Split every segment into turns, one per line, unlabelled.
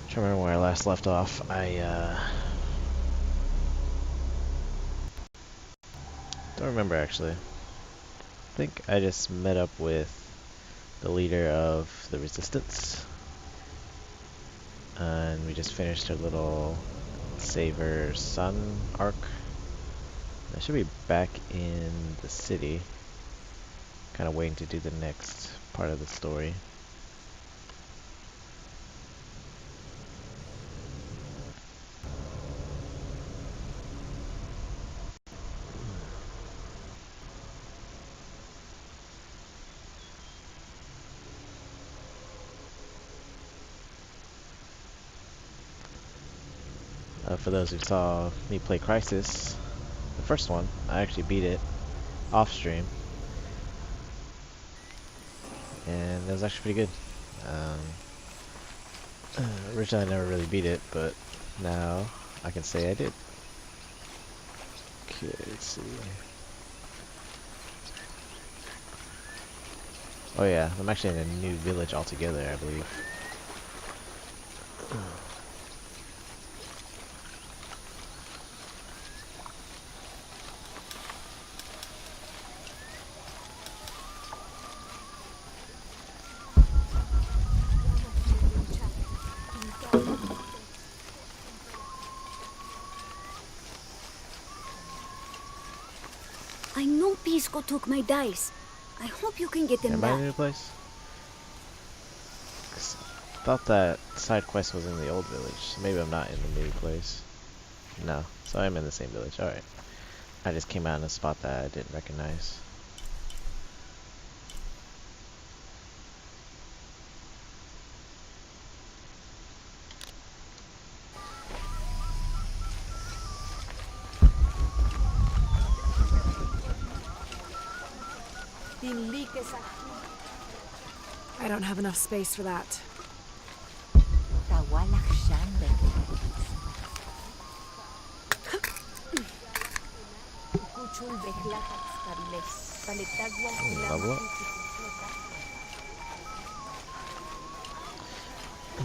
Trying to remember where I last left off. I don't remember actually. I think I just met up with the leader of the resistance, and we just finished our little save her son arc. I should be back in the city, kind of waiting to do the next part of the story. For those who saw me play Crisis, the first one, I actually beat it off stream, and that was actually pretty good. Originally I never really beat it, but now I can say I did. Okay, let's see. Oh yeah, I'm actually in a new village altogether, I believe.
I know Pisco took my dice. I hope you can get them
Am I in
back.
a new place? 'Cause I thought that side quest was in the old village. Maybe I'm not in the new place. No, so I'm in the same village. Alright. I just came out in a spot that I didn't recognize.
I don't have enough space for that.
Level up.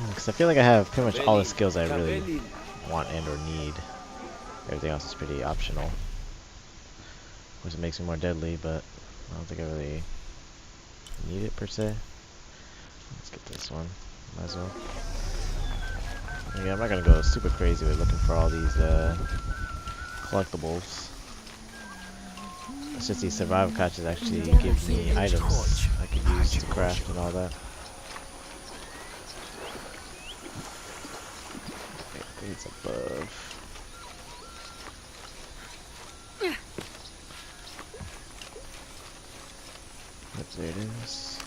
Because I feel like I have pretty much all the skills I really want and or need. Everything else is pretty optional. Of course it makes me more deadly, but I don't think I really need it per se. Let's get this one. Might as well. Yeah, I'm not gonna go super crazy with looking for all these collectibles. It's just these survival couches actually give me items I can use to craft and all that. Okay, it's above. Yep, there it is.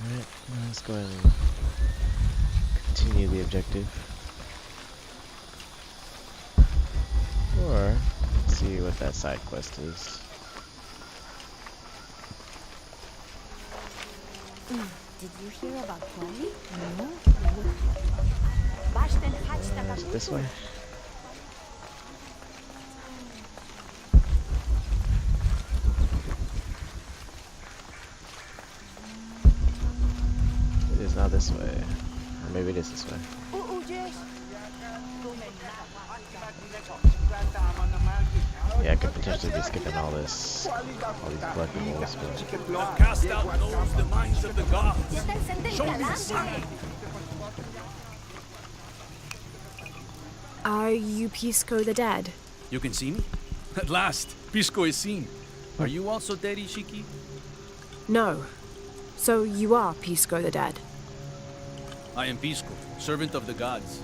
Alright, let's go ahead and continue the objective. Or, let's see what that side quest is.
Did you hear about Polly? No.
Is it this way? It is not this way. Or maybe it is this way. Yeah, I could potentially be skipping all these collectibles, but
Cast out knows the minds of the gods. Show me the sign.
Are you Pisco the Dead?
You can see me? At last, Pisco is seen. Are you also dead, Ishiki?
No. So you are Pisco the Dead.
I am Pisco, servant of the gods.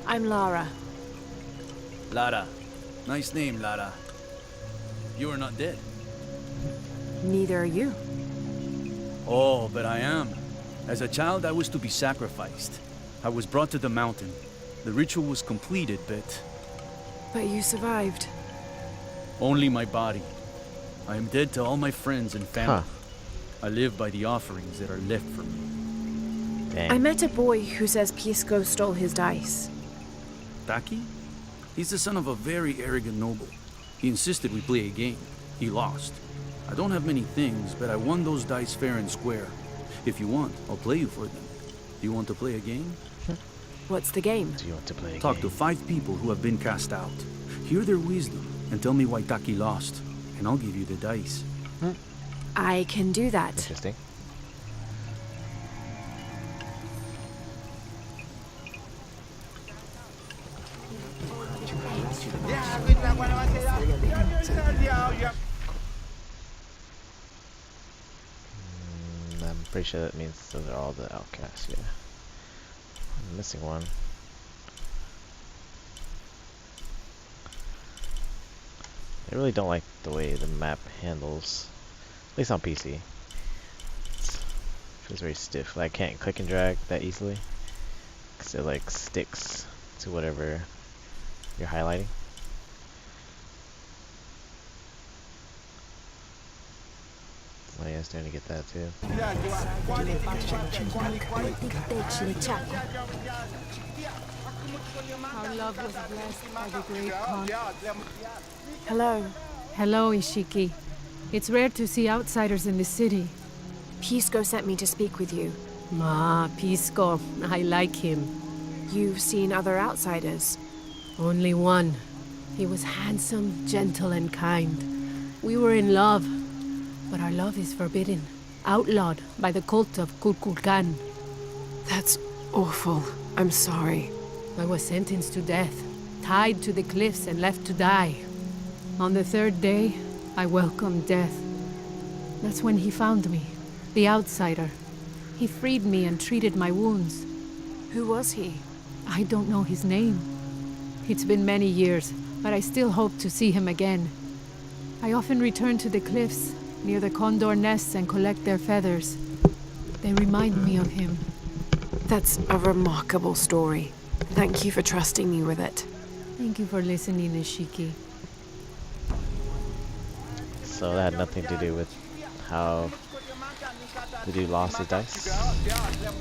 I'm Lara.
Lara. Nice name, Lara. You are not dead.
Neither are you.
Oh, but I am. As a child, I was to be sacrificed. I was brought to the mountain. The ritual was completed, but
But you survived.
only my body. I am dead to all my friends and family.
Huh.
I live by the offerings that are left for me.
dang.
I met a boy who says Pisco stole his dice.
Taki? He's the son of a very arrogant noble. He insisted we play a game. He lost. I don't have many things, but I won those dice fair and square. If you want, I'll play you for them. Do you want to play a game?
What's the game?
Do you want to play a
Talk
game?
to 5 people who have been cast out. Hear their wisdom and tell me why Taki lost, and I'll give you the dice.
I can do that.
Interesting. I'm pretty sure that means those are all the outcasts, yeah. I'm missing one. I really don't like the way the map handles, at least on PC. It feels very stiff. Like, I can't click and drag that easily, because it like sticks to whatever you're highlighting. Oh yeah, starting to get that too.
Our love was blessed by the great Khan.
Hello.
Hello, Ishiki. It's rare to see outsiders in the city.
Pisco sent me to speak with you.
Ah, Pisco. I like him.
You've seen other outsiders.
Only one. He was handsome, gentle, and kind. We were in love. But our love is forbidden. Outlawed by the cult of Kukulkan.
That's awful. I'm sorry.
I was sentenced to death, tied to the cliffs and left to die. On the 3rd day, I welcomed death. That's when he found me, the outsider. He freed me and treated my wounds.
Who was he?
I don't know his name. It's been many years, but I still hope to see him again. I often return to the cliffs, near the condor nests, and collect their feathers. They remind me of him.
That's a remarkable story. Thank you for trusting me with it.
Thank you for listening, Ishiki.
So that had nothing to do with how the dude lost his dice. Yep.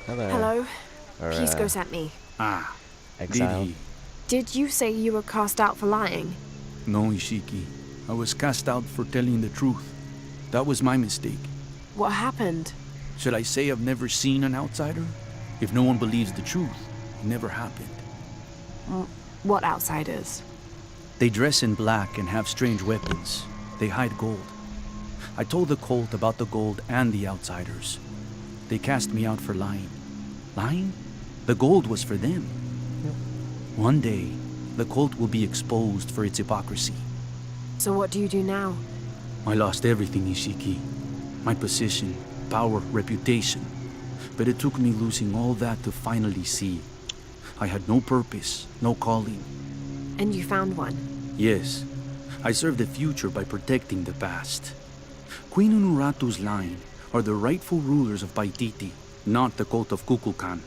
Hello.
Or,
Pisco sent me.
Ah,
exile.
did he?
Did you say you were cast out for lying?
No, Ishiki. I was cast out for telling the truth. That was my mistake.
What happened?
Should I say I've never seen an outsider? If no one believes the truth, it never happened.
What outsiders?
They dress in black and have strange weapons. They hide gold. I told the cult about the gold and the outsiders. They cast me out for lying. Lying? The gold was for them. One day, the cult will be exposed for its hypocrisy.
So what do you do now?
I lost everything, Ishiki. My position, power, reputation. But it took me losing all that to finally see. I had no purpose, no calling.
And you found one?
Yes, I serve the future by protecting the past. Queen Unuratu's line are the rightful rulers of Paititi, not the cult of Kukulkan.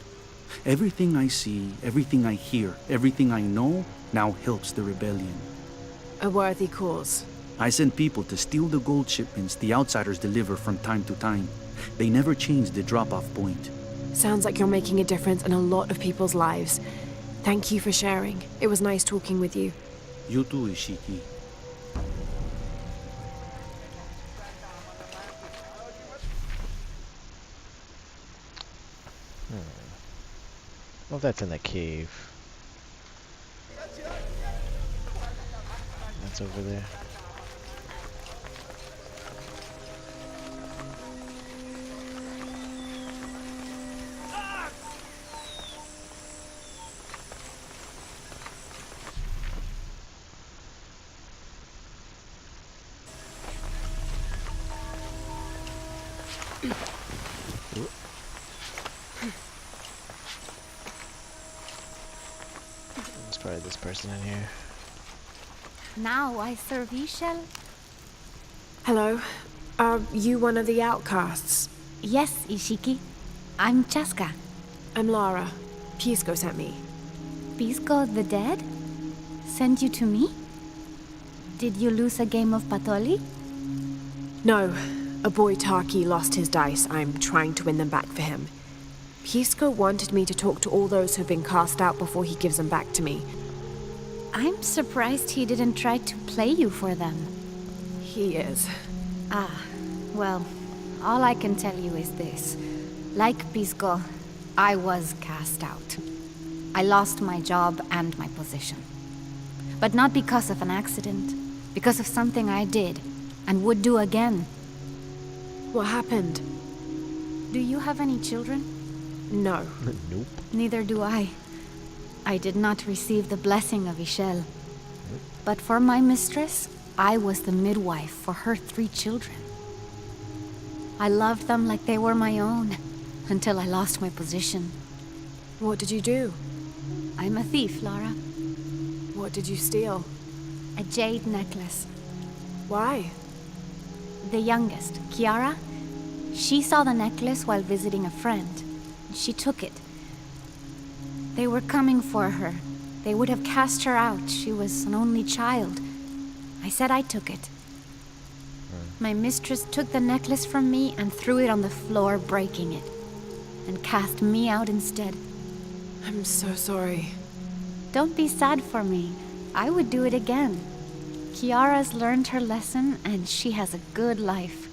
Everything I see, everything I hear, everything I know now helps the rebellion.
A worthy cause.
I send people to steal the gold shipments the outsiders deliver from time to time. They never change the drop-off point.
Sounds like you're making a difference in a lot of people's lives. Thank you for sharing. It was nice talking with you.
You too, Ishiki.
Well, that's in the cave. That's over there. There's probably this person in here.
Now I serve Ishel?
Hello. Are you one of the outcasts?
Yes, Ishiki. I'm Chaska.
I'm Lara. Pisco sent me.
Pisco the dead? Sent you to me? Did you lose a game of Patoli?
No. A boy Taki lost his dice. I'm trying to win them back for him. Pisco wanted me to talk to all those who've been cast out before he gives them back to me.
I'm surprised he didn't try to play you for them.
He is.
Ah, well, all I can tell you is this. Like Pisco, I was cast out. I lost my job and my position. But not because of an accident, because of something I did and would do again.
What happened?
Do you have any children?
No.
Nope.
Neither do I. I did not receive the blessing of Ishel. But for my mistress, I was the midwife for her 3 children. I loved them like they were my own, until I lost my position.
What did you do?
I'm a thief, Lara.
What did you steal?
A jade necklace.
Why?
The youngest, Kiara, she saw the necklace while visiting a friend. She took it. They were coming for her. They would have cast her out. She was an only child. I said I took it. My mistress took the necklace from me and threw it on the floor, breaking it, and cast me out instead.
I'm so sorry.
Don't be sad for me. I would do it again. Kiara's learned her lesson, and she has a good life.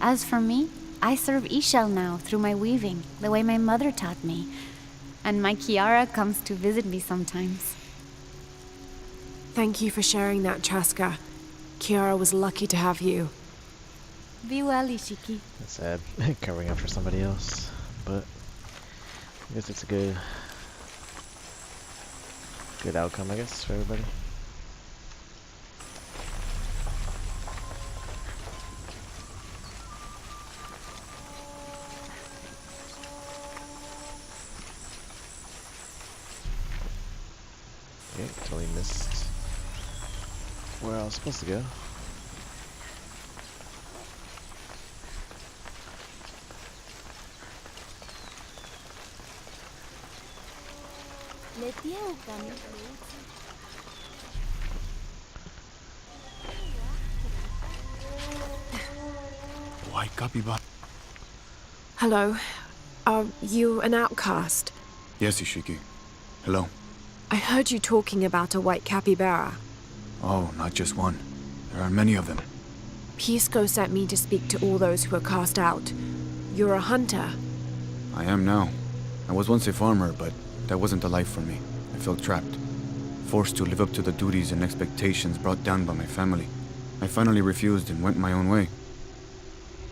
As for me, I serve Ishel now through my weaving, the way my mother taught me. And my Kiara comes to visit me sometimes.
Thank you for sharing that, Chaska. Kiara was lucky to have you.
Be well, Ishiki.
That's sad. Covering up for somebody else. But I guess it's a good outcome, I guess, for everybody. Okay, totally missed where I was supposed to go.
White capybara.
Hello. Are you an outcast?
Yes, Ishiki. Hello.
I heard you talking about a white capybara.
Oh, not just one. There are many of them.
Pisco sent me to speak to all those who are cast out. You're a hunter.
I am now. I was once a farmer, but that wasn't the life for me. I felt trapped. Forced to live up to the duties and expectations brought down by my family. I finally refused and went my own way.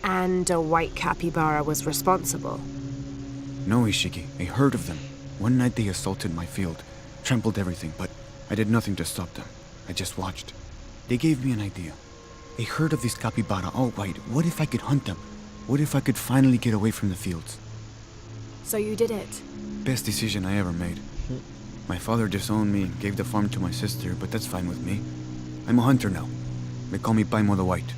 And a white capybara was responsible.
No, Ishiki. A herd of them. One night they assaulted my field, trampled everything, but I did nothing to stop them. I just watched. They gave me an idea. A herd of these capybara, all white. What if I could hunt them? What if I could finally get away from the fields?
So you did it.
Best decision I ever made. My father disowned me and gave the farm to my sister, but that's fine with me. I'm a hunter now. They call me Paimon the White.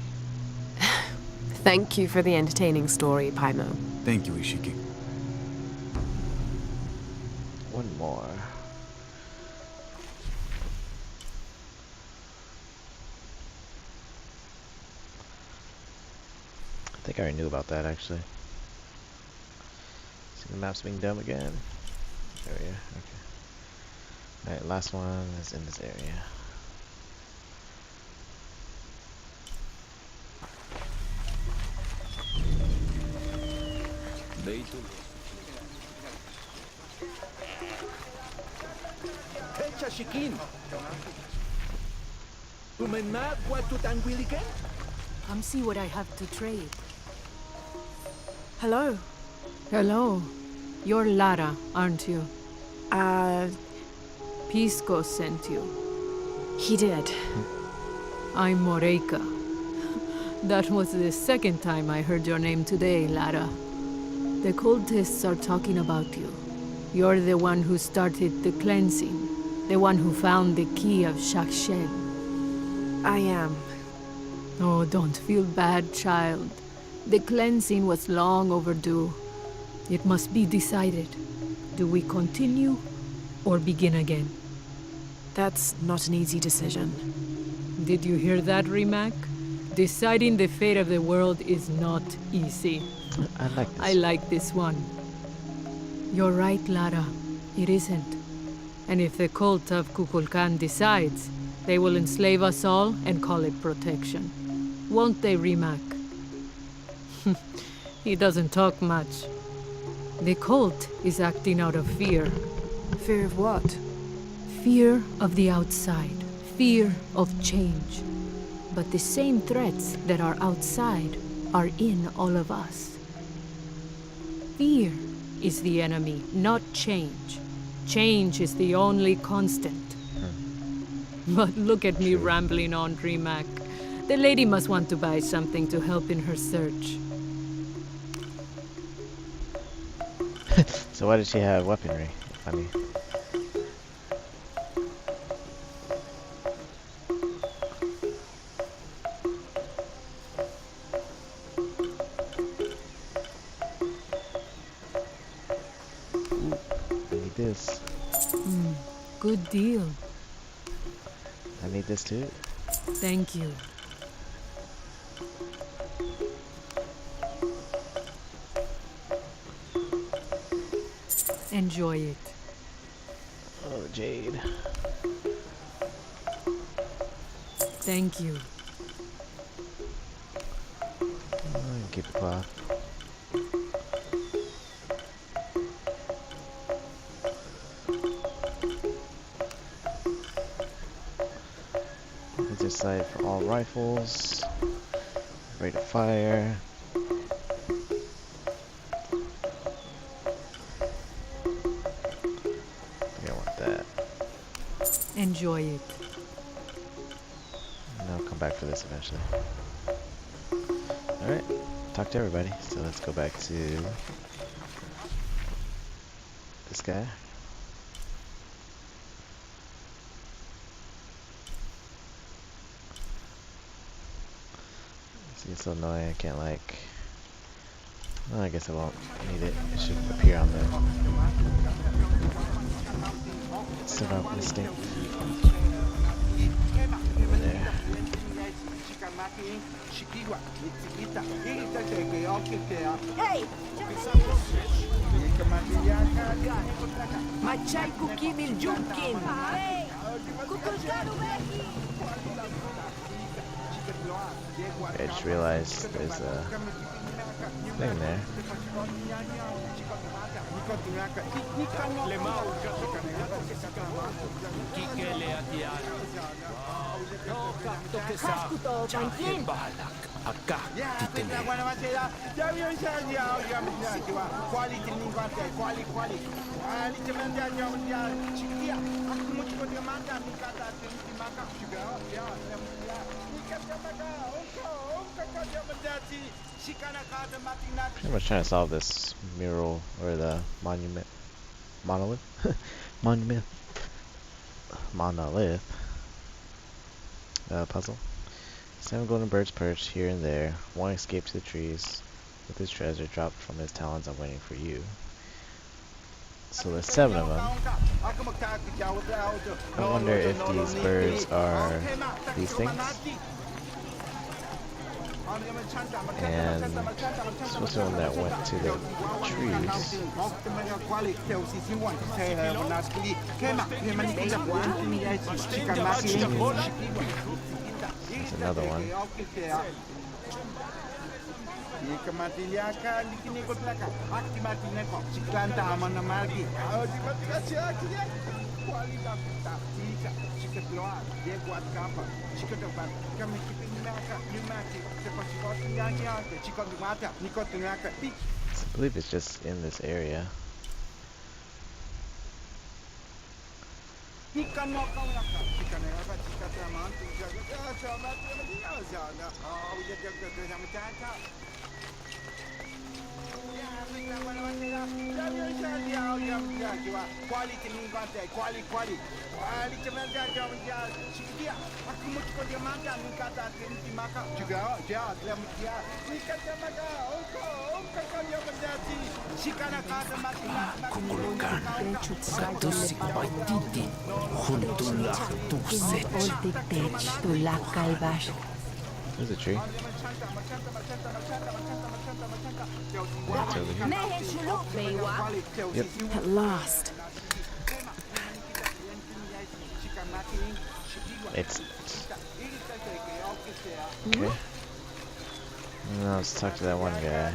Thank you for the entertaining story, Paimon.
Thank you, Ishiki.
One more. I think I already knew about that, actually. See the map's being dumb again. There we are. Okay. Alright, last one is in this area.
Hecha Shikin. Tu menad what to tanguiliken?
Come see what I have to trade.
Hello.
Hello. You're Lara, aren't you? Pisco sent you.
He did.
I'm Moreika. That was the second time I heard your name today, Lara. The cultists are talking about you. You're the one who started the cleansing. The one who found the key of Shakshed.
I am.
Oh, don't feel bad, child. The cleansing was long overdue. It must be decided. Do we continue or begin again?
That's not an easy decision.
Did you hear that, Rimac? Deciding the fate of the world is not easy.
I like this.
I like this one. You're right, Lara. It isn't. And if the cult of Kukulkan decides, they will enslave us all and call it protection. Won't they, Rimac? He doesn't talk much. The cult is acting out of fear.
Fear of what?
Fear of the outside. Fear of change. But the same threats that are outside are in all of us. Fear is the enemy, not change. Change is the only constant. But look at me rambling on, Rimac. The lady must want to buy something to help in her search.
So why did she have weaponry? I mean, I need this.
Good deal.
I need this too.
Thank you. Enjoy it.
Oh, Jade.
Thank you.
Oh, keep the cloth. Laser sight for all rifles. Rate of fire. I want that.
Enjoy it.
And I'll come back for this eventually. Alright, talk to everybody. So let's go back to this guy. See, it's so annoying. I can't like. Well, I guess I won't need it. It should appear on the survival instinct. Over there.
Ma c'è il cucchino il giucchino!
I just realized there's a thing there. Pretty much trying to solve this mural or the monolith puzzle. 7 golden birds perched here and there. One escaped to the trees with his treasure dropped from his talons. I'm waiting for you. So there's 7 of them. I wonder if these birds are these things. And this was the one that went to the trees. There's another one. I believe it's just in this area. There's a tree. It's over here. Yep.
At last.
It's okay. Now let's talk to that one guy.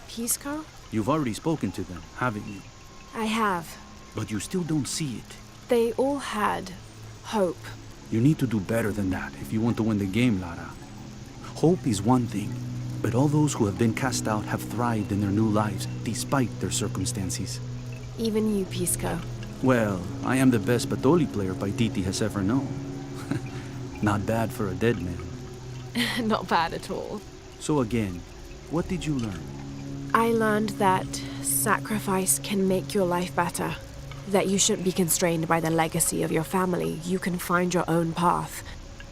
Pisco?
You've already spoken to them, haven't you?
I have.
But you still don't see it.
They all had hope.
You need to do better than that if you want to win the game, Lara. Hope is one thing, but all those who have been cast out have thrived in their new lives despite their circumstances.
Even you, Pisco.
Well, I am the best Batoli player Paititi has ever known. Not bad for a dead man.
Not bad at all.
So again, what did you learn?
I learned that sacrifice can make your life better. That you shouldn't be constrained by the legacy of your family. You can find your own path.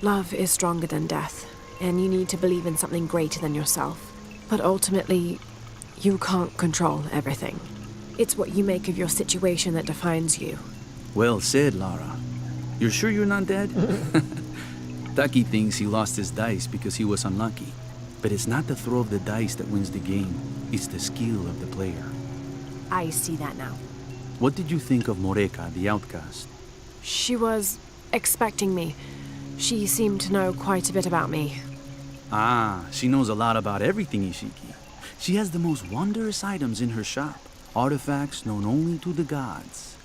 Love is stronger than death, and you need to believe in something greater than yourself. But ultimately, you can't control everything. It's what you make of your situation that defines you.
Well said, Lara. You're sure you're not dead? Taki thinks he lost his dice because he was unlucky. But it's not the throw of the dice that wins the game. It's the skill of the player.
I see that now.
What did you think of Moreka, the outcast?
She was expecting me. She seemed to know quite a bit about me.
Ah, she knows a lot about everything, Ishiki. She has the most wondrous items in her shop. Artifacts known only to the gods.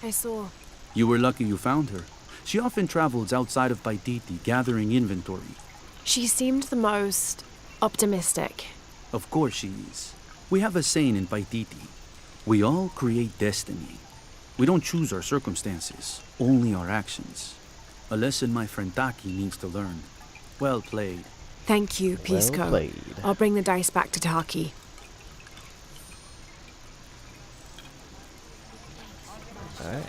I saw.
You were lucky you found her. She often travels outside of Paititi, gathering inventory.
She seemed the most optimistic.
Of course she is. We have a saying in Paititi. We all create destiny. We don't choose our circumstances, only our actions. A lesson my friend Taki needs to learn. Well played.
Thank you, Pisco.
Well played.
I'll bring the dice back to Taki.
Alright.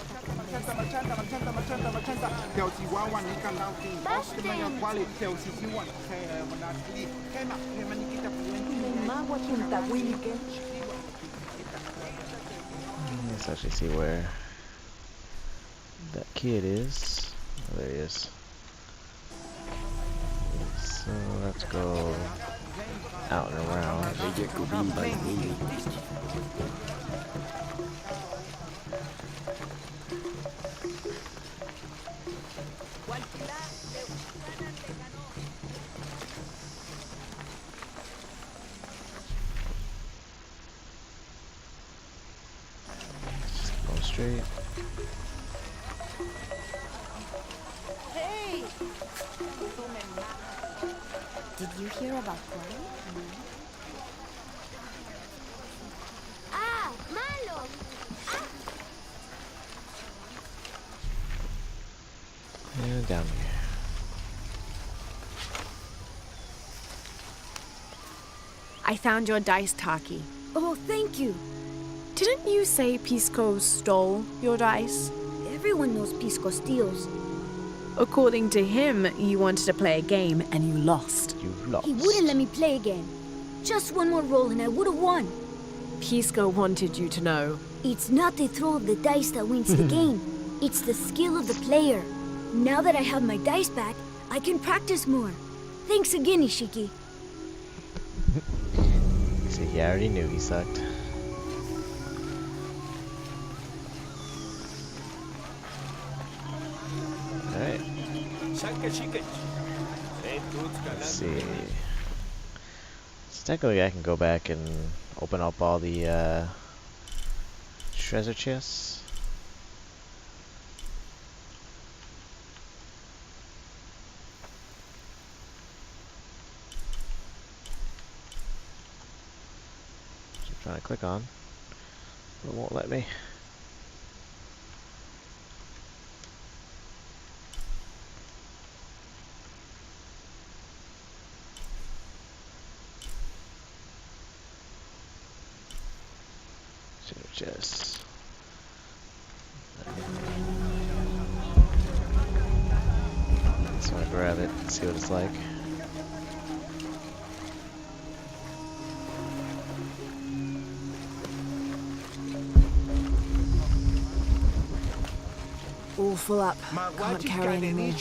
Let's actually see where that kid is. Oh, there he is. So let's go out and around. Just go straight.
Hey! Did you hear about Cory? Ah, malo!
And down here.
I found your dice, Taki.
Oh, thank you.
Didn't you say Pisco stole your dice?
Everyone knows Pisco steals.
According to him, you wanted to play a game and you lost.
You lost.
He wouldn't let me play again. Just one more roll and I would have won.
Pisco wanted you to know.
It's not the throw of the dice that wins the game. It's the skill of the player. Now that I have my dice back, I can practice more. Thanks again, Ishiki.
See, he already knew he sucked. Alright. Let's see. So technically I can go back and open up all the treasure chests. Which I'm trying to click on, but it won't let me. chest. Just wanna grab it and see what it's like.
All full up. Can't carry anymore.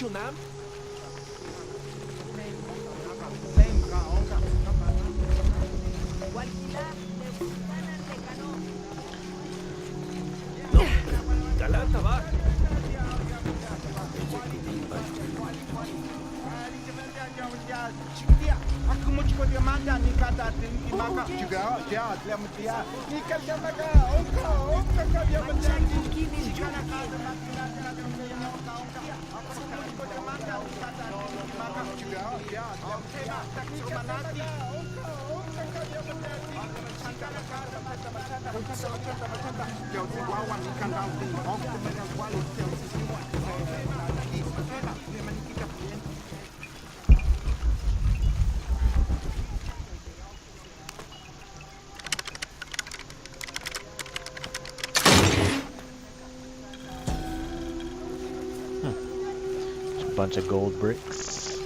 Bunch of gold bricks.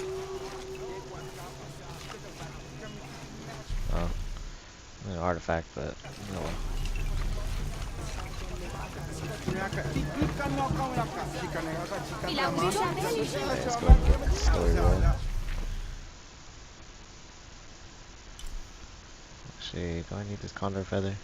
Oh, an artifact, but no. Let's go and get the story roll. Actually, do I need this condor feather?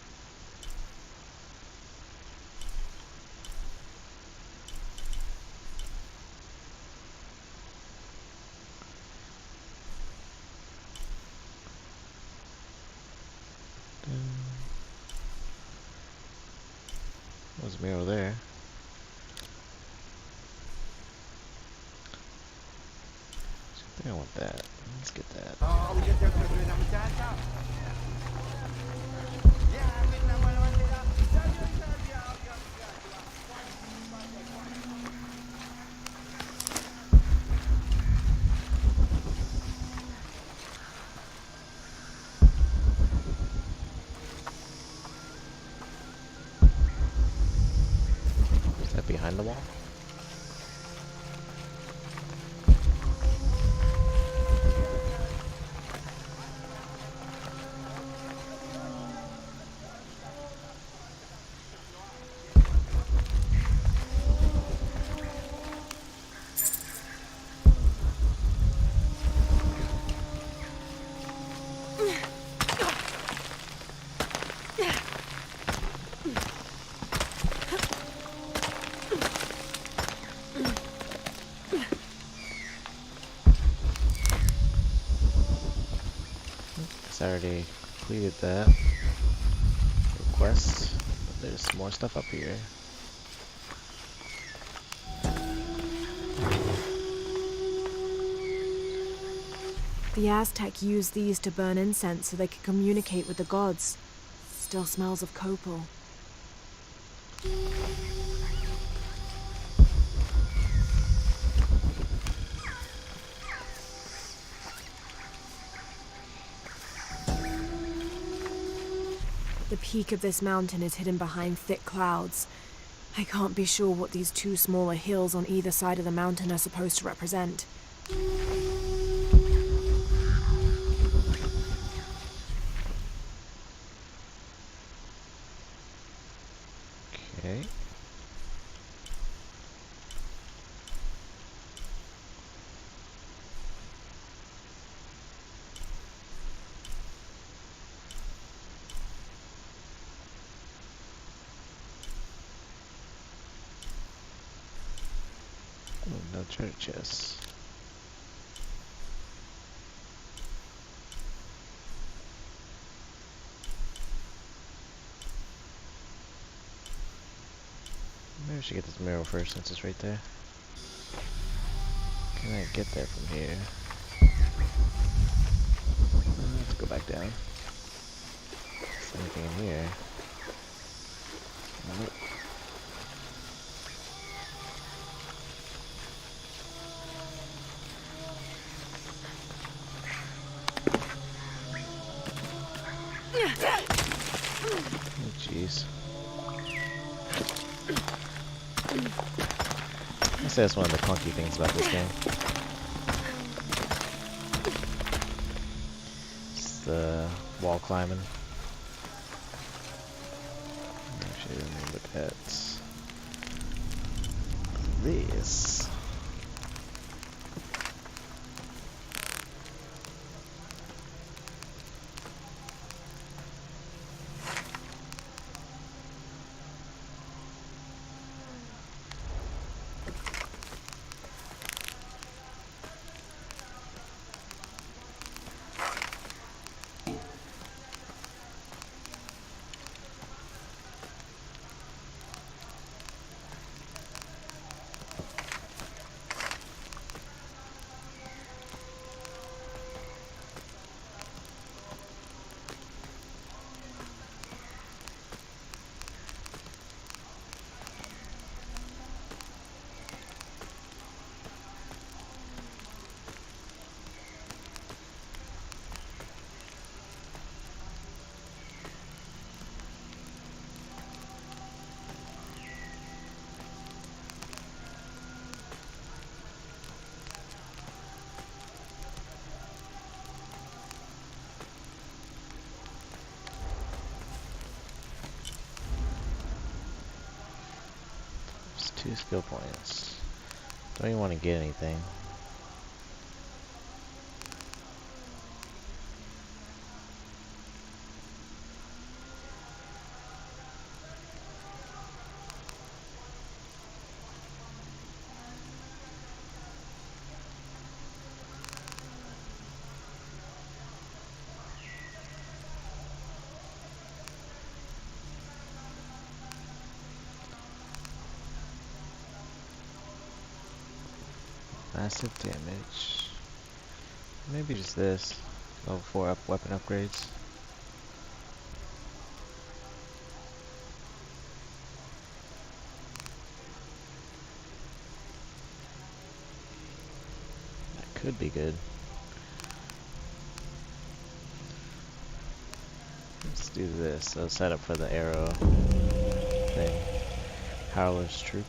There's a mirror there. I think I want that. Let's get that. Is that behind the wall? I already completed that request, but there's some more stuff up here.
The Aztec used these to burn incense so they could communicate with the gods. Still smells of copal. The peak of this mountain is hidden behind thick clouds. I can't be sure what these two smaller hills on either side of the mountain are supposed to represent.
Okay. Oh, no treasure chests. Maybe I should get this mirror first since it's right there. Can I get there from here? Let's go back down. Is there anything in here? Nope. Oh, jeez. I'd say that's one of the clunky things about this game. It's the wall climbing. Actually, let me look at this. It's 2 skill points. Don't even want to get anything. Massive damage. Maybe just this. Level 4 weapon upgrades. That could be good. Let's do this. So set up for the arrow thing. Howler's Troop.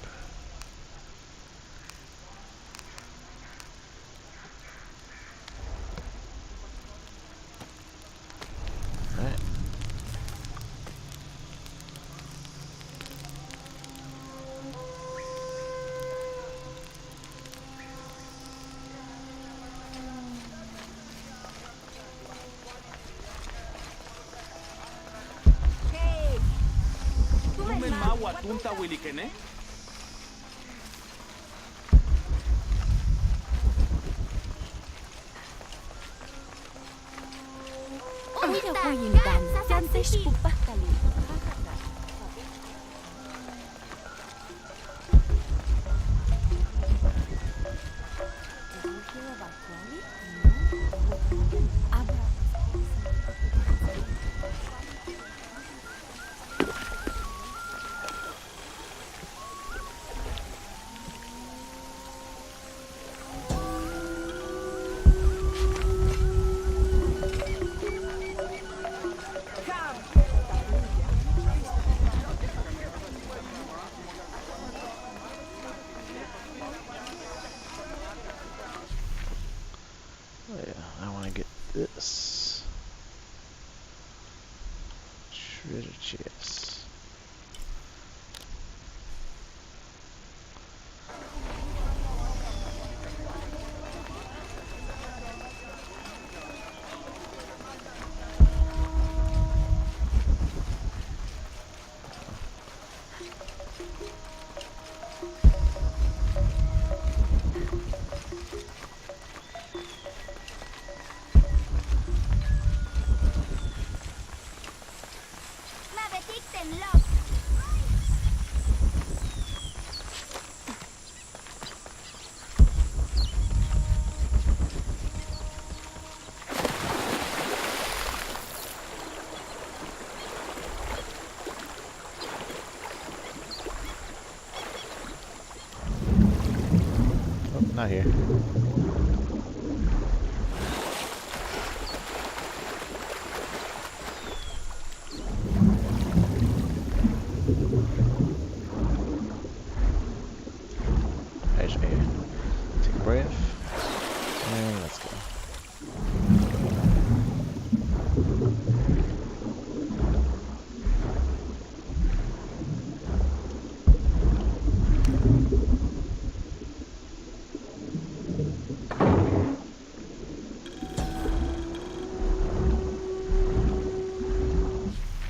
Punta Wilikene?
Oh yeah, I want to get this treasure chest. Not here.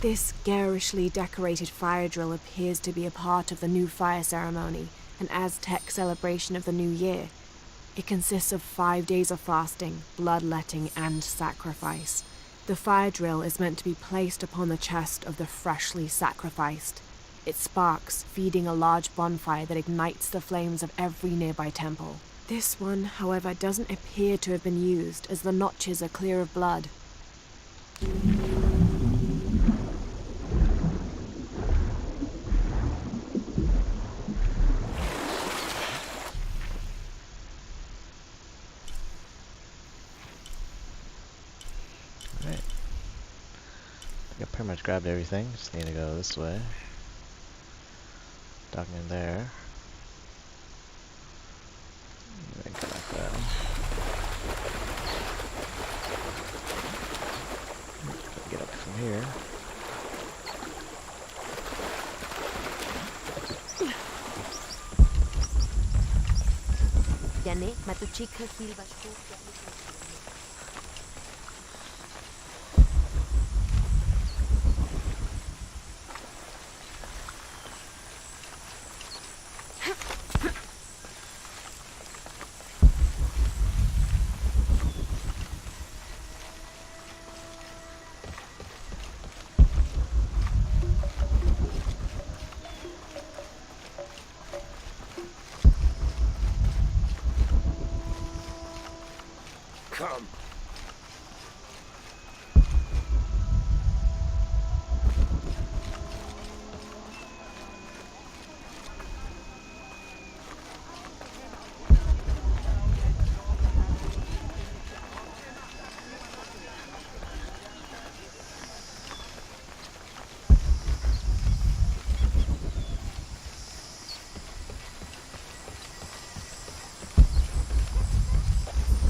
This garishly decorated fire drill appears to be a part of the new fire ceremony, an Aztec celebration of the new year. It consists of 5 days of fasting, bloodletting, and sacrifice. The fire drill is meant to be placed upon the chest of the freshly sacrificed. It sparks, feeding a large bonfire that ignites the flames of every nearby temple. This one, however, doesn't appear to have been used, as the notches are clear of blood.
Alright. I think I pretty much grabbed everything. Just need to go this way. Document there. Then come back down. Get up from here.
Come.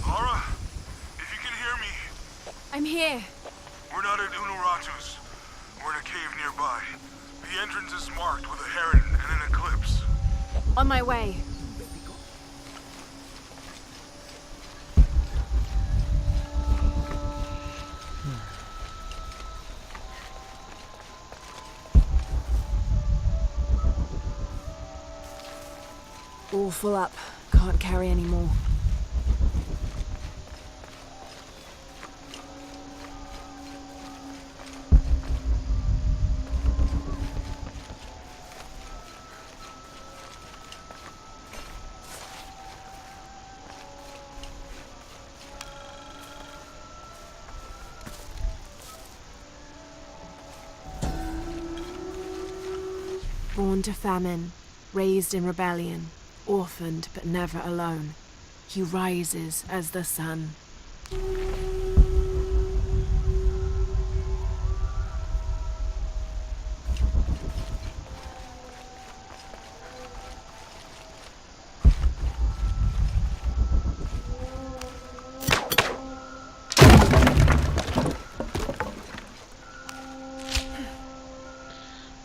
Laura, if you can hear me,
I'm here.
we're not at Unuratu's. We're in a cave nearby. The entrance is marked with a heron and an eclipse.
On my way. All full up. Can't carry any more. Born to famine, raised in rebellion, orphaned but never alone, he rises as the sun.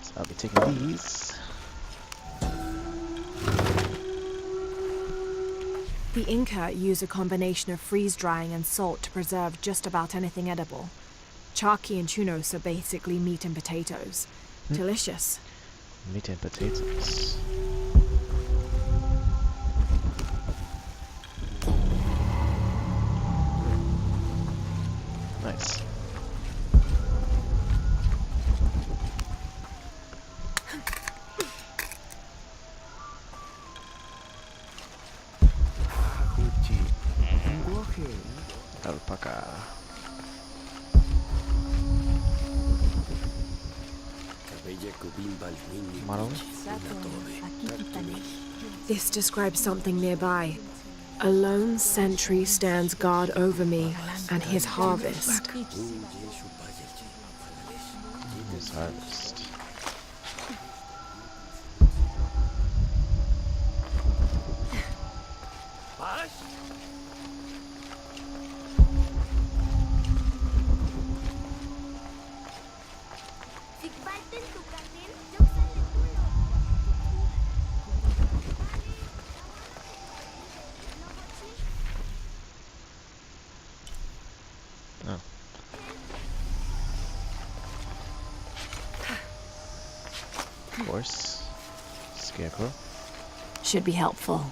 So I'll be taking these.
The Inca use a combination of freeze-drying and salt to preserve just about anything edible. Charqui and chunos are basically meat and potatoes. Delicious.
Meat and potatoes. Nice. Alpaca. Model.
This describes something nearby. A lone sentry stands guard over me and his harvest.
His harvest. Oh. course. Scarecrow.
Should be helpful.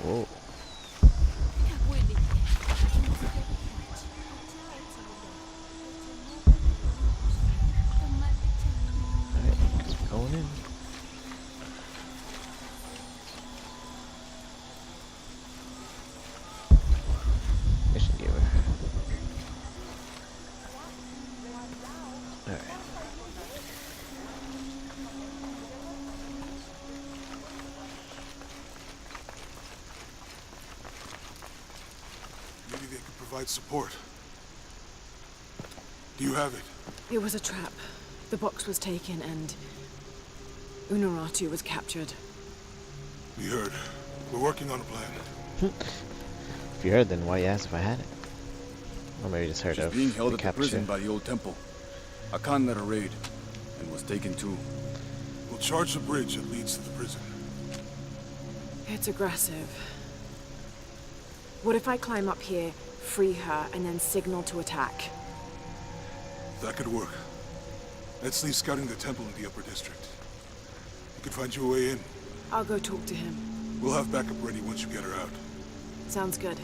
Whoa. Alright, just going in. Mission giver. Alright.
Maybe they could provide support. Do you have it?
It was a trap. The box was taken and Unuratu was captured.
We heard. We're working on a plan.
If you heard, then why you asked if I had it? Or maybe you just heard
She's
of
being held
the
at the
capture.
prison by the old temple. Akan led a raid and was taken too.
We'll charge the bridge that leads to the prison.
It's aggressive. What if I climb up here, free her, and then signal to attack?
That could work. Let's leave scouting the temple in the upper district. You could find you a way in.
I'll go talk to him.
We'll have backup ready once you get her out.
Sounds good.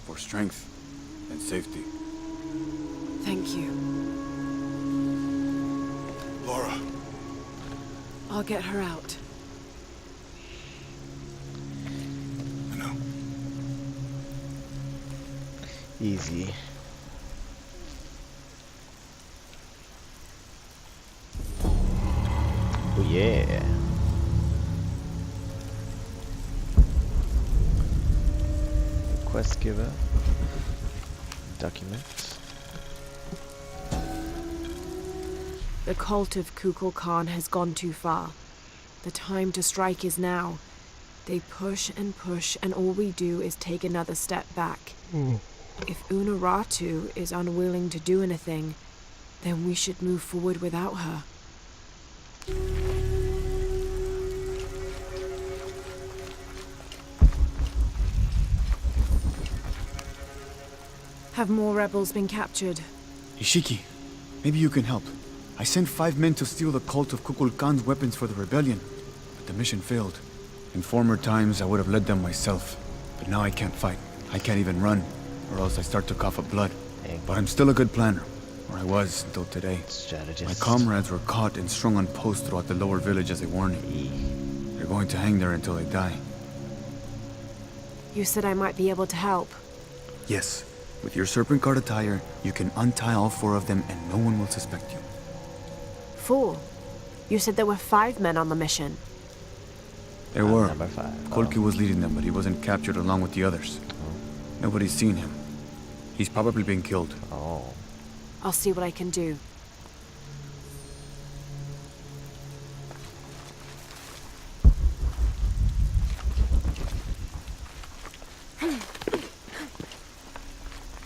For strength and safety.
Thank you.
Laura,
I'll get her out.
I know.
Easy. Oh yeah. Quest giver. Document.
The cult of Kukulkan has gone too far. The time to strike is now. They push, and all we do is take another step back. If Unuratu is unwilling to do anything, then we should move forward without her. Have more rebels been captured?
Ishiki, maybe you can help. I sent 5 men to steal the cult of Kukulkan's weapons for the rebellion, but the mission failed. In former times, I would have led them myself, but now I can't fight. I can't even run, or else I start to cough up blood.
Dang.
But I'm still a good planner, or I was until today.
Strategist.
My comrades were caught and strung on posts throughout the lower village as a warning. They're going to hang there until they die.
You said I might be able to help.
Yes, with your serpent guard attire, you can untie all 4 of them and no one will suspect you.
4? You said there were 5 men on the mission.
There were.
Number 5.
Kolki was leading them, but he wasn't captured along with the others. Nobody's seen him. He's probably been killed.
Oh.
I'll see what I can do.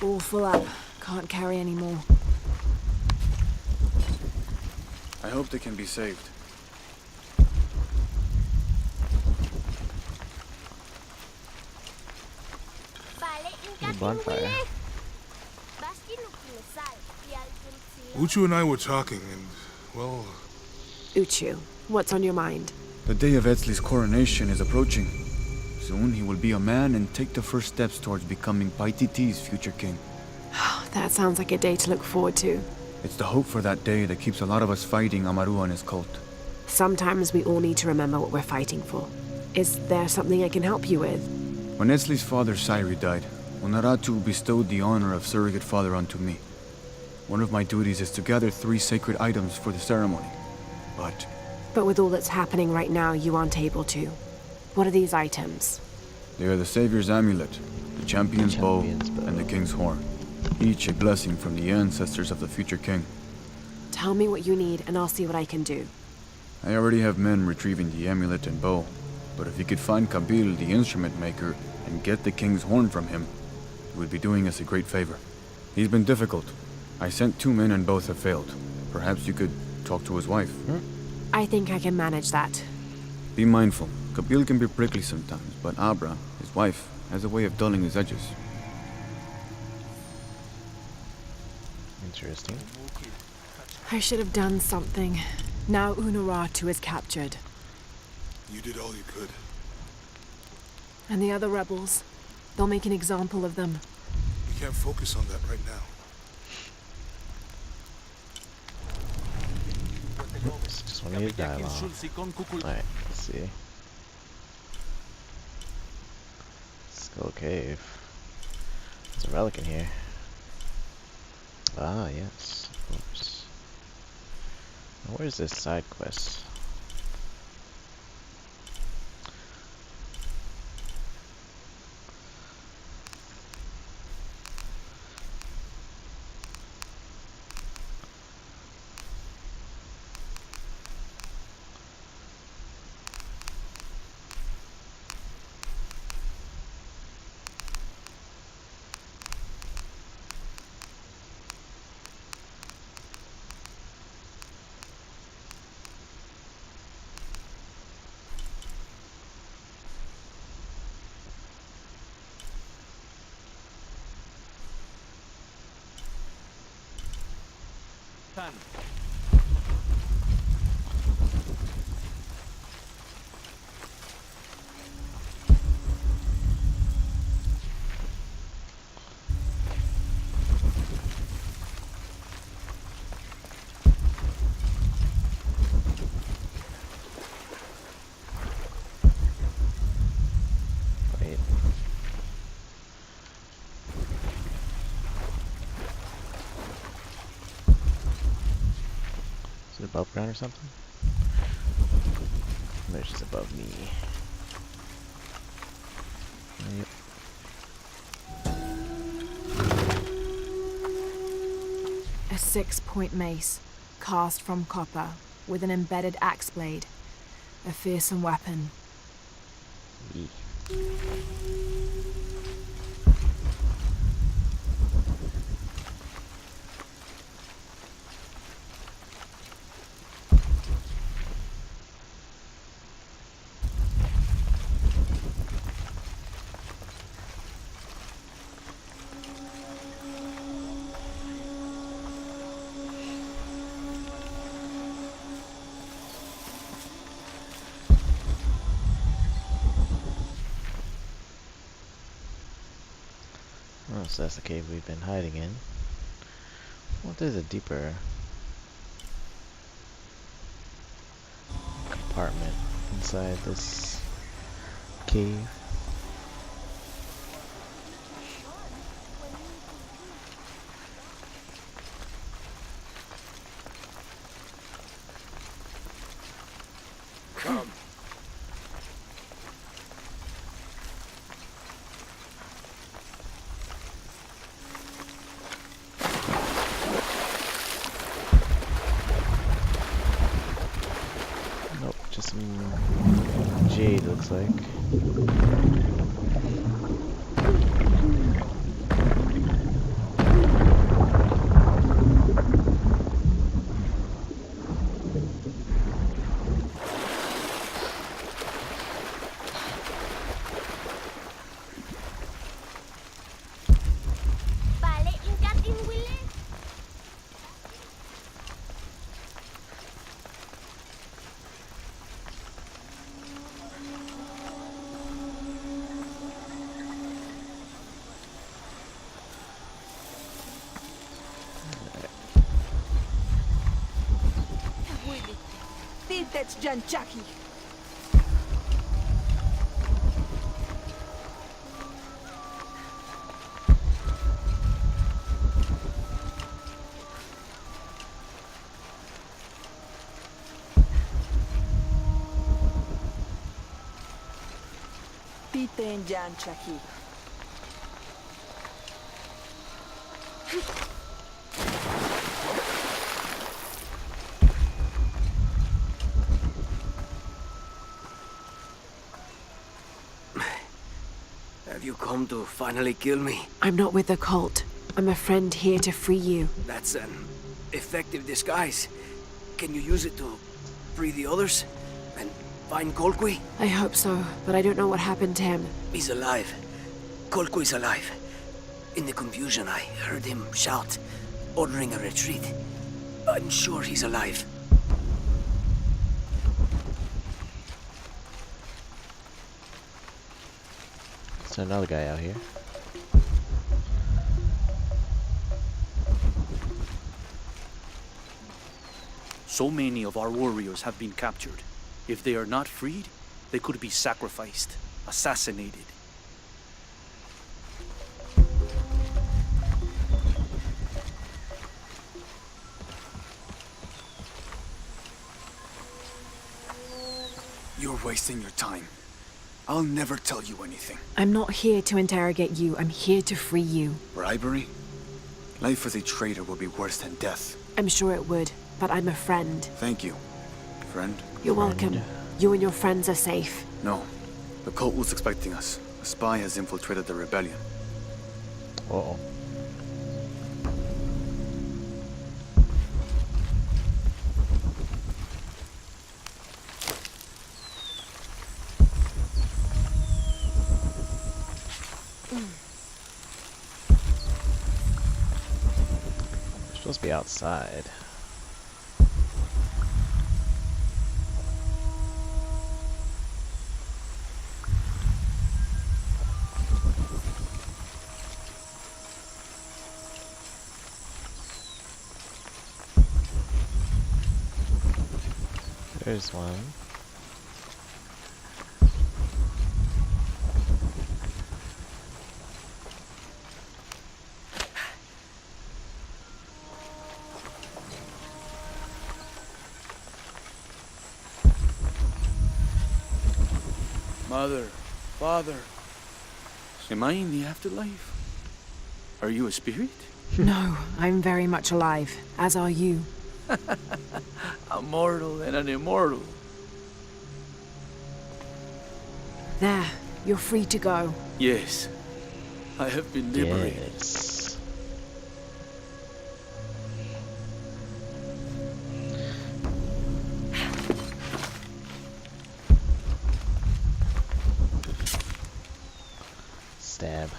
All full up. Can't carry any more.
I hope they can be saved.
Bonfire.
Uchu and I were talking, and, well,
Uchu, what's on your mind?
The day of Etzli's coronation is approaching. Soon he will be a man and take the first steps towards becoming Paititi's future king.
That sounds like a day to look forward to.
It's the hope for that day that keeps a lot of us fighting Amaru and his cult.
Sometimes we all need to remember what we're fighting for. Is there something I can help you with?
When Etzli's father Sairi died, Unuratu bestowed the honor of surrogate father onto me. One of my duties is to gather 3 sacred items for the ceremony.
But with all that's happening right now, you aren't able to. What are these items?
They are the Savior's amulet, the Champion's bow,
Champion's bow.
and the King's horn. Each a blessing from the ancestors of the future king.
Tell me what you need, and I'll see what I can do.
I already have men retrieving the amulet and bow, but if you could find Kabil, the instrument maker, and get the King's horn from him, you would be doing us a great favor. He's been difficult. I sent 2 men and both have failed. Perhaps you could talk to his wife.
I think I can manage that.
Be mindful. Kabil can be prickly sometimes, but Abra, his wife, has a way of dulling his edges.
Interesting.
I should have done something. Now Unuratu is captured.
You did all you could.
And the other rebels, they'll make an example of them.
We can't focus on that right now.
Oops, just want to need dialogue. Alright, let's see. Skull Cave. There's a relic in here. Ah, yes, of course. Now, where's this side quest? Wait. Is it above ground or something? No, it's just above me. Yep.
A 6-point mace, cast from copper, with an embedded axe blade. A fearsome weapon.
Yee. Oh, so that's the cave we've been hiding in. What is a deeper compartment inside this cave?
Come.
Nope, just some jade looks like.
Vale, ingatin wile.
Titech Janchaki. Titen Janchaki.
Have you come to finally kill me?
I'm not with the cult. I'm a friend here to free you.
That's an effective disguise. Can you use it to free the others and find Colqui?
I hope so, but I don't know what happened to him.
He's alive. Colqui's alive. In the confusion, I heard him shout, ordering a retreat. I'm sure he's alive.
There's another guy out here.
So many of our warriors have been captured. If they are not freed, they could be sacrificed, assassinated.
You're wasting your time. I'll never tell you anything.
I'm not here to interrogate you. I'm here to free you.
Bribery? Life as a traitor will be worse than death.
I'm sure it would, but I'm a friend.
Thank you, friend.
You're welcome. You and your friends are safe.
No. The cult was expecting us. A spy has infiltrated the rebellion.
Uh-oh. We're supposed to be outside. There's one.
Mother, father, am I in the afterlife? Are you a spirit?
No, I'm very much alive, as are you.
A mortal and an immortal.
There, you're free to go.
Yes, I have been liberated.
Yes. Stab.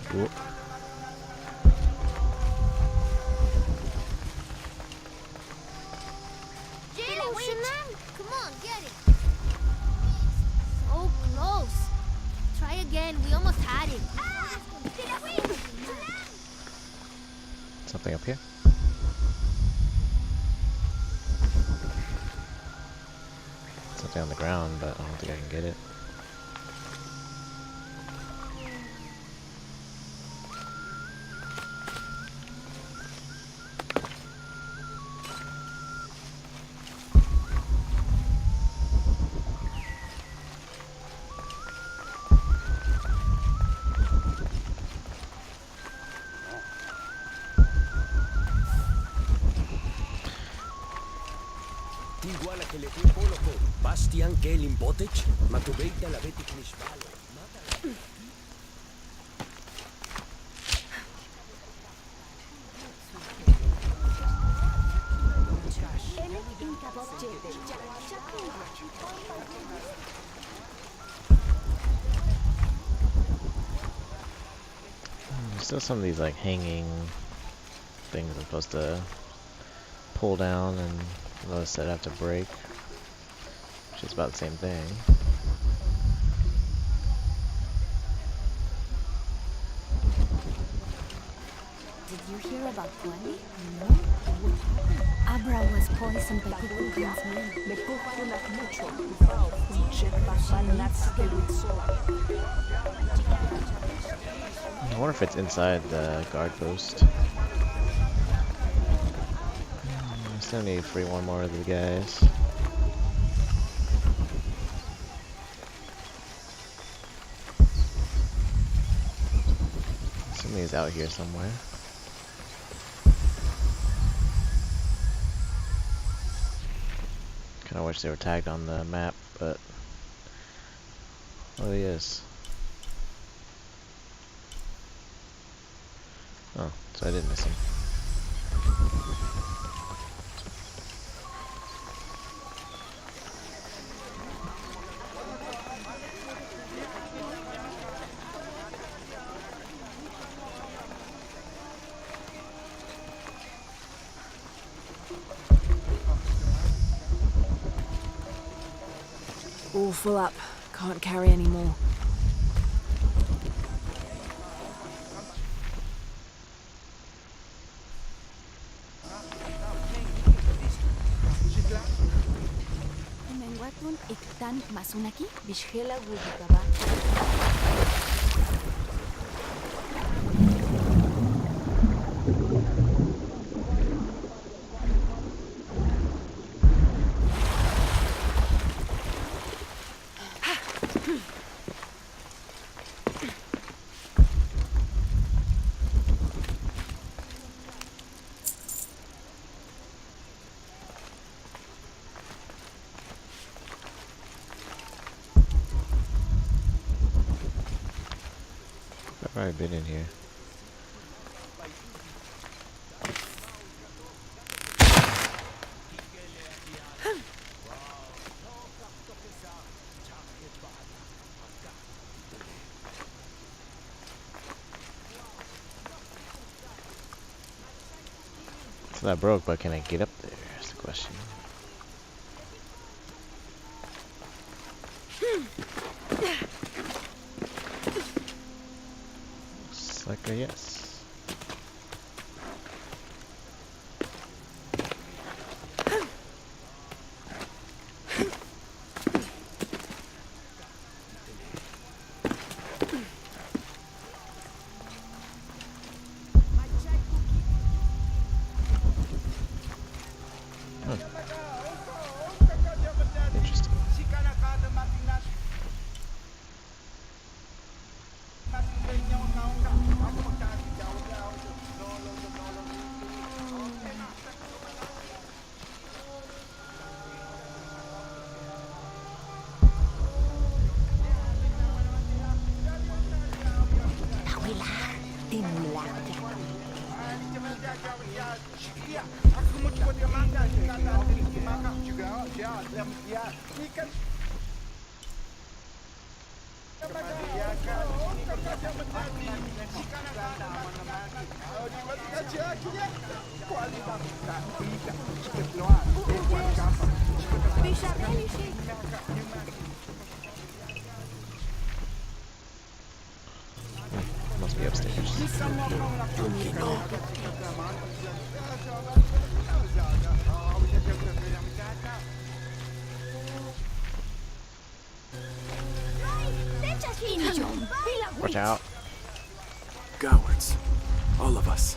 Cool.
Come on, get it. So close. Try again. We almost had it.
Something up here? Something on the ground, but I don't think I can get it.
Igual a che le tue poloko, basti anche l'impotec, ma tu veita la veti knishvalo.
There's still some of these like hanging things I'm supposed to pull down and another set have to break, which is about the same thing.
Did you hear about Twali? No. What happened? Abra was poisoned by Kukulkan's men.
I wonder if it's inside the guard post. I still need to free one more of the guys. Somebody's out here somewhere. Kinda wish they were tagged on the map, but oh, he is. Oh, so I did miss him.
All full up. Can't carry any more.
Menguatun iktan masunaki bishela
I've already been in here. So that broke, but can I get up there? That's the question. Looks like a yes. Interesting. Must be upstairs. Watch out.
Cowards. All of us.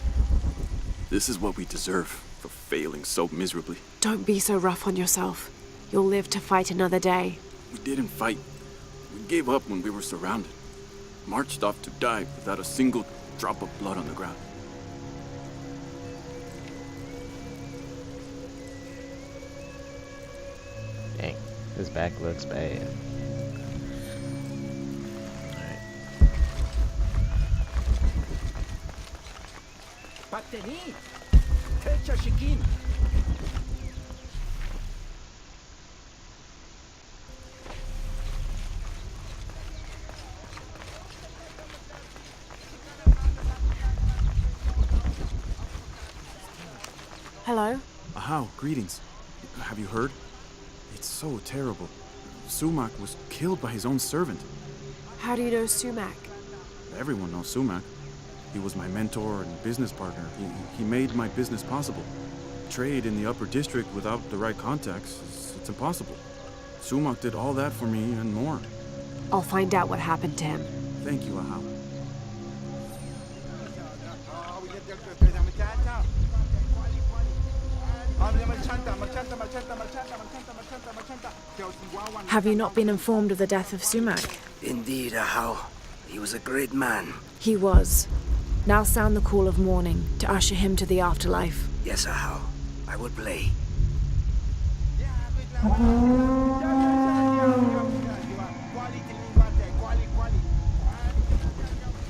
This is what we deserve for failing so miserably.
Don't be so rough on yourself. You'll live to fight another day.
We didn't fight. We gave up when we were surrounded. Marched off to die without a single drop of blood on the ground.
Dang, his back looks bad.
Pateni, techa shikin.
Hello?
Ahau, greetings. Have you heard? It's so terrible. Sumac was killed by his own servant.
How do you know Sumac?
Everyone knows Sumac. He was my mentor and business partner. He made my business possible. Trade in the upper district without the right contacts, it's impossible. Sumac did all that for me and more.
I'll find out what happened to him.
Thank you, Ahau.
Have you not been informed of the death of Sumac?
Indeed, Ahau. He was a great man.
He was. Now sound the call of mourning to usher him to the afterlife.
Yes, Ahau. I will play.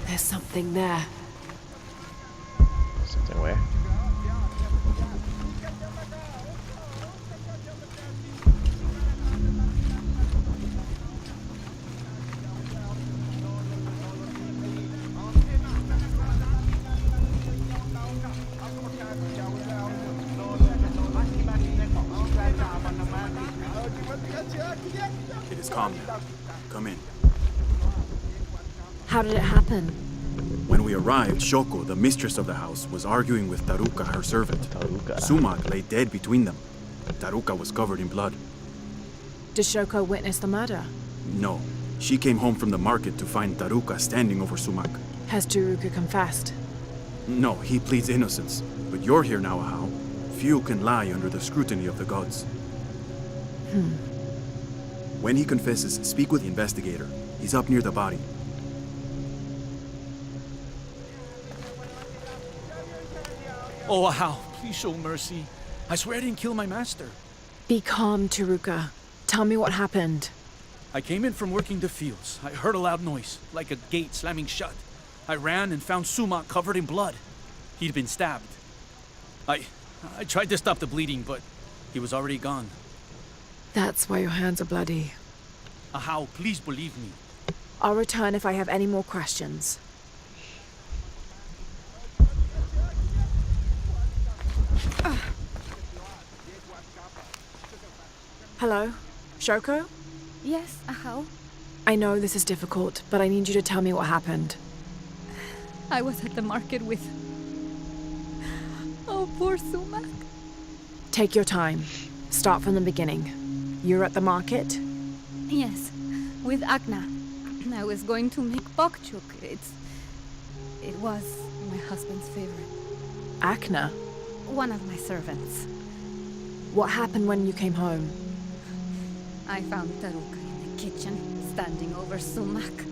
There's something there.
Something where?
It is calm now. Come in.
How did it happen?
When we arrived, Shoko, the mistress of the house, was arguing with Taruka, her servant.
Taruka.
Sumac lay dead between them. Taruka was covered in blood.
Did Shoko witness the murder?
No. She came home from the market to find Taruka standing over Sumac.
Has Taruka confessed?
No, he pleads innocence. But you're here now, Ahau. Few can lie under the scrutiny of the gods. When he confesses, speak with the investigator. He's up near the body.
Oh, Ahau, please show mercy. I swear I didn't kill my master.
Be calm, Taruka. Tell me what happened.
I came in from working the fields. I heard a loud noise, like a gate slamming shut. I ran and found Sumac covered in blood. He'd been stabbed. I tried to stop the bleeding, but he was already gone.
That's why your hands are bloody.
Ahau, please believe me.
I'll return if I have any more questions. Hello? Shoko?
Yes, Ahau.
I know this is difficult, but I need you to tell me what happened.
I was at the market with... Oh, poor Sumac.
Take your time. Start from the beginning. You're at the market?
Yes, with Agna. I was going to make bokchuk. It was my husband's favorite.
Agna?
One of my servants.
What happened when you came home?
I found Taruka in the kitchen, standing over Sumac.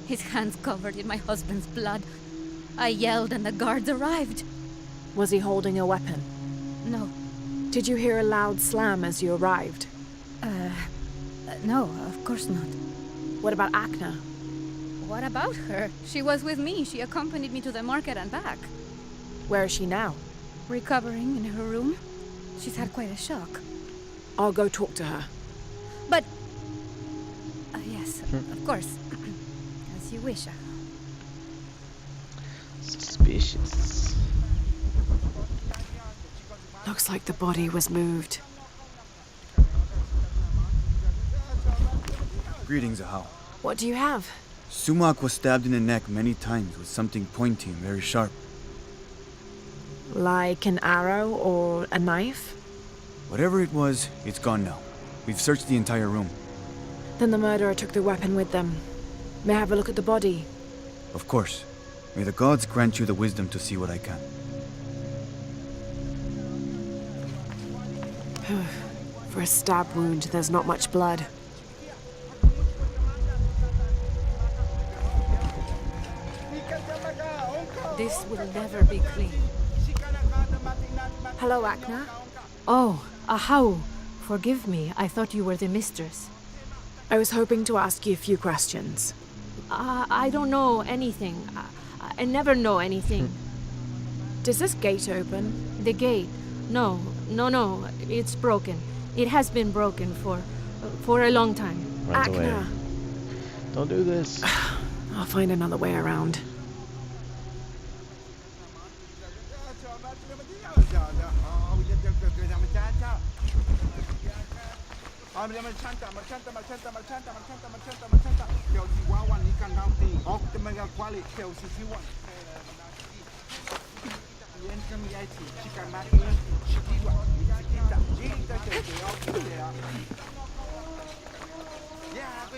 His hands covered in my husband's blood. I yelled and the guards arrived.
Was he holding a weapon?
No.
Did you hear a loud slam as you arrived?
No, of course not.
What about Agna?
What about her? She was with me. She accompanied me to the market and back.
Where is she now?
Recovering in her room. She's had quite a shock.
I'll go talk to her.
But... yes, of course. As you wish.
Suspicious.
Looks like the body was moved.
Greetings, Ahau.
What do you have?
Sumac was stabbed in the neck many times with something pointy and very sharp.
Like an arrow or a knife?
Whatever it was, it's gone now. We've searched the entire room.
Then the murderer took the weapon with them. May I have a look at the body?
Of course. May the gods grant you the wisdom to see what I can.
For a stab wound, there's not much blood.
This will never be clean.
Hello, Agna.
Oh, Ahau. Forgive me. I thought you were the mistress.
I was hoping to ask you a few questions.
I don't know anything. I never know anything.
Does this gate open?
The gate? No. It's broken. It has been broken for a long time.
Runs away.
Agna.
Don't do this.
I'll find another way around.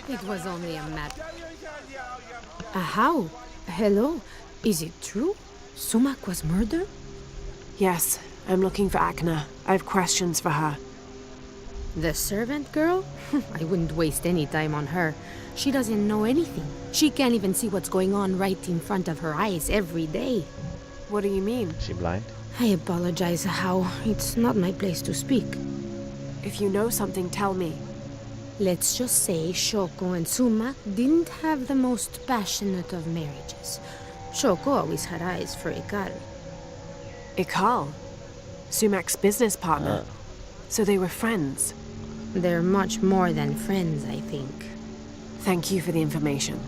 It was only a matter.
How? Hello? Is it true? Sumac was murdered? Yes, I'm looking for Akna. I have questions for her.
The servant girl? I wouldn't waste any time on her. She doesn't know anything. She can't even see what's going on right in front of her eyes every day.
What do you mean?
Is she blind?
I apologize, How. It's not my place to speak.
If you know something, tell me.
Let's just say Shoko and Sumac didn't have the most passionate of marriages. Shoko always had eyes for Ikal.
Ikal? Sumac's business partner. So they were friends.
They're much more than friends, I think.
Thank you for the information.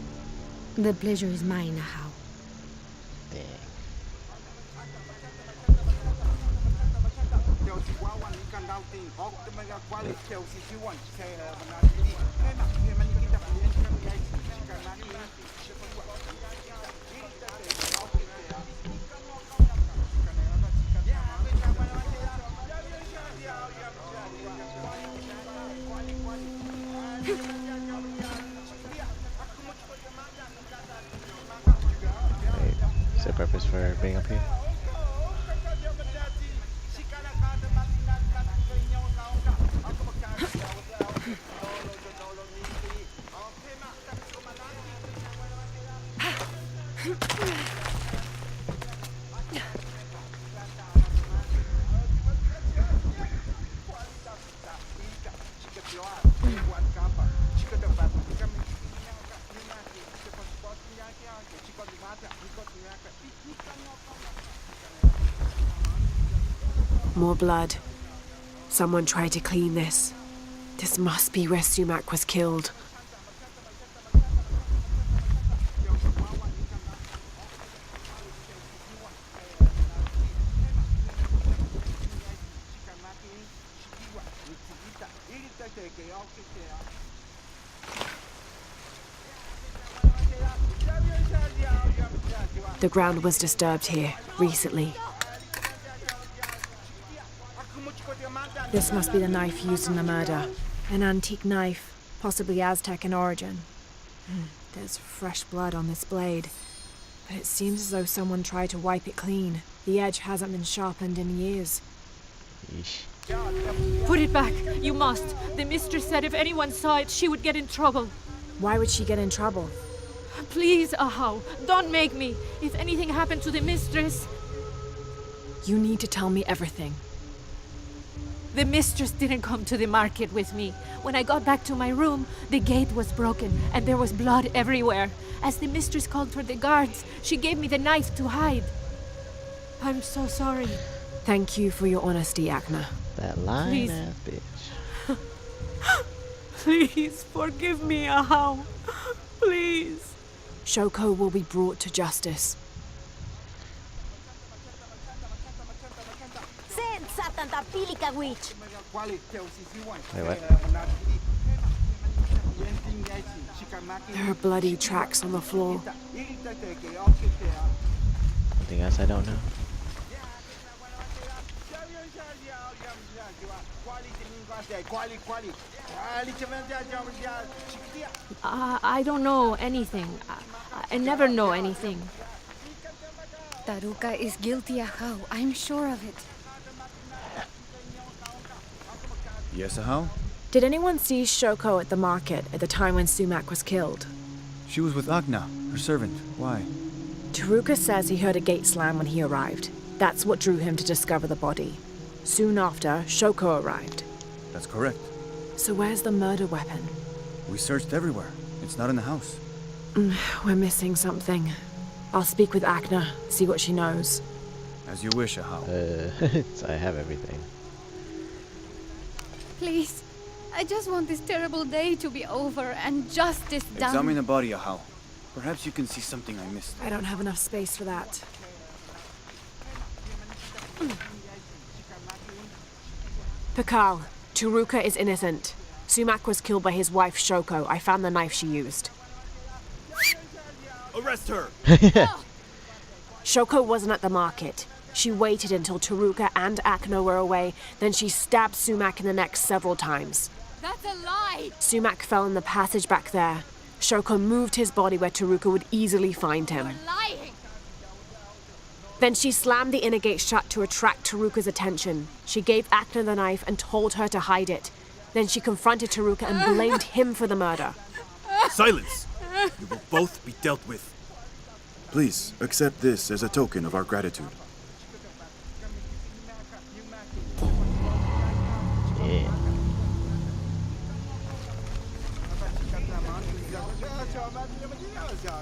The pleasure is mine, How.
Is there a purpose for being up here?
More blood. Someone tried to clean this. This must be where Sumac was killed. The ground was disturbed here, recently. This must be the knife used in the murder. An antique knife, possibly Aztec in origin. There's fresh blood on this blade, but it seems as though someone tried to wipe it clean. The edge hasn't been sharpened in years.
Yeesh.
Put it back! You must! The mistress said if anyone saw it, she would get in trouble.
Why would she get in trouble?
Please, Ahau, don't make me. If anything happened to the mistress...
You need to tell me everything.
The mistress didn't come to the market with me. When I got back to my room, the gate was broken and there was blood everywhere. As the mistress called for the guards, she gave me the knife to hide. I'm so sorry.
Thank you for your honesty, Akna.
That lying-ass bitch.
Please forgive me, Ahau. Please.
Shoko will be brought to justice.
Wait, what?
There are bloody tracks on the floor.
Anything else I don't know?
I don't know anything. I never know anything.
Taruka is guilty, Ahau. I'm sure of it.
Yes, Ahau?
Did anyone see Shoko at the market at the time when Sumac was killed?
She was with Akna, her servant. Why?
Taruka says he heard a gate slam when he arrived. That's what drew him to discover the body. Soon after, Shoko arrived.
That's correct.
So where's the murder weapon?
We searched everywhere. It's not in the house.
We're missing something. I'll speak with Akna, see what she knows.
As you wish, Ahau.
I have everything.
Please, I just want this terrible day to be over and justice done.
Examine the body, Ahau. Perhaps you can see something I missed.
I don't have enough space for that. Pakal, Turuka is innocent. Sumac was killed by his wife, Shoko. I found the knife she used.
Arrest her!
Shoko wasn't at the market. She waited until Turuka and Akno were away, then she stabbed Sumac in the neck several times.
That's a lie!
Sumac fell in the passage back there. Shoko moved his body where Turuka would easily find him.
You're lying!
Then she slammed the inner gate shut to attract Taruka's attention. She gave Akna the knife and told her to hide it. Then she confronted Taruka and blamed him for the murder.
Silence! You will both be dealt with.
Please, accept this as a token of our gratitude.
Yeah.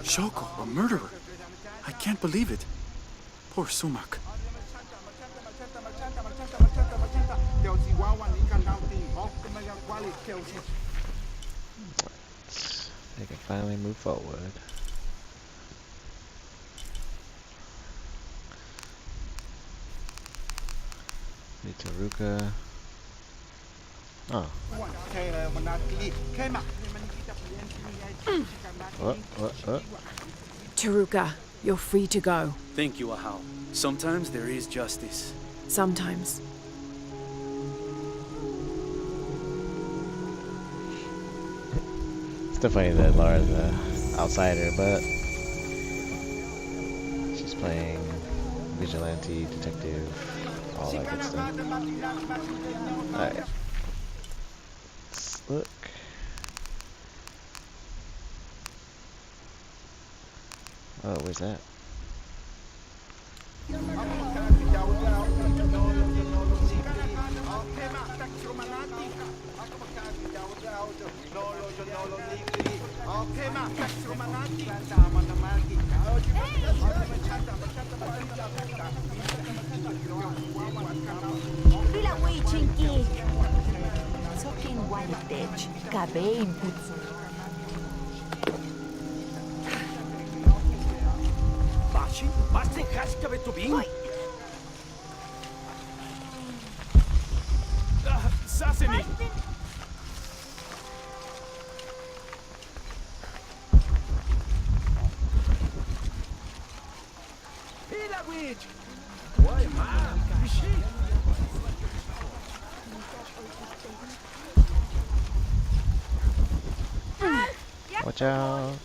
Shoko, a murderer. I can't believe it. Poor Sumac.
They can finally move forward. Need Taruka. Oh. What?
Taruka, you're free to go.
Thank you, Ahau. Sometimes there is justice.
Sometimes.
It's still funny that Lara's an outsider, but she's playing vigilante, detective, all that good stuff. Alright. Let's look. Oh, where's that?
Pila way chinky. Sokin wanitech. Kabe input.
Bashi? Basten haskabe to be? Sasini! Pila witch! Why, man?
Watch out.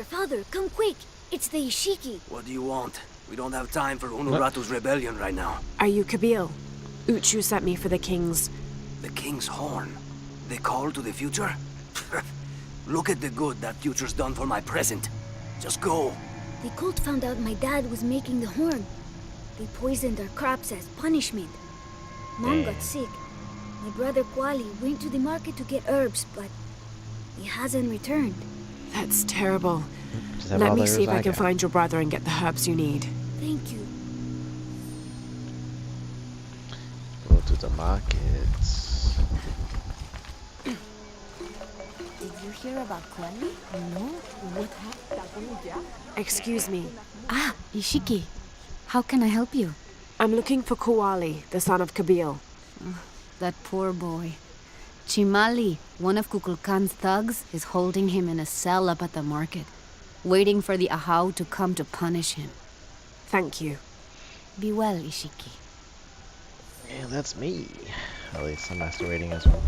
Father, come quick! It's the Ishiki.
What do you want? We don't have time for Unuratu's rebellion right now.
Are you Kabil? Uchu sent me for the king's...
The king's horn? The call to the future? Look at the good that future's done for my present. Just go.
The cult found out my dad was making the horn. They poisoned our crops as punishment. Mom got sick. My brother Kuali went to the market to get herbs, but he hasn't returned.
That's terrible.
Let
Let me see if I can find your brother and get the herbs you need.
Thank you.
Go to the markets.
Did you hear about Kuali?
No? What happened? Excuse me.
Ah, Ishiki. How can I help you?
I'm looking for Kuali, the son of Kabil.
That poor boy. Chimali, one of Kukulkan's thugs, is holding him in a cell up at the market, waiting for the Ahau to come to punish him.
Thank you.
Be well, Ishiki.
Yeah, that's me. At least I'm masturbating as well.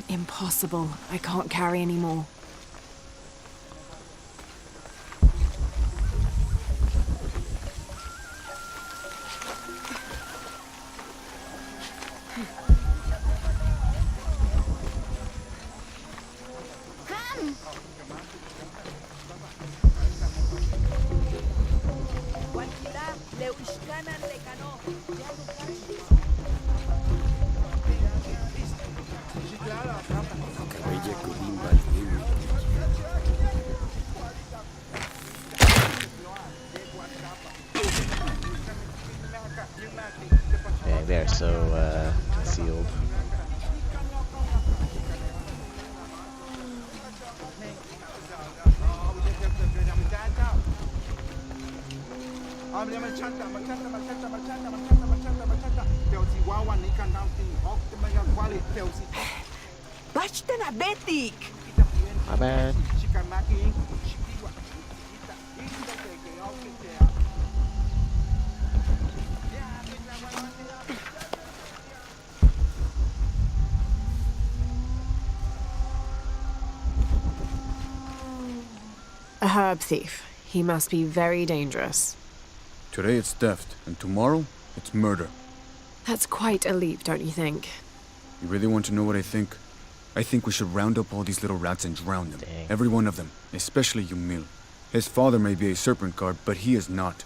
Impossible. I can't carry anymore.
Dang, they are so concealed.
Basta na, Betik!
My bad.
A herb thief. He must be very dangerous.
Today it's theft, and tomorrow it's murder.
That's quite a leap, don't you think?
You really want to know what I think? I think we should round up all these little rats and drown them.
Dang.
Every one of them, especially Yumil. His father may be a serpent guard, but he is not.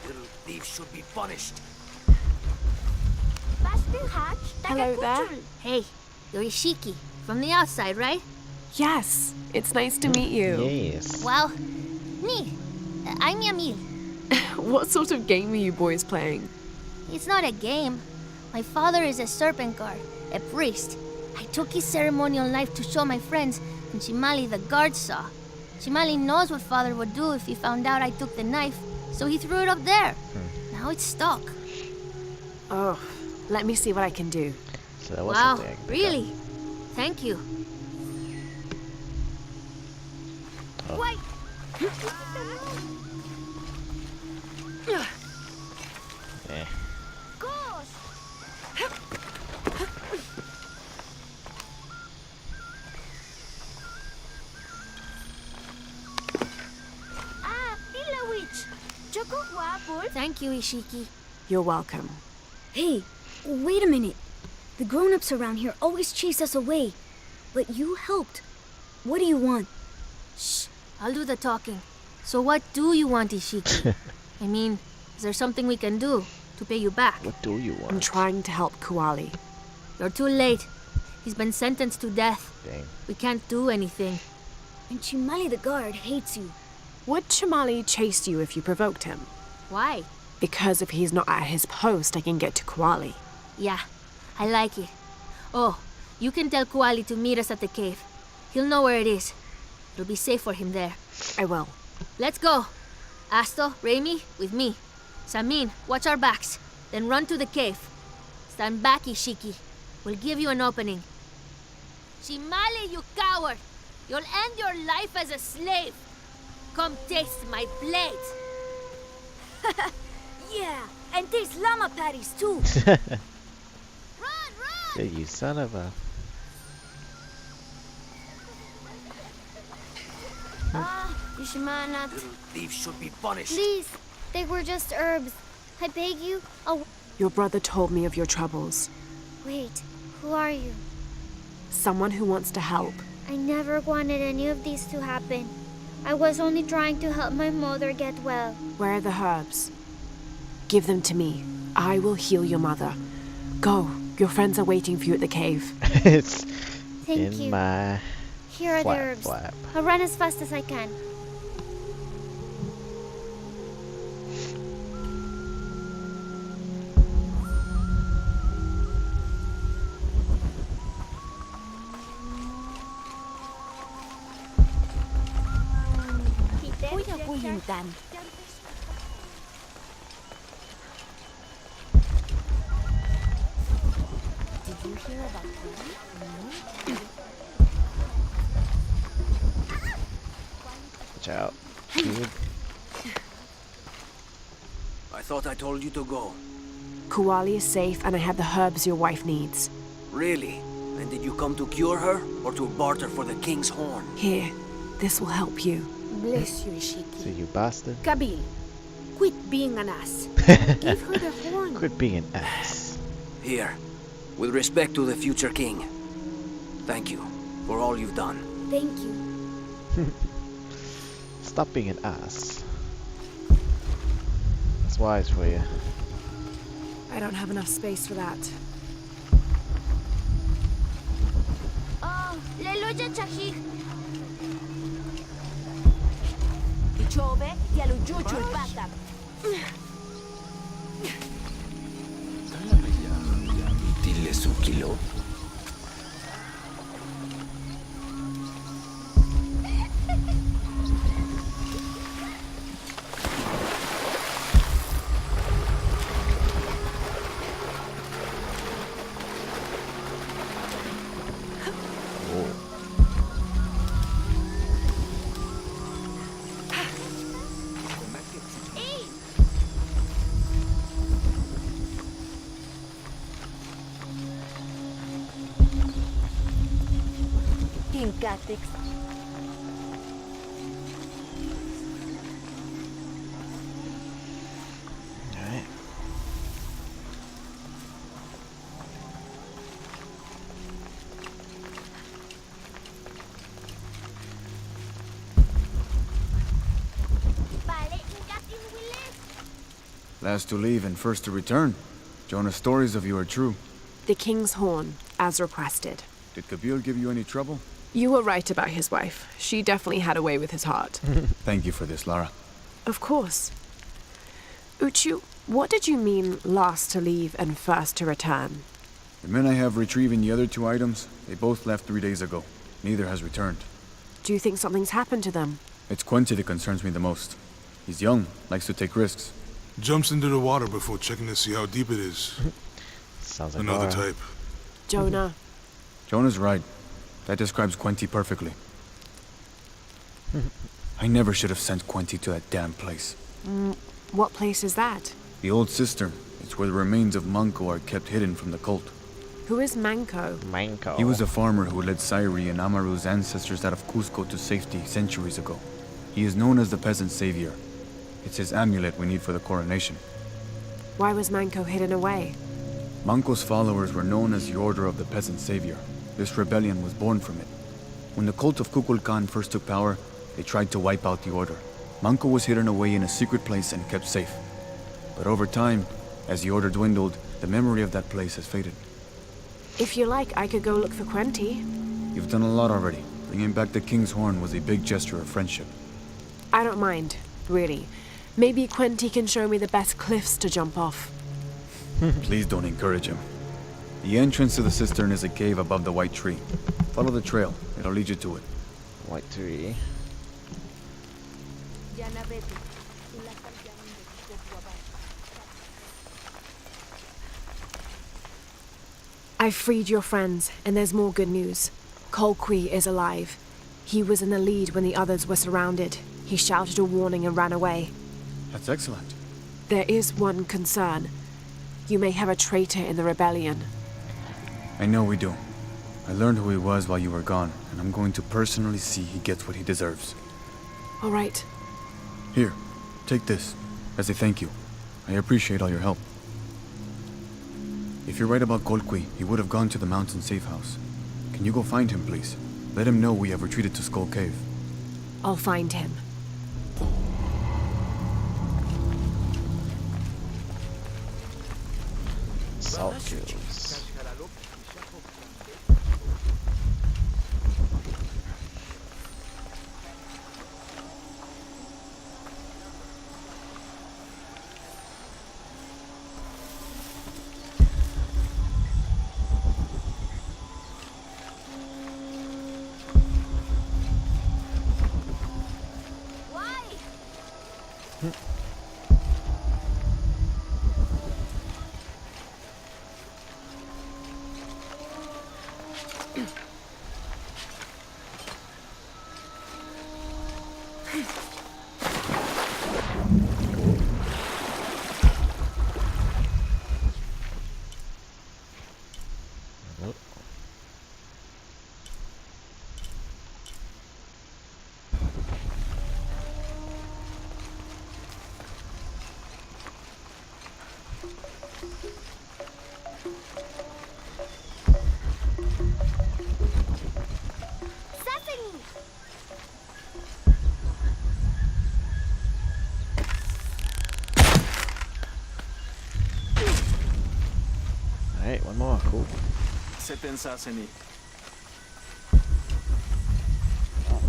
Little thieves should be punished.
Hello there.
Hey, you're Ishiki. From the outside, right?
Yes, it's nice to meet you.
Yes.
Well, me. I'm Yamil.
What sort of game are you boys playing?
It's not a game. My father is a serpent guard, a priest. I took his ceremonial knife to show my friends, and Shimali the guard saw. Shimali knows what father would do if he found out I took the knife, so he threw it up there. Now it's stuck.
Oh, let me see what I can do.
So that was
Wow,
something I could pick
really? Thank you.
Oh.
Wait!
up. Eh.
Thank you, Ishiki.
You're welcome.
Hey, wait a minute. The grown-ups around here always chase us away. But you helped. What do you want?
Shh, I'll do the talking. So what do you want, Ishiki? I mean, is there something we can do to pay you back?
What do you
I'm
want?
trying to help Kuali.
You're too late. He's been sentenced to death.
Dang.
We can't do anything.
And Chimali the guard hates you.
Would Chimali chase you if you provoked him?
Why?
Because if he's not at his post, I can get to Kuali.
Yeah, I like it. Oh, you can tell Kuali to meet us at the cave. He'll know where it is. It'll be safe for him there.
I will.
Let's go. Asto, Raimi, with me. Samin, watch our backs. Then run to the cave. Stand back, Ishiki. We'll give you an opening. Shimali, you coward! You'll end your life as a slave. Come taste my plate.
Yeah, and taste llama patties too.
Run, run!
Yeah, you son of a...
Little thieves should be punished.
Please, they were just herbs. I beg you. Oh,
Your brother told me of your troubles.
wait. Who are you?
Someone who wants to help.
I never wanted any of these to happen. I was only trying to help my mother get well.
Where are the herbs? Give them to me. I will heal your mother. Go. Your friends are waiting for you at the cave.
It's
Thank
in
you.
my
Here are
flap,
the herbs.
flap.
I'll run as fast as I can.
Did you hear about
Watch out. Dude.
I thought I told you to go.
Kuali is safe and I have the herbs your wife needs.
Really? And did you come to cure her or to barter for the king's horn?
Here, this will help you.
Bless you, Ishiki.
So you bastard.
Kabil, quit being an ass. Give her the horn.
Quit being an ass.
Here, with respect to the future king. Thank you for all you've done.
Thank you.
Stop being an ass. That's wise for you.
I don't have enough space for that.
Oh, leloja chahig.
Chove, yalujuchu el pata.
Dile su kilo.
Incatex.
Alright.
Last to leave and first to return. Jonah's stories of you are true.
The King's Horn, as requested.
Did Kabir give you any trouble?
You were right about his wife. She definitely had a way with his heart.
Thank you for this, Lara.
Of course. Uchu, what did you mean last to leave and first to return?
The men I have retrieving the other 2 items, they both left 3 days ago. Neither has returned.
Do you think something's happened to them?
It's Quenti that concerns me the most. He's young, likes to take risks.
Jumps into the water before checking to see how deep it is.
Sounds like
Another
Laura.
type.
Jonah.
Jonah's right. That describes Quenti perfectly. I never should have sent Quenti to that damn place.
What place is that?
The old cistern. It's where the remains of Manco are kept hidden from the cult.
Who is Manco?
Manco.
He was a farmer who led Sairi and Amaru's ancestors out of Cusco to safety centuries ago. He is known as the peasant savior. It's his amulet we need for the coronation.
Why was Manco hidden away?
Manco's followers were known as the Order of the Peasant Savior. This rebellion was born from it. When the cult of Kukulkan first took power, they tried to wipe out the order. Manco was hidden away in a secret place and kept safe. But over time, as the order dwindled, the memory of that place has faded.
If you like, I could go look for Quenti.
You've done a lot already. Bringing back the King's Horn was a big gesture of friendship.
I don't mind, really. Maybe Quenti can show me the best cliffs to jump off.
Please don't encourage him. The entrance to the cistern is a cave above the white tree. Follow the trail. It'll lead you to it.
White tree.
I've freed your friends, and there's more good news. Kolqui is alive. He was in the lead when the others were surrounded. He shouted a warning and ran away.
That's excellent.
There is one concern. You may have a traitor in the rebellion.
I know we do. I learned who he was while you were gone, and I'm going to personally see he gets what he deserves.
All right.
Here, take this, as a thank you. I appreciate all your help. If you're right about Kolqui, he would have gone to the mountain safe house. Can you go find him, please? Let him know we have retreated to Skull Cave.
I'll find him.
Salt juice.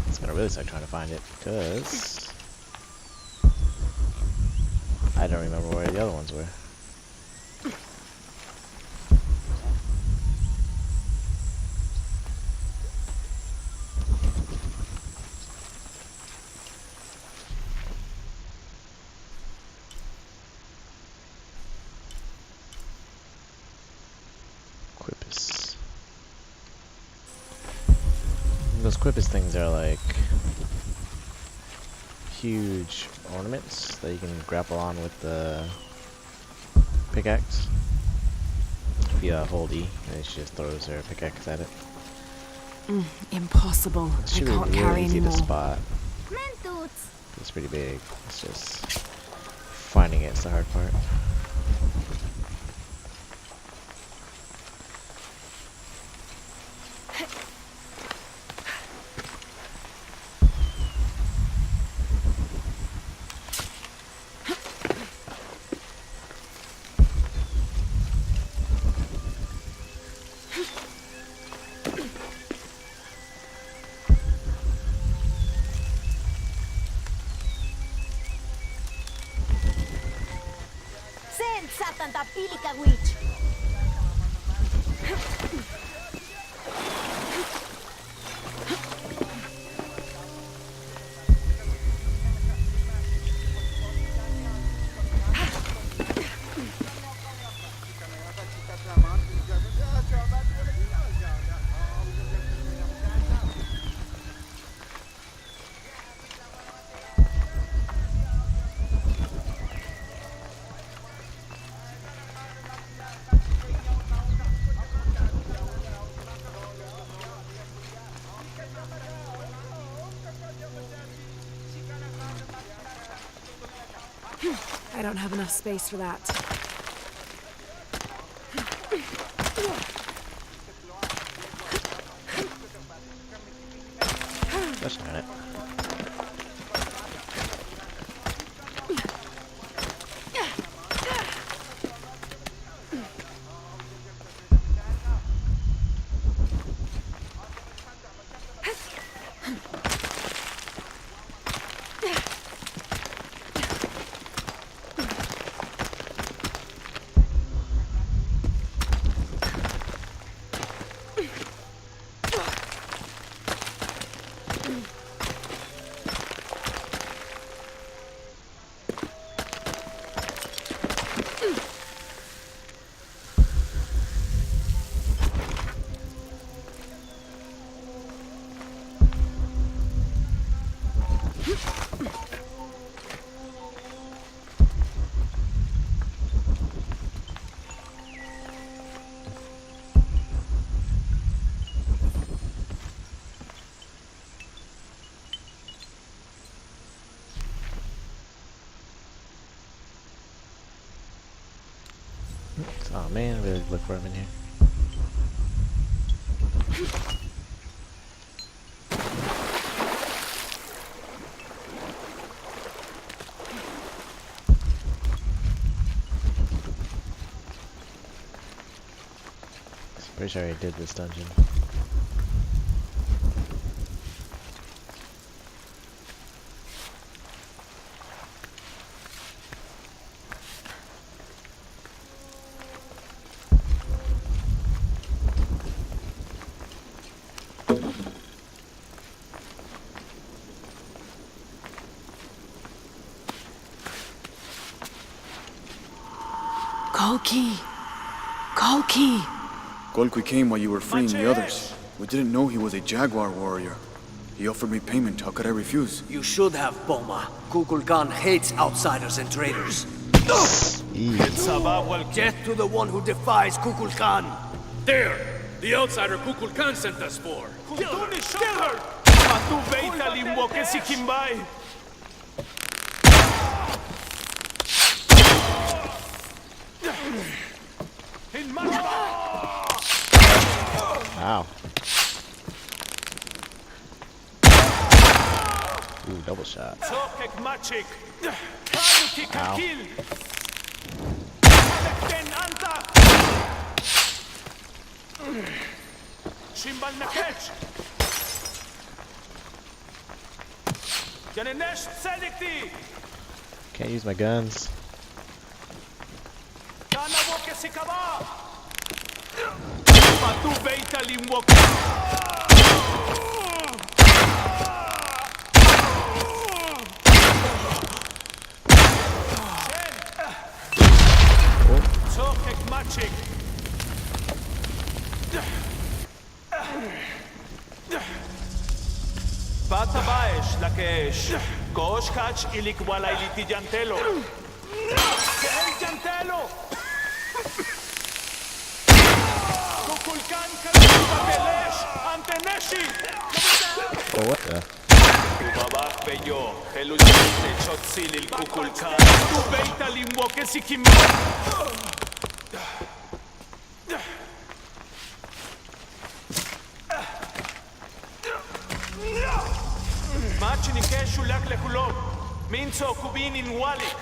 It's gonna really suck trying to find it, because I don't remember where the other ones were. Quipus. Those Quipus things are like huge ornaments that you can grapple on with the pickaxe. If you hold E, and she just throws her pickaxe at it.
Impossible.
It
I
should be
can't
really
carry
easy to
anymore.
spot. It's pretty big. It's just finding it's the hard part.
Tanta pilica witch.
I don't have enough space for that.
Gosh darn it. Oh man, I really look for him in here. Pretty sure I did this dungeon.
Kolki! Kolki!
Kolki came while you were freeing the others. We didn't know he was a Jaguar warrior. He offered me payment. How could I refuse?
You should have, Boma. Kukulkan hates outsiders and traitors. Death to the one who defies Kukulkan!
There! The outsider Kukulkan sent us for! Kill her! Matu beita limwoke si Kimbai!
Wow. Ooh, double shot. Ow.
Shimbal Nakech! Janenesh Tsedikti!
Can't use my guns.
Dana Woke Sikaba! Matu Beita Limwoke! Sokek Machik! Bata Baesh, Lakesh! Kosh Kach Ilikwala Iliti Jantelo! Kel Jantelo! Kukulkan Kalikuba Belesh! Anteneshi!
Oh, what the?
Ubabak Beyo, Helujite Chotzilil Kukulkan! Tu Beita Limwoke Sikimba! Machini Keshu Lak Lekulom, Minzo Kubinin Walik.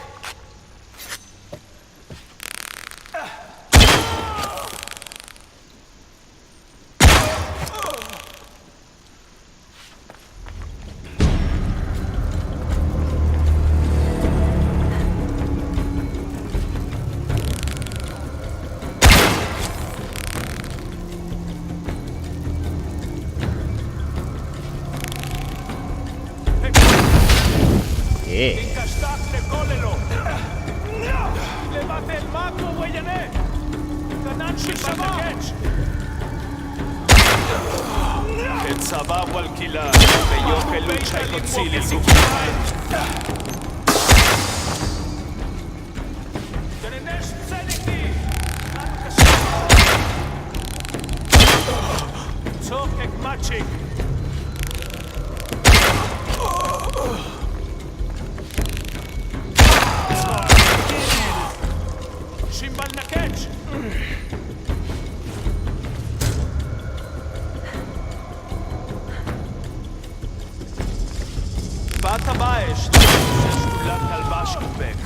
Yeah.
Inkashtak Lekolelo. Levate el Mako Weyane. Kanan Shishabakech. Etzaba Walkila. Beyo Pelucha Kotzili Sikimai. Janenesh Tzedikti. Tzokek Machik. Shimbal Nakech! Bata Baesh! Shtulat Kalbash Kubek.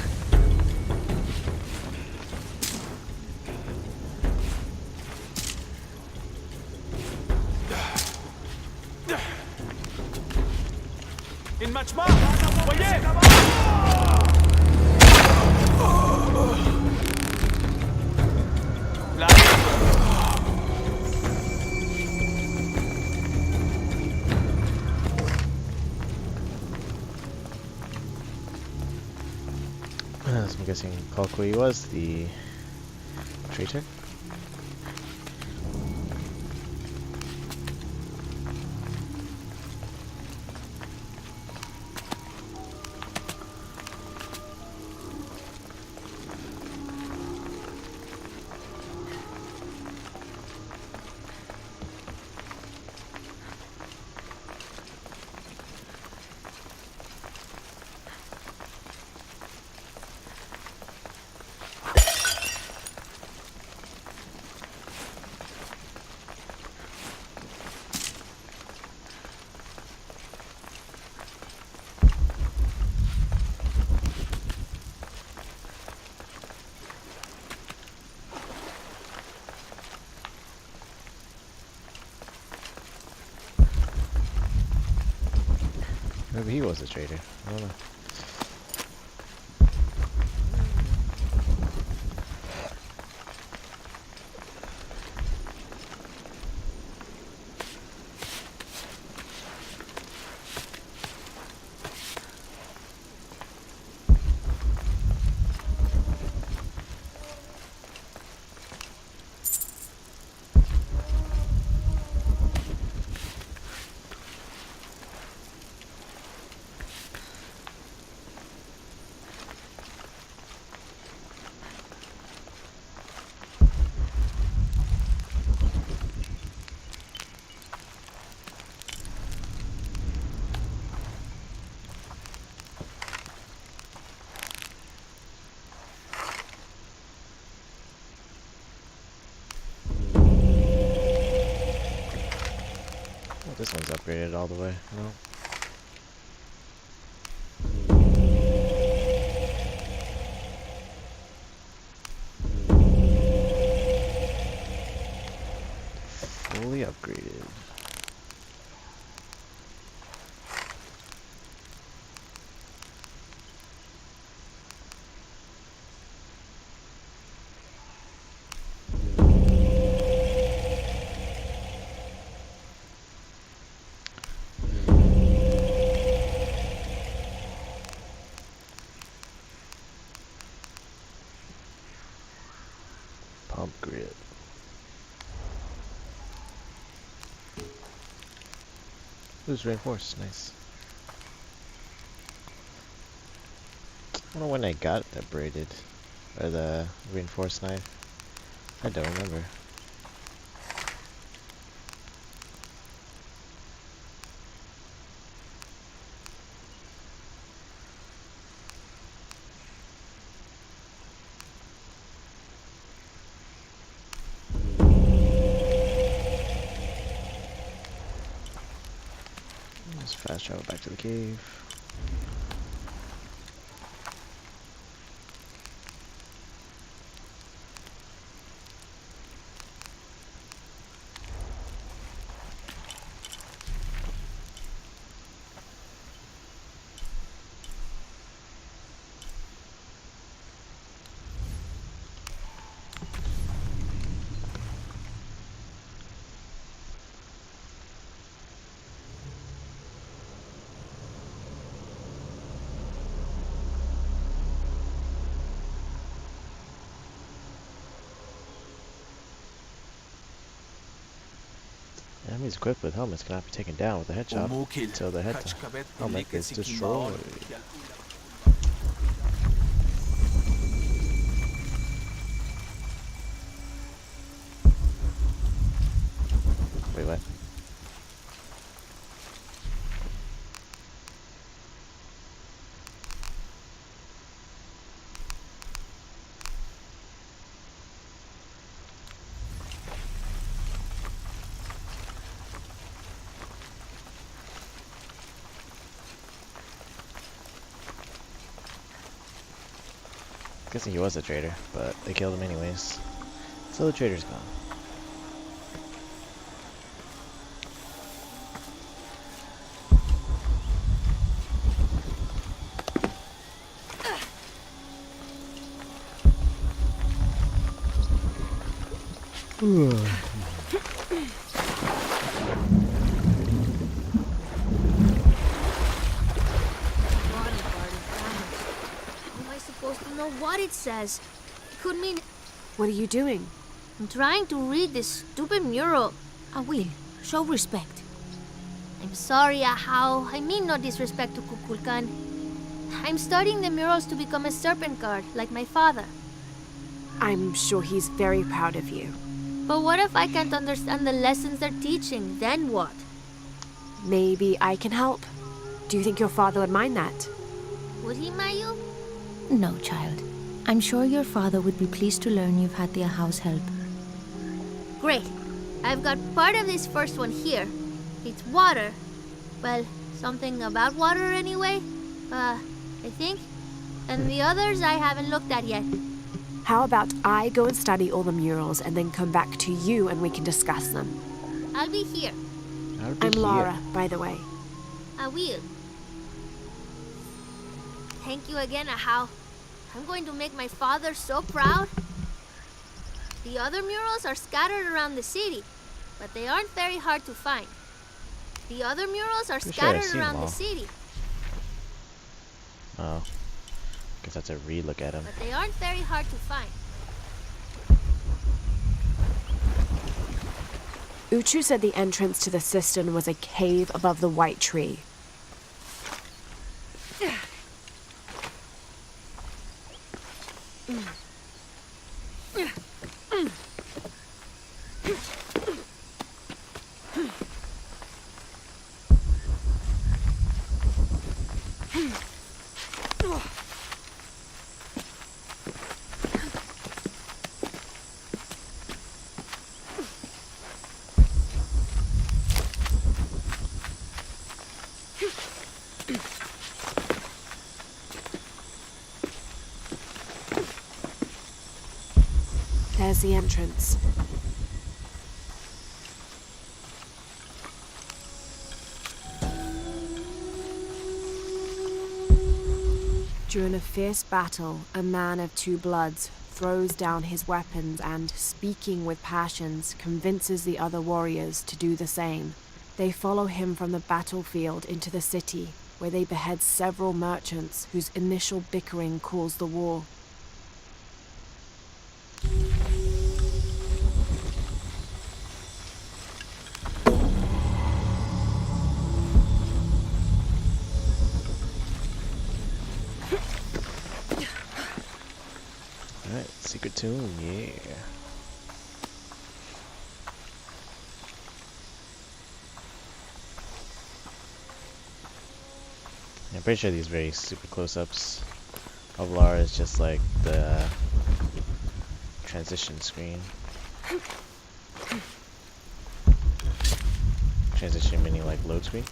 In Machma! Oye!
So I'm guessing Kalkui was the traitor. Maybe he was a traitor. I don't know. This one's upgraded all the way, no? It was reinforced, nice. I don't know when I got the braided, or the reinforced knife. I don't remember. Let's fast travel back to the cave. Enemies equipped with helmets cannot be taken down with a headshot until the helmet is destroyed. Wait, what? Guessing he was a traitor, but they killed him anyways. So the traitor's gone.
What it says. It could mean...
What are you doing?
I'm trying to read this stupid mural. I will. Show respect. I'm sorry, Ahau. I mean no disrespect to Kukulkan. I'm studying the murals to become a serpent guard, like my father.
I'm sure he's very proud of you.
But what if I can't understand the lessons they're teaching? Then what?
Maybe I can help. Do you think your father would mind that?
Would he, Mayu?
No, child. I'm sure your father would be pleased to learn you've had the house help.
Great. I've got part of this first one here. It's water. Well, something about water anyway. I think. And the others I haven't looked at yet.
How about I go and study all the murals and then come back to you and we can discuss them?
I'll be here.
I'm Lara, by the way.
I will. Thank you again, Ahau. I'm going to make my father so proud. The other murals are scattered around the city, but they aren't very hard to find. The other murals are scattered around the city.
Oh. Guess that's a re-look at them.
But they aren't very hard to find.
Uchu said the entrance to the cistern was a cave above the white tree. There's the entrance. During a fierce battle, a man of two bloods throws down his weapons and, speaking with passions, convinces the other warriors to do the same. They follow him from the battlefield into the city, where they behead several merchants whose initial bickering caused the war.
Secret tomb, yeah. I'm pretty sure these very super close-ups of Lara is just like the transition screen. Transition meaning like load screen.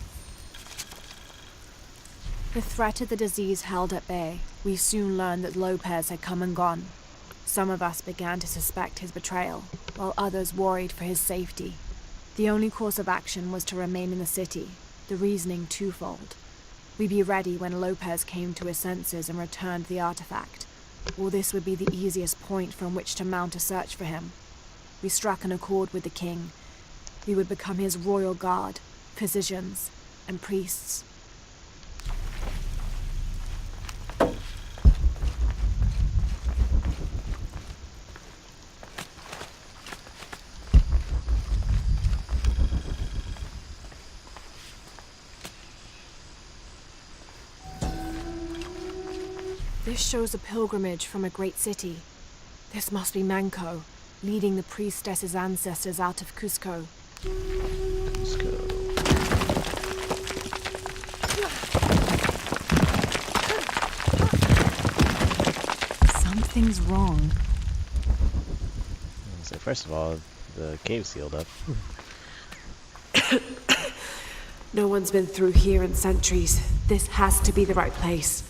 The threat of the disease held at bay, we soon learned that Lopez had come and gone. Some of us began to suspect his betrayal, while others worried for his safety. The only course of action was to remain in the city, the reasoning twofold. We'd be ready when Lopez came to his senses and returned the artifact, or this would be the easiest point from which to mount a search for him. We struck an accord with the king. We would become his royal guard, physicians, and priests. This shows a pilgrimage from a great city. This must be Manco, leading the priestess's ancestors out of Cusco.
Cusco.
Something's wrong.
So first of all, the cave sealed up.
No one's been through here in centuries. This has to be the right place.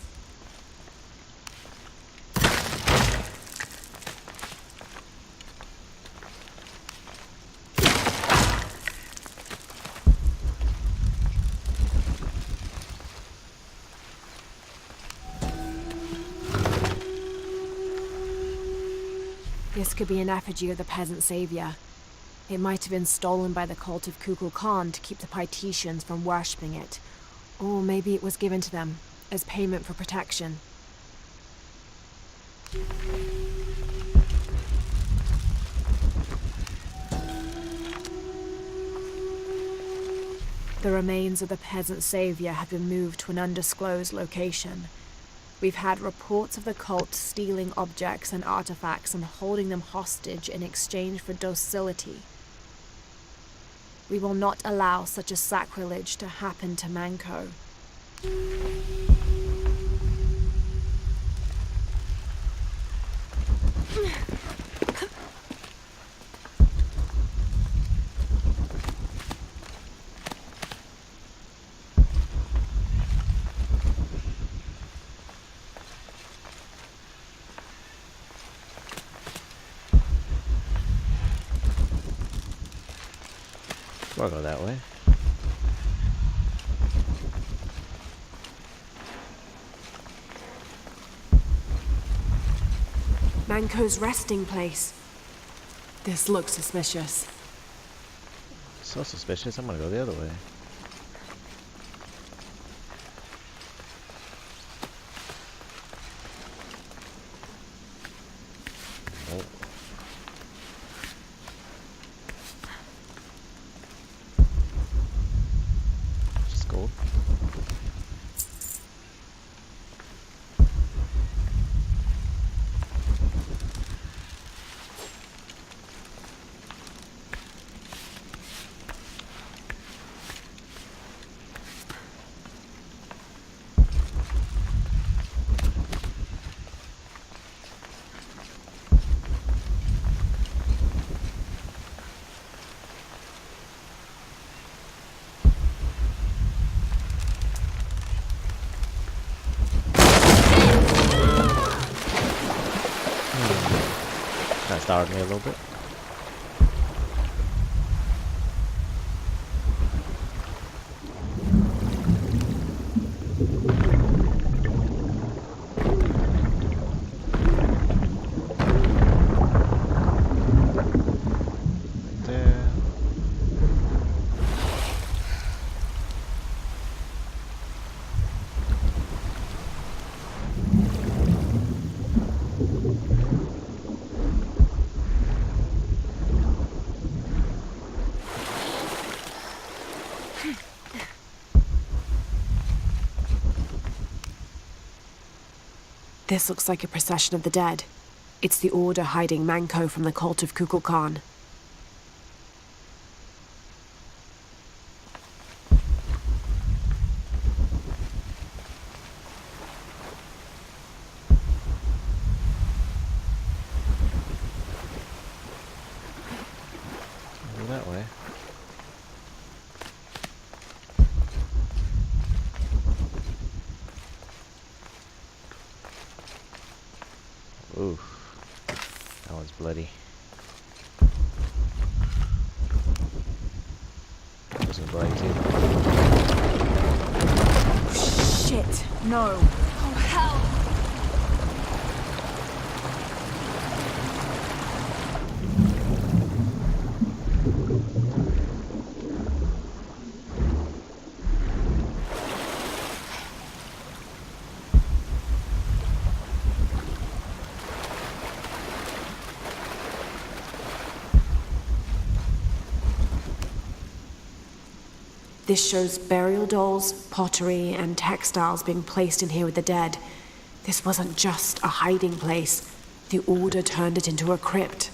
This could be an effigy of the peasant savior. It might have been stolen by the cult of Kukulkan to keep the Paititians from worshipping it. Or maybe it was given to them as payment for protection. The remains of the peasant savior have been moved to an undisclosed location. We've had reports of the cult stealing objects and artifacts and holding them hostage in exchange for docility. We will not allow such a sacrilege to happen to Manco.
I'll go that way.
Manco's resting place. This looks suspicious.
So suspicious, I'm gonna go the other way. Oh. Just gold. Kind of startled me a little bit. There.
This looks like a procession of the dead. It's the Order hiding Manco from the cult of Kukulkan.
Go that way. Ooh, that one's bloody. This one's bloody too.
Shit, no.
Oh, hell!
This shows burial dolls, pottery, and textiles being placed in here with the dead. This wasn't just a hiding place. The Order turned it into a crypt.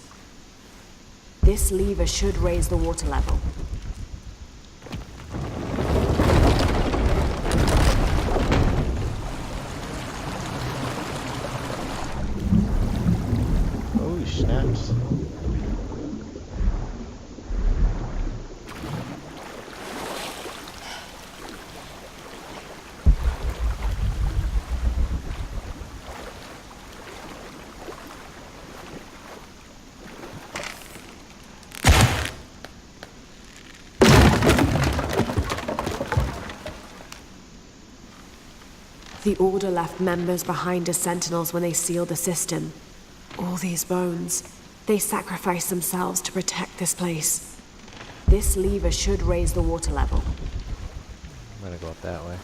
This lever should raise the water level.
Oh, snaps.
The Order left members behind as sentinels when they sealed the system. All these bones, they sacrificed themselves to protect this place. This lever should raise the water level.
I'm gonna go up that way.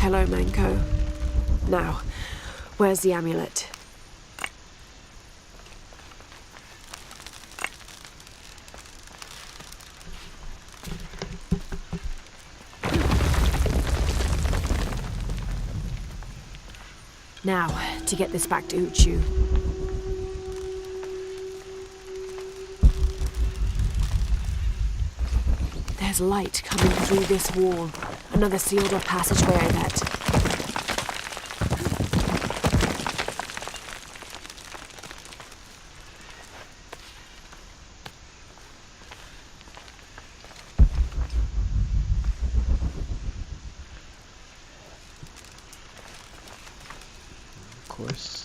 Hello, Manco. Now, where's the amulet? Now, to get this back to Uchu. There's light coming through this wall. Another sealed-off passageway, I bet.
Of course.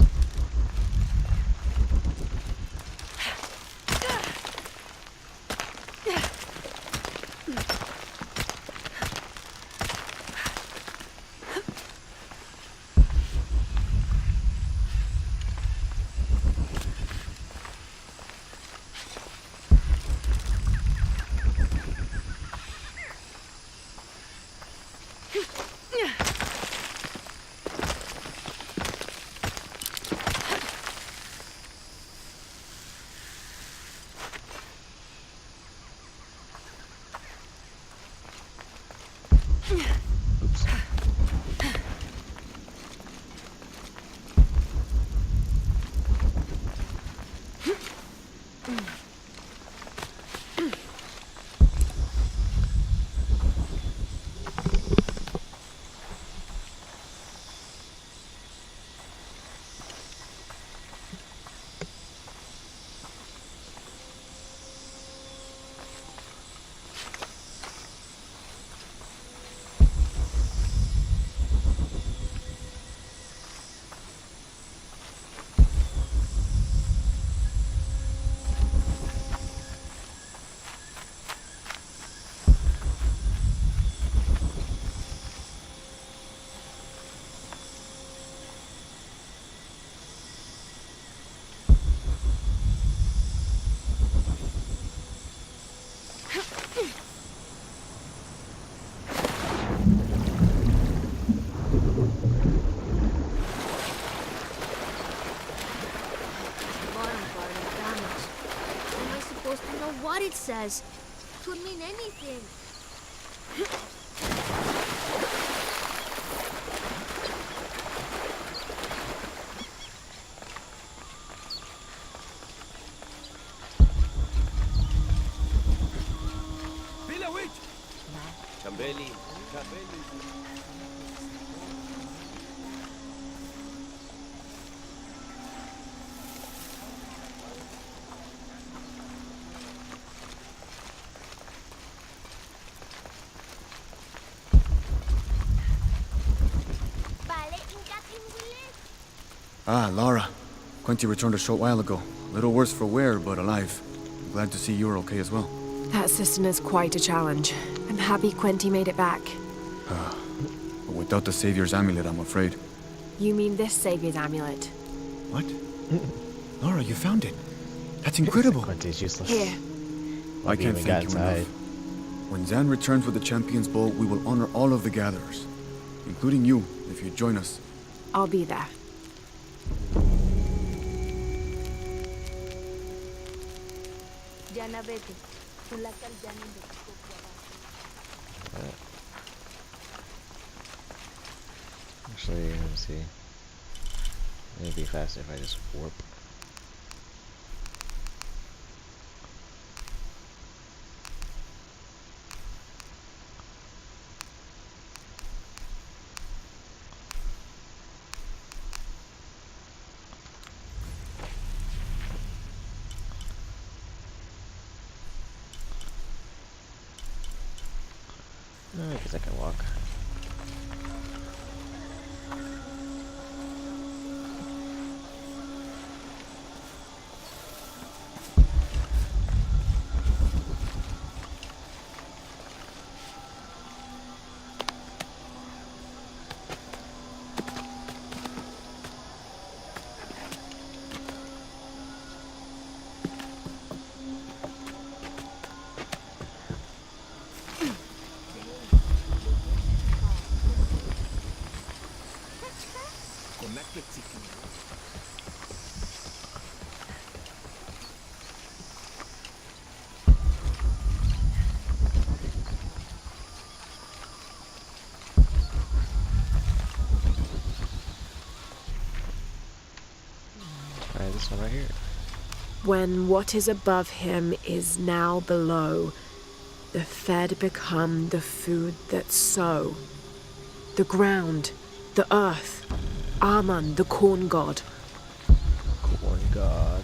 Bottom part is damaged. How am I supposed to know what it says? Could mean anything.
Villa Witch! Cambelli. Cambelli.
Ah, Lara. Quentin returned a short while ago. A little worse for wear, but alive. I'm glad to see you're okay as well.
That cistern is quite a challenge. I'm happy Quentin made it back.
But without the Savior's amulet, I'm afraid.
You mean this Savior's amulet?
What? Lara, you found it. That's incredible.
Quentin's useless.
Here.
I can't
even got
thank you enough.
inside.
When Zan returns with the Champion's Bowl, we will honor all of the gatherers. Including you, if you join us.
I'll be there.
Actually, let me see. It'd be faster if I just warp. I guess I can walk. Alright, this one right here.
When what is above him is now below, the fed become the food that sow. The ground, the earth, Amun, the corn god.
Corn god.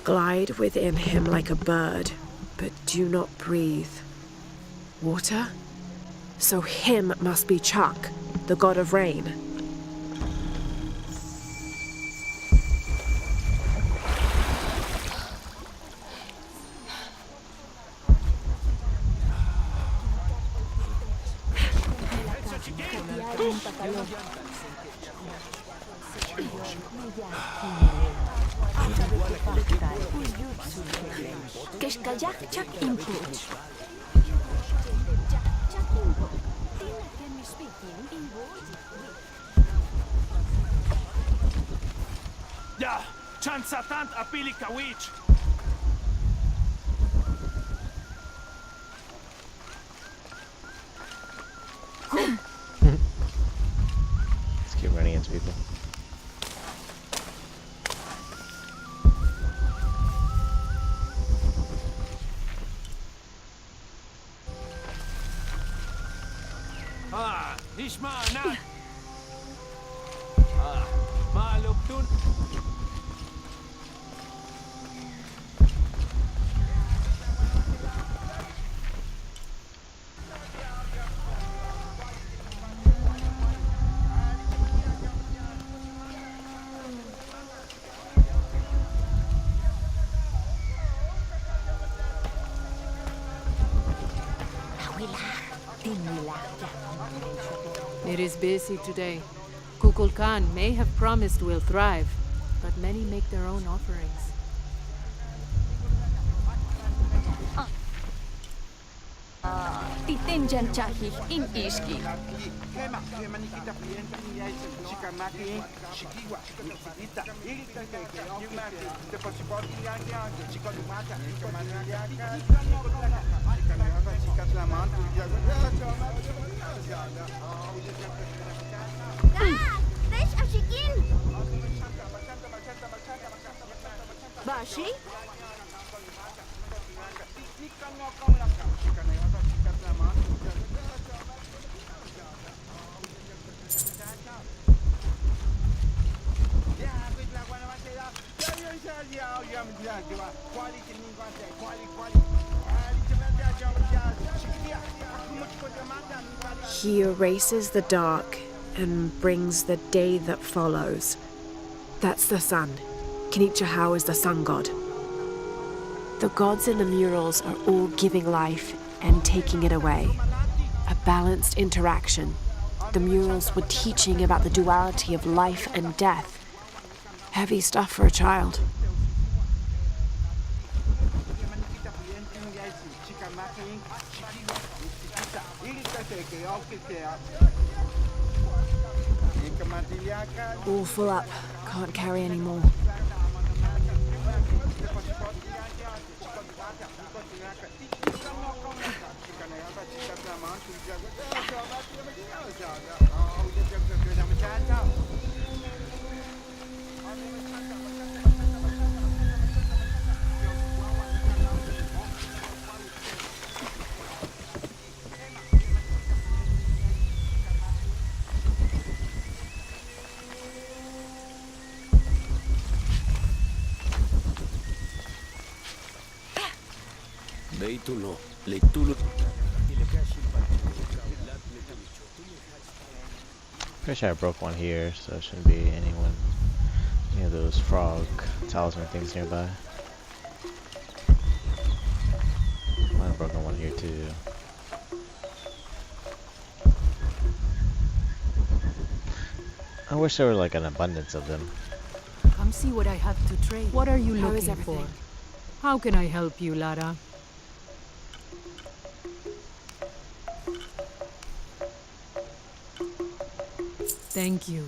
Glide within him like a bird, but do not breathe. Water? So him must be Chak, the god of rain.
Ya, chansatant apilika witch.
Let's keep running into people.
It is busy today. Kukulkan may have promised we'll thrive, but many make their own offerings.
Titinjan chahi in iski.
Fish ashikin!
Bashi?
He erases the dark and brings the day that follows. That's the sun. Kinichahau is the sun god. The gods in the murals are all giving life and taking it away. A balanced interaction. The murals were teaching about the duality of life and death. Heavy stuff for a child. All full up. Can't carry any more.
Pretty sure I broke one here, so it shouldn't be any of those frog talisman things nearby. Might have broken one here too. I wish there were like an abundance of them.
Come see what I have to trade. What are you looking for? How can I help you, Lara? Thank you.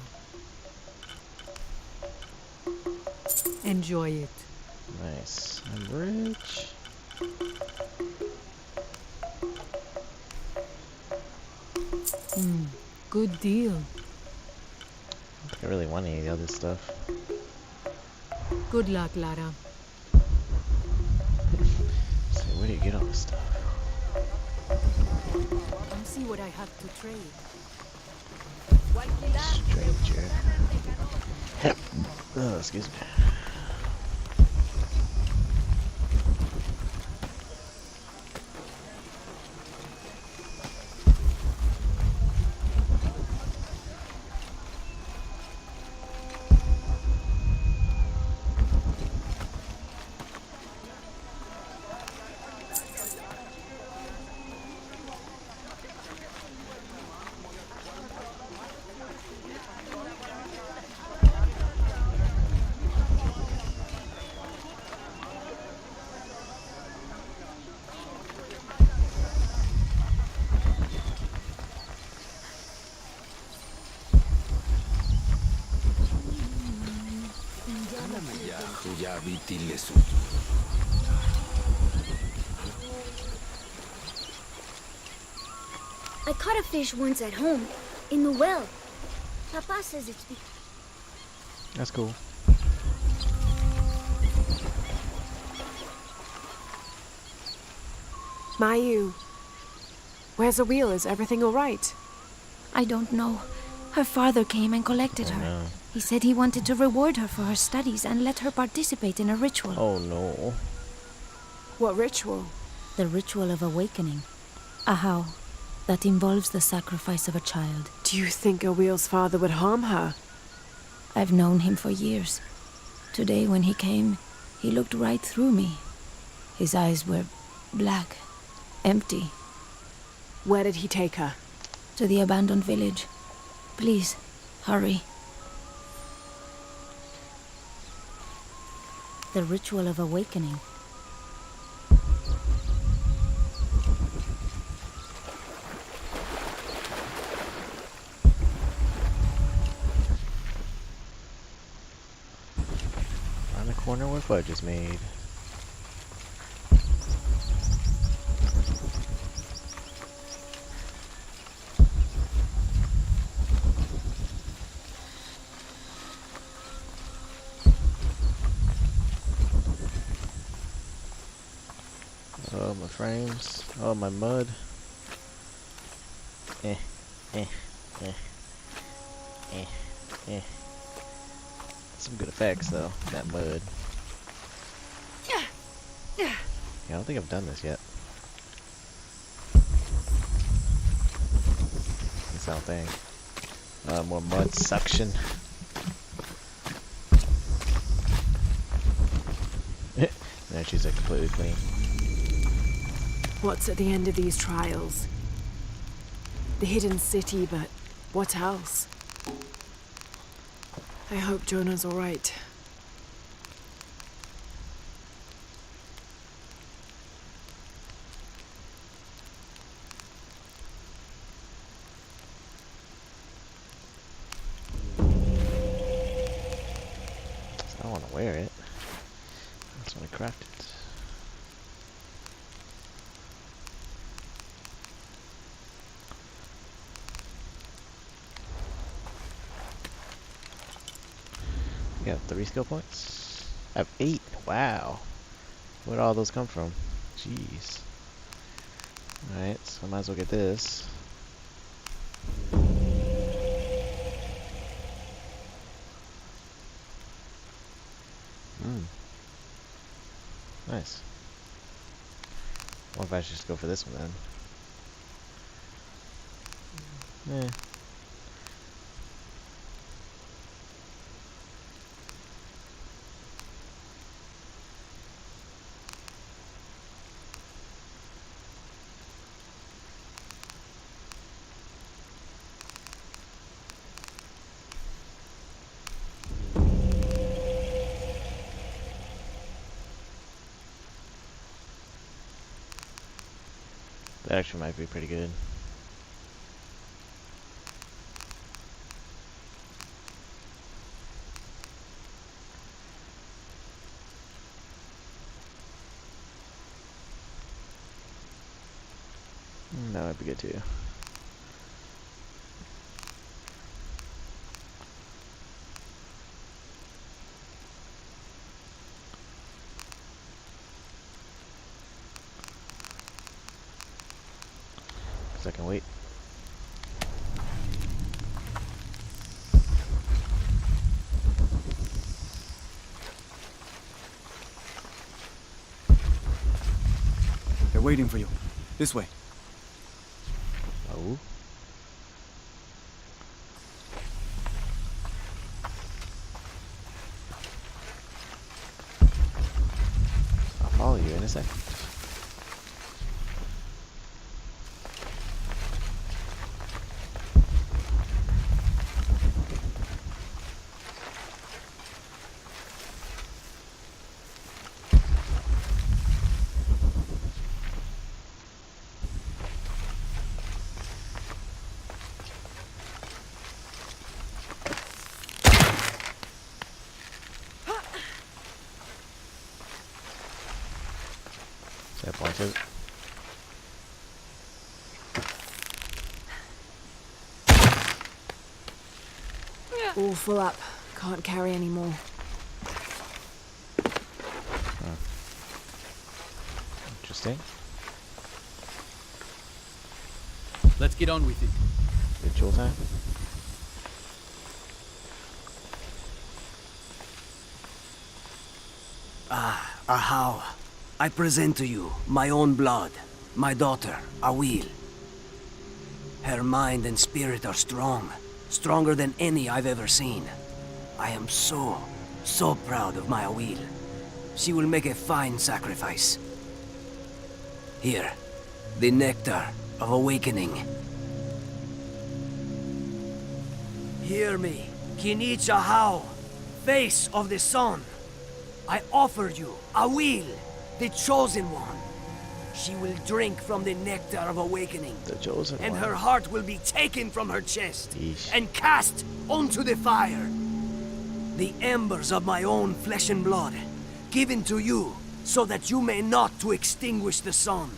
Enjoy it.
Nice. I'm rich.
Good deal.
I don't think I really want any of the other stuff.
Good luck, Lara.
So where do you get all this stuff?
Come see what I have to trade.
Stranger. Oh, excuse me.
I caught a fish once at home, in the well. Papa says it's...
That's cool.
Mayu, where's the wheel? Is everything all right?
I don't know. Her father came and collected her.
No.
He said he wanted to reward her for her studies and let her participate in a ritual.
Oh no.
What ritual?
The ritual of awakening. A how that involves the sacrifice of a child.
Do you think Awil's father would harm her?
I've known him for years. Today when he came, he looked right through me. His eyes were black, empty.
Where did he take her?
To the abandoned village. Please, hurry. The ritual of awakening.
On the corner where fudge is made. Oh, my frames. Oh, my mud. Some good effects, though, that mud. Yeah, I don't think I've done this yet. This whole thing. More mud suction. Now she's like completely clean.
What's at the end of these trials? The hidden city, but what else? I hope Jonah's all right.
I don't want to wear it. That's when I craft it. I got 3 skill points. I have 8. Wow. Where'd all those come from? Jeez. Alright, so I might as well get this. Nice. What if I should just go for this one then? Eh. That actually might be pretty good. That might be good too. I can wait.
They're waiting for you. This way.
Oh. I'll follow you in a second. That pointed.
All full up. Can't carry any more.
Interesting.
Let's get on with it.
Ritual time?
Ahau, I present to you my own blood, my daughter, Awil. Her mind and spirit are strong, stronger than any I've ever seen. I am so proud of my Awil. She will make a fine sacrifice. Here, the nectar of awakening. Hear me, Kinich Ahau, face of the sun. I offer you Awil, the chosen one. She will drink from the nectar of awakening.
The chosen
and
one.
her heart will be taken from her chest
Yeesh.
and cast onto the fire. The embers of my own flesh and blood, given to you so that you may not to extinguish the sun.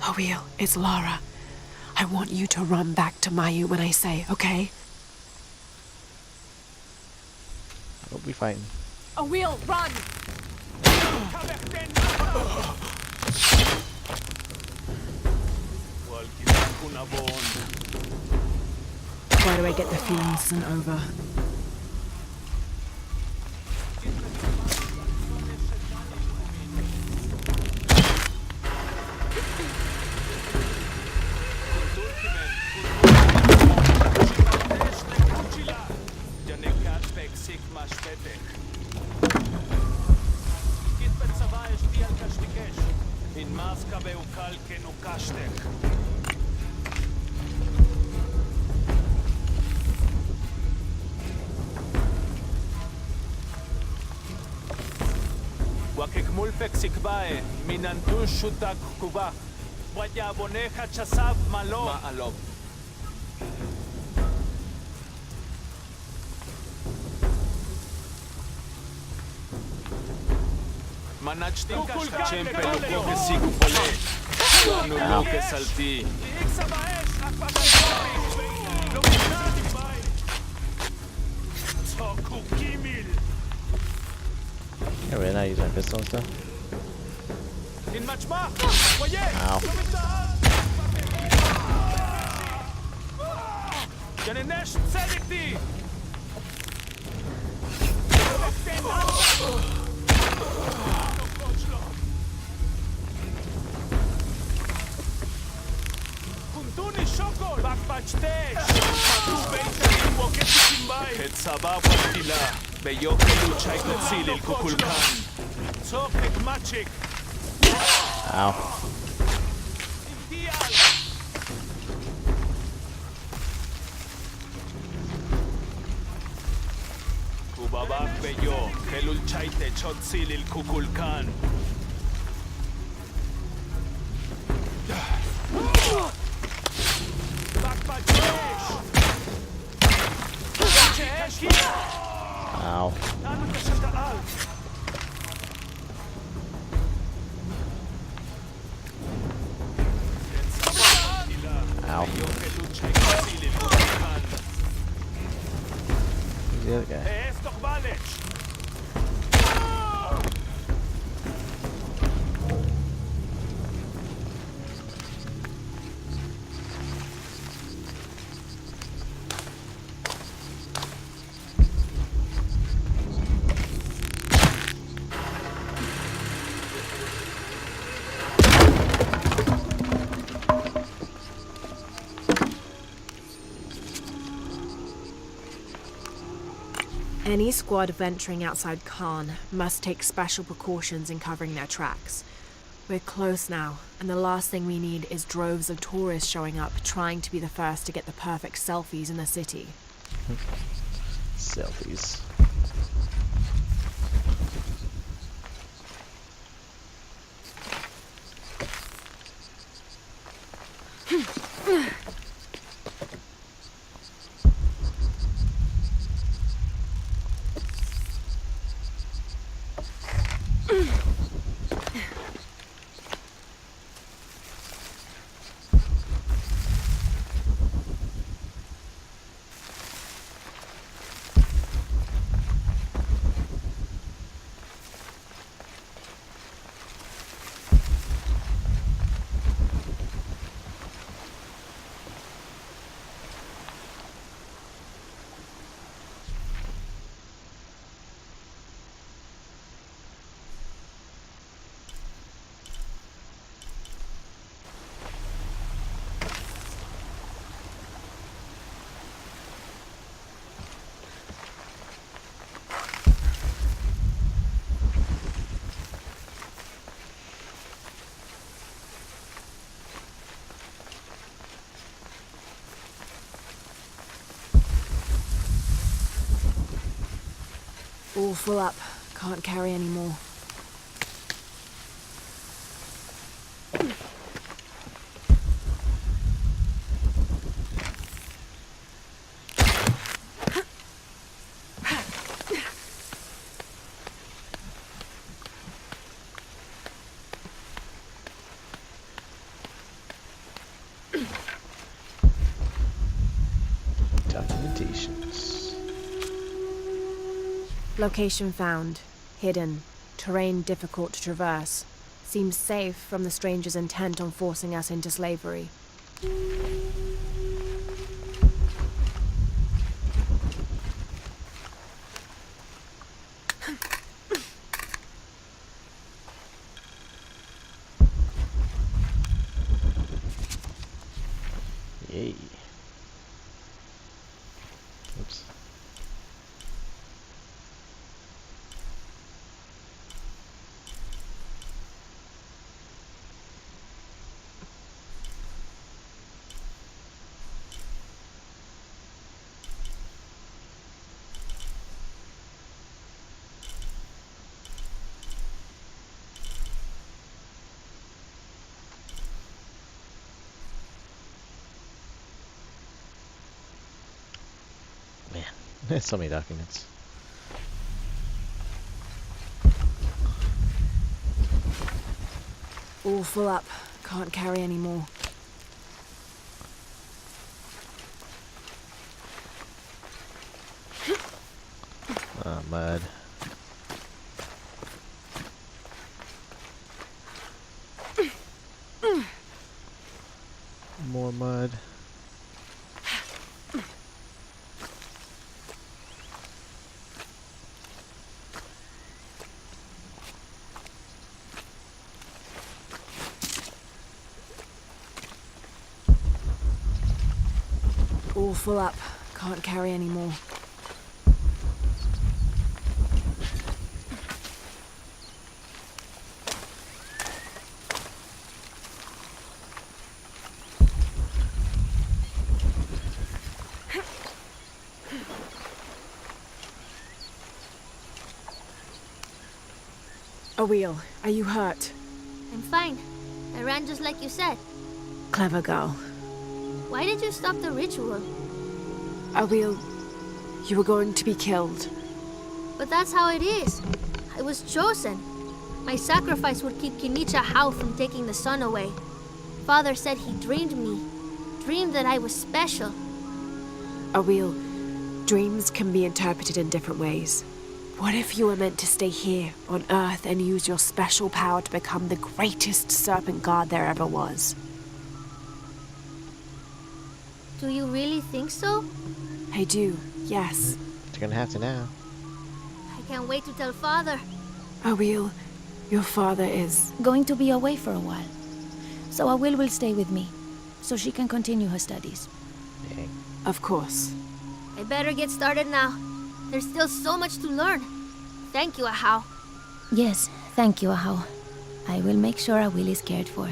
Awil, it's Lara. I want you to run back to Mayu when I say, okay?
We'll be fighting.
Awil, run!
Why do I get the feeling this isn't over?
Wakekmulpek sikbae, minantu shutak kubak. Wayaboneja chasab malo. Maalop. Manachtin kashkachem peluko que sigu pole. Nulo que salti.
Yeah, really not using my pistol and stuff. Ow. Ow.
Kubabak beyo, kelul chaite chotsilil kukulkan.
Ow. Ow. Who's the other guy?
Any squad venturing outside Khan must take special precautions in covering their tracks. We're close now, and the last thing we need is droves of tourists showing up trying to be the first to get the perfect selfies in the city.
Selfies.
All full up. Can't carry any more.
Documentations.
Location found. Hidden. Terrain difficult to traverse. Seems safe from the stranger's intent on forcing us into slavery.
Yay. Oops. There's so many documents.
All full up. Can't carry any more.
Mud. More mud.
All full up. Can't carry any more. Awil, are you hurt?
I'm fine. I ran just like you said.
Clever girl.
Why did you stop the ritual?
Awil, you were going to be killed.
But that's how it is. I was chosen. My sacrifice would keep Kinicha Hao from taking the sun away. Father said he dreamed me. Dreamed that I was special.
Awil, dreams can be interpreted in different ways. What if you were meant to stay here, on Earth, and use your special power to become the greatest serpent god there ever was?
Do you really think so?
I do, yes.
You're gonna have to now.
I can't wait to tell Father.
Awil, your father is...
Going to be away for a while. So Awil will stay with me, so she can continue her studies.
Dang.
Of course.
I better get started now. There's still so much to learn. Thank you, Ahau.
Yes, thank you, Ahau. I will make sure Awil is cared for.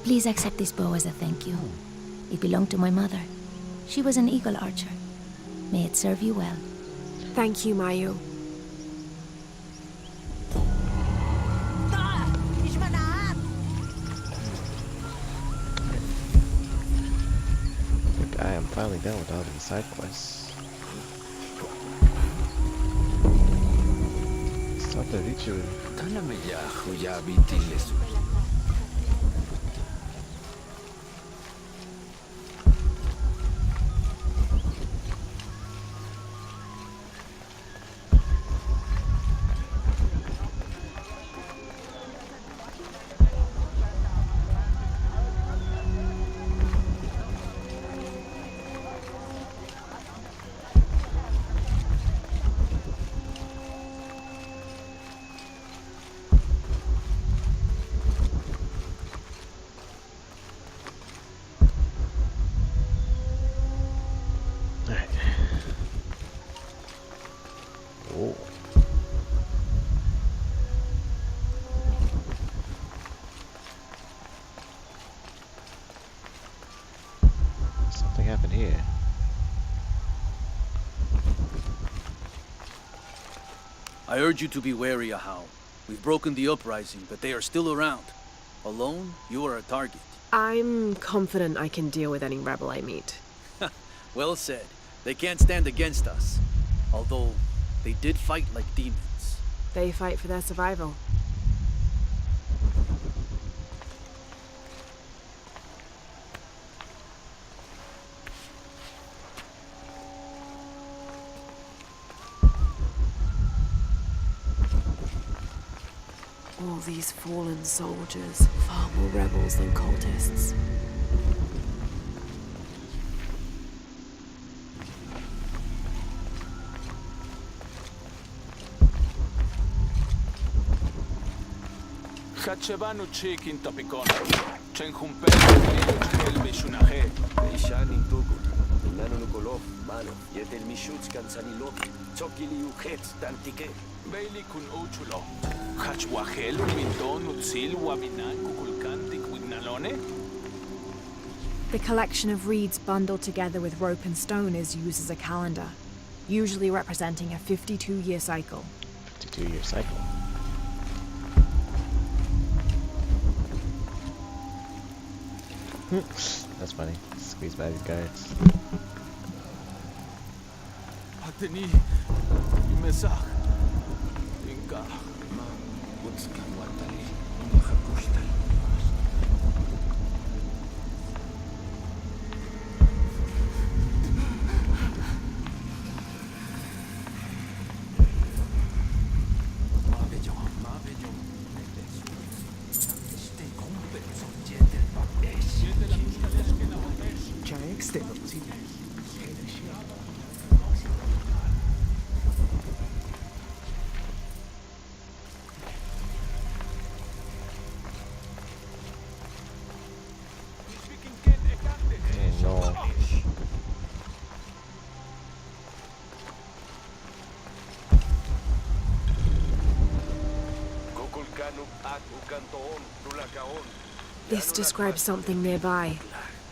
Please accept this bow as a thank you. It belonged to my mother. She was an eagle archer. May it serve you well.
Thank you, Mayu.
I think I am finally done with all these side quests. Stop the ritual. Something happened here.
I urge you to be wary, Ahau. We've broken the uprising, but they are still around. Alone, you are a target.
I'm confident I can deal with any rebel I meet.
Well said. They can't stand against us. Although, they did fight like demons.
They fight for their survival. All these fallen soldiers, far more rebels than cultists.
Hachevanu chikin topikon. Chenjumpe, Helmi Shunahe.
Ishanin Tukut, Nanukolov, Mano, Yetel Mishuts Kansanilok, Chokili Ukets, Tantike.
Bailey kun uchulo. Hachwahel, Minton, Utsil, Wabinan, Kukulkantik, Wignalone?
The collection of reeds bundled together with rope and stone is used as a calendar, usually representing a 52-year cycle.
52-year cycle. That's funny. Squeeze by these guards.
Ateni, Mesach, Inka, Utskan Watali, Mahakushtal.
This describes something nearby.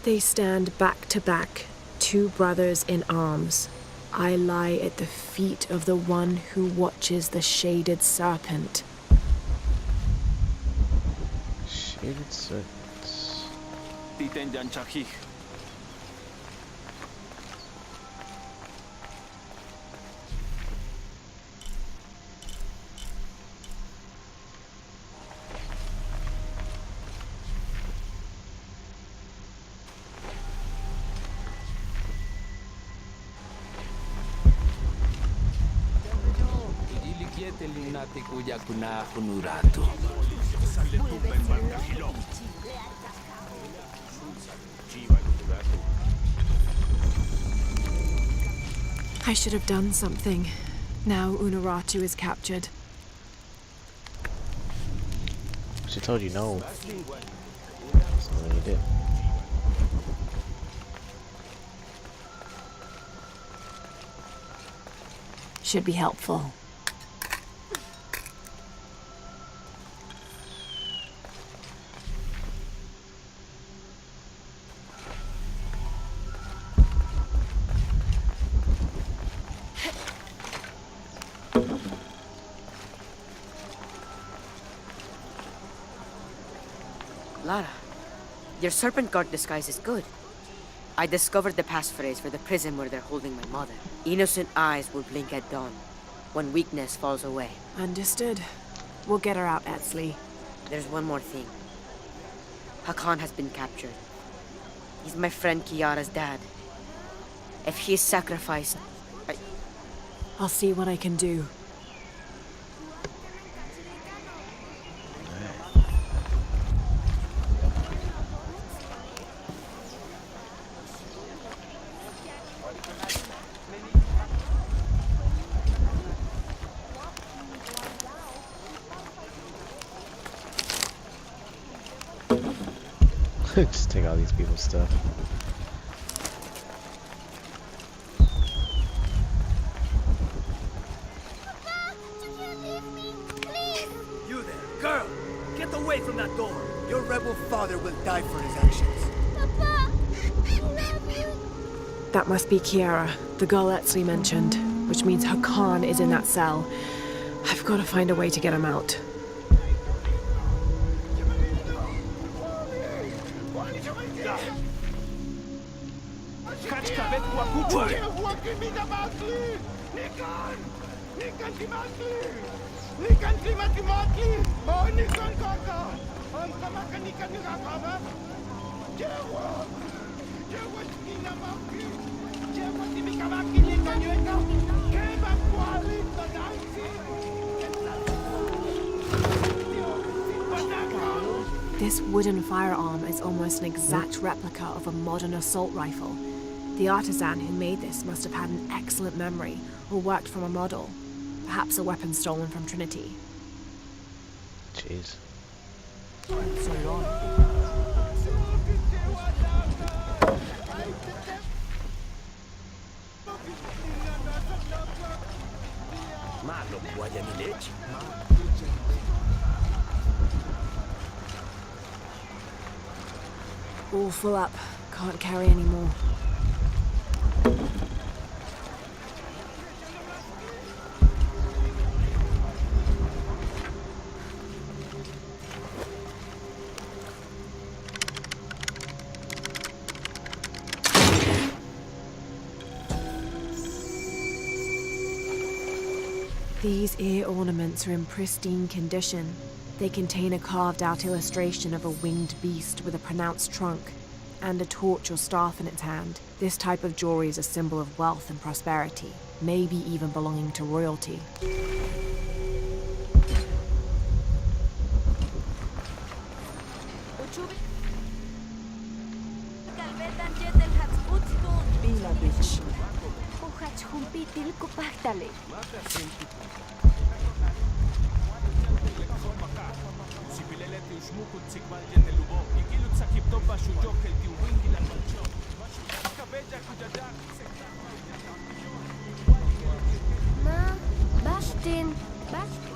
They stand back to back, two brothers in arms. I lie at the feet of the one who watches the shaded serpent.
Shaded serpent.
I should have done something. Now Unuratu is captured.
She told you no. So then you did.
Should be helpful.
Lara, your serpent guard disguise is good. I discovered the passphrase for the prison where they're holding my mother. Innocent eyes will blink at dawn, when weakness falls away.
Understood. We'll get her out, Etzli.
There's one more thing. Hakan has been captured. He's my friend Kiara's dad. If he is sacrificed,
I'll see what I can do.
Just take all these people's stuff.
You there, girl! Get away from that door! Your rebel father will die for his actions.
Papa! I love you!
That must be Kiara, the girl Etzli mentioned, which means Hakan is in that cell. I've got to find a way to get him out. This wooden firearm is almost an exact replica of a modern assault rifle. The artisan who made this must have had an excellent memory or worked from a model. Perhaps a weapon stolen from Trinity.
Jeez.
All full up. Can't carry any more. These ear ornaments are in pristine condition. They contain a carved-out illustration of a winged beast with a pronounced trunk and a torch or staff in its hand. This type of jewelry is a symbol of wealth and prosperity, maybe even belonging to royalty.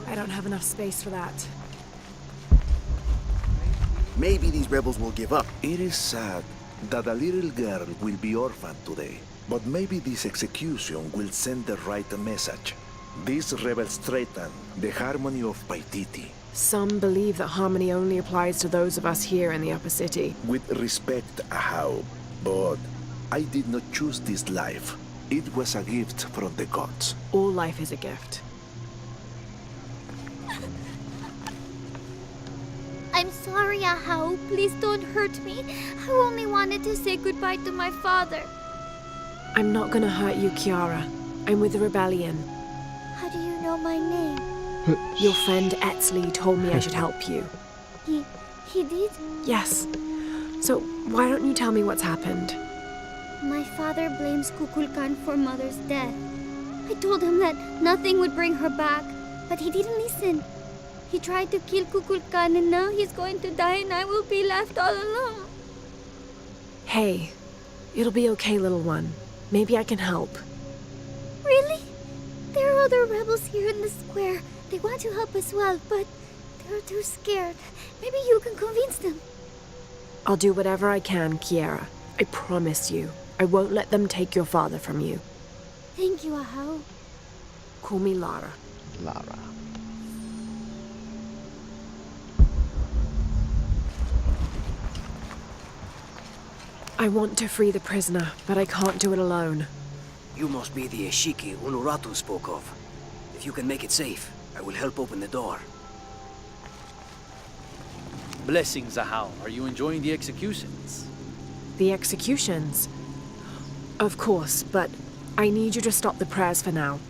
I don't have enough space for that.
Maybe these rebels will give up. It is sad that a little girl will be orphaned today. But maybe this execution will send the right message. These rebels threaten the harmony of Paititi.
Some believe that harmony only applies to those of us here in the upper city.
With respect, Ahau, but I did not choose this life. It was a gift from the gods.
All life is a gift.
I'm sorry, Ahau. Please don't hurt me. I only wanted to say goodbye to my father.
I'm not gonna hurt you, Kiara. I'm with the rebellion.
How do you know my name?
Your friend Etzli told me I should help you.
He did?
Yes. So why don't you tell me what's happened?
My father blames Kukulkan for Mother's death. I told him that nothing would bring her back, but he didn't listen. He tried to kill Kukulkan and now he's going to die and I will be left all alone.
Hey, it'll be okay, little one. Maybe I can help.
Really? There are other rebels here in the square. They want to help as well, but they're too scared. Maybe you can convince them.
I'll do whatever I can, Kiara. I promise you. I won't let them take your father from you.
Thank you, Ahau.
Call me Lara.
Lara.
I want to free the prisoner, but I can't do it alone.
You must be the Eshiki Unuratu spoke of. If you can make it safe, I will help open the door.
Blessings, Ahau. Are you enjoying the executions?
The executions? Of course, but I need you to stop the prayers for now.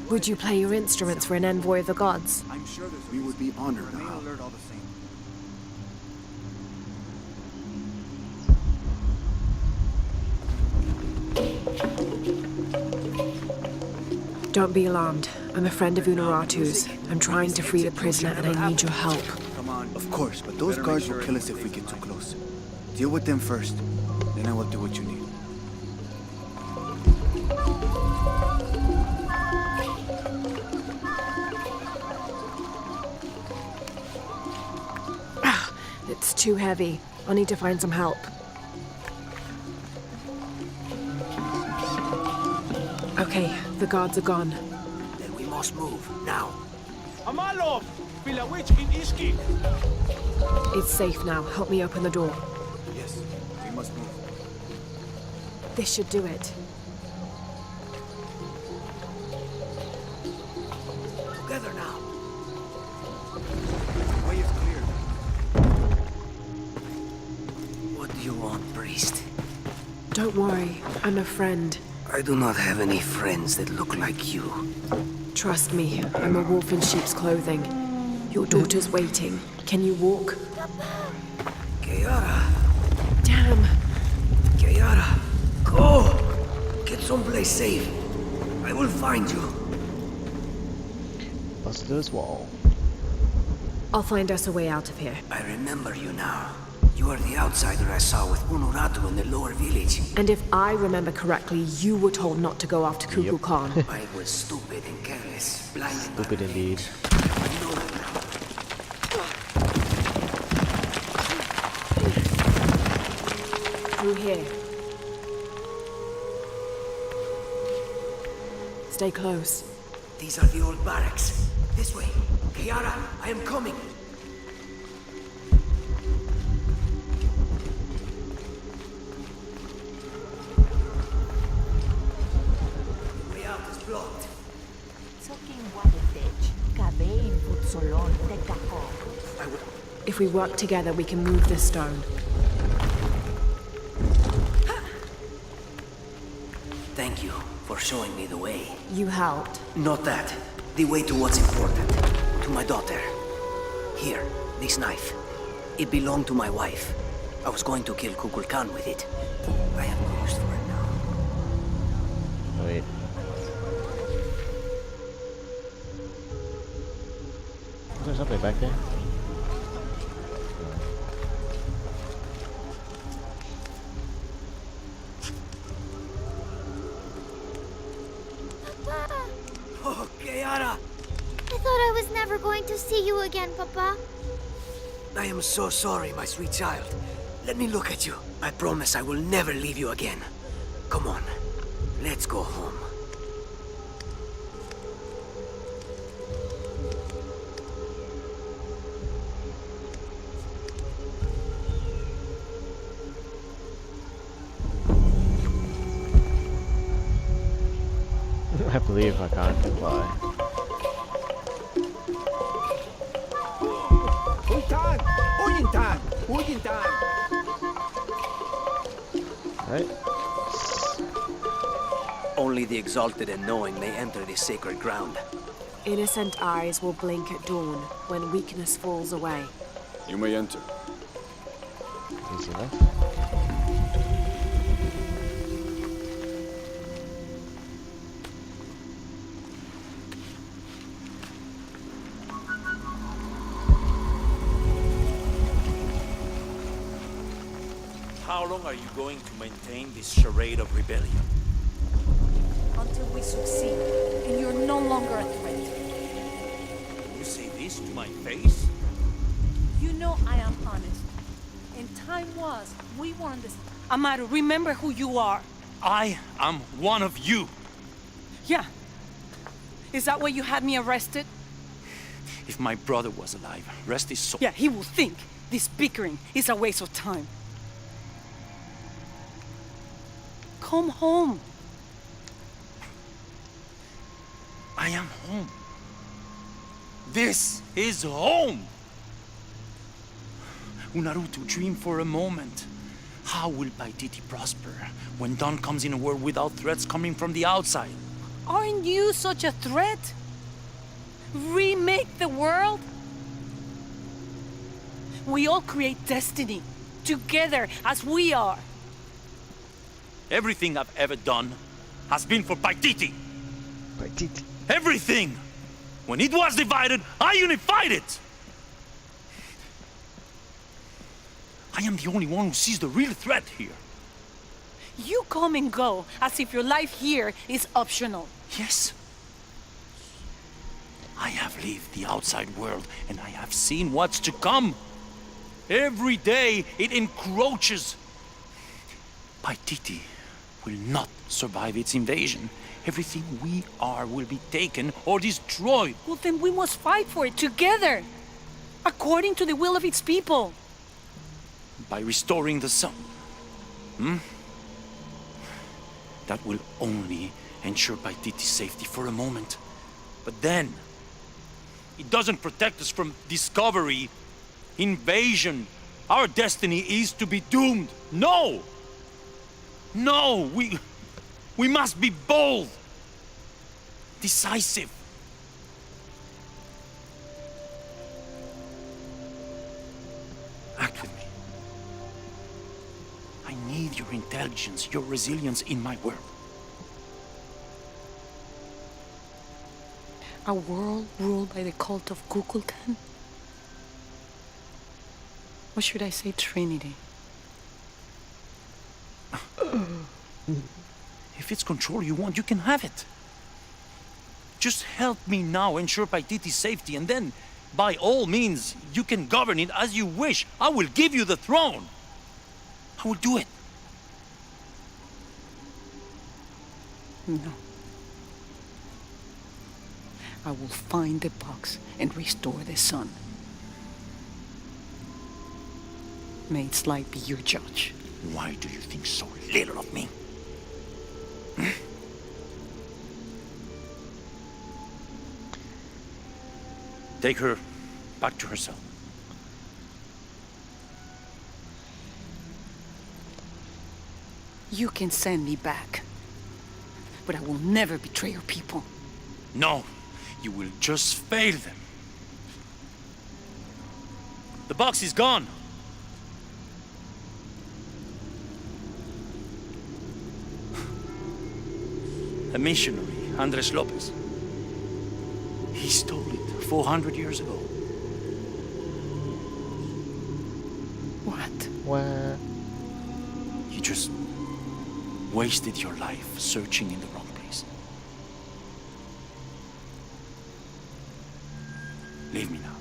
Would you play your instruments for an envoy of the gods?
I'm sure we would be honored, Ahau.
Don't be alarmed. I'm a friend of Unuratu's. I'm trying to free the prisoner and I need your help.
Come on. Of course, but those guards will kill us if we get too close. Deal with them first, then I will do what you need.
It's too heavy. I'll need to find some help. Okay, the guards are gone.
Then we must move, now.
Amalov! Pilawich in Ishki!
It's safe now. Help me open the door.
Yes, we must move.
This should do it.
Together now.
The way is clear.
What do you want, priest?
Don't worry, I'm a friend.
I do not have any friends that look like you.
Trust me, I'm a wolf in sheep's clothing. Your daughter's waiting. Can you walk?
Kiara.
Damn.
Kiara, go! Get someplace safe. I will find you.
Bust through this wall.
I'll find us a way out of here.
I remember you now. You are the outsider I saw with Unuratu in the lower village.
And if I remember correctly, you were told not to go after Kukulkan. Khan.
I was stupid and careless, blinded.
Stupid indeed.
I know that now.
Through here. Stay close.
These are the old barracks. This way. Kiara, I am coming. Way out is blocked.
If we work together, we can move this stone.
Thank you for showing me the way.
You helped.
Not that. The way to what's important. To my daughter. Here, this knife. It belonged to my wife. I was going to kill Kukulkan with it. I have no use for it now.
Wait. Is there something back there?
Oh, Kiara!
I thought I was never going to see you again, Papa.
I am so sorry, my sweet child. Let me look at you. I promise I will never leave you again. Come on, let's go home.
I believe Hakan can fly. Right?
Only the exalted and knowing may enter this sacred ground.
Innocent eyes will blink at dawn when weakness falls away.
You may enter.
Easy enough.
How long are you going to maintain this charade of rebellion?
Until we succeed, and you're no longer a threat.
You say this to my face?
You know I am honest. And time was, we were on this... Amaro, remember who you are.
I am one of you.
Yeah. Is that why you had me arrested?
If my brother was alive, rest his soul.
Yeah, he will think this bickering is a waste of time. Come home.
I am home. This is home. Unuratu, dream for a moment. How will Paititi prosper when Dawn comes in a world without threats coming from the outside?
Aren't you such a threat? Remake the world? We all create destiny, together as we are.
Everything I've ever done has been for Paititi.
Paititi.
Everything! When it was divided, I unified it! I am the only one who sees the real threat here.
You come and go as if your life here is optional.
Yes. I have lived the outside world and I have seen what's to come. Every day it encroaches. Paititi will not survive its invasion
Everything we are will be taken or destroyed.
Well, then we must fight for it together, according to the will of its people.
By restoring the sun. That will only ensure Paititi's safety for a moment. But then, it doesn't protect us from discovery, invasion. Our destiny is to be doomed. No! No! We must be bold, decisive. Act with me. I need your intelligence, your resilience in my world.
A world ruled by the cult of Kukulkan? Or should I say Trinity?
If it's control you want, you can have it. Just help me now ensure Paititi's safety, and then, by all means, you can govern it as you wish. I will give you the throne. I will do it.
No. I will find the box and restore the sun. May its light be your judge.
Why do you think so little of me? Take her back to her cell.
You can send me back, but I will never betray your people.
No, you will just fail them. The box is gone. A missionary, Andres Lopez. He stole it 400 years ago.
What?
You just wasted your life searching in the wrong place. Leave me now.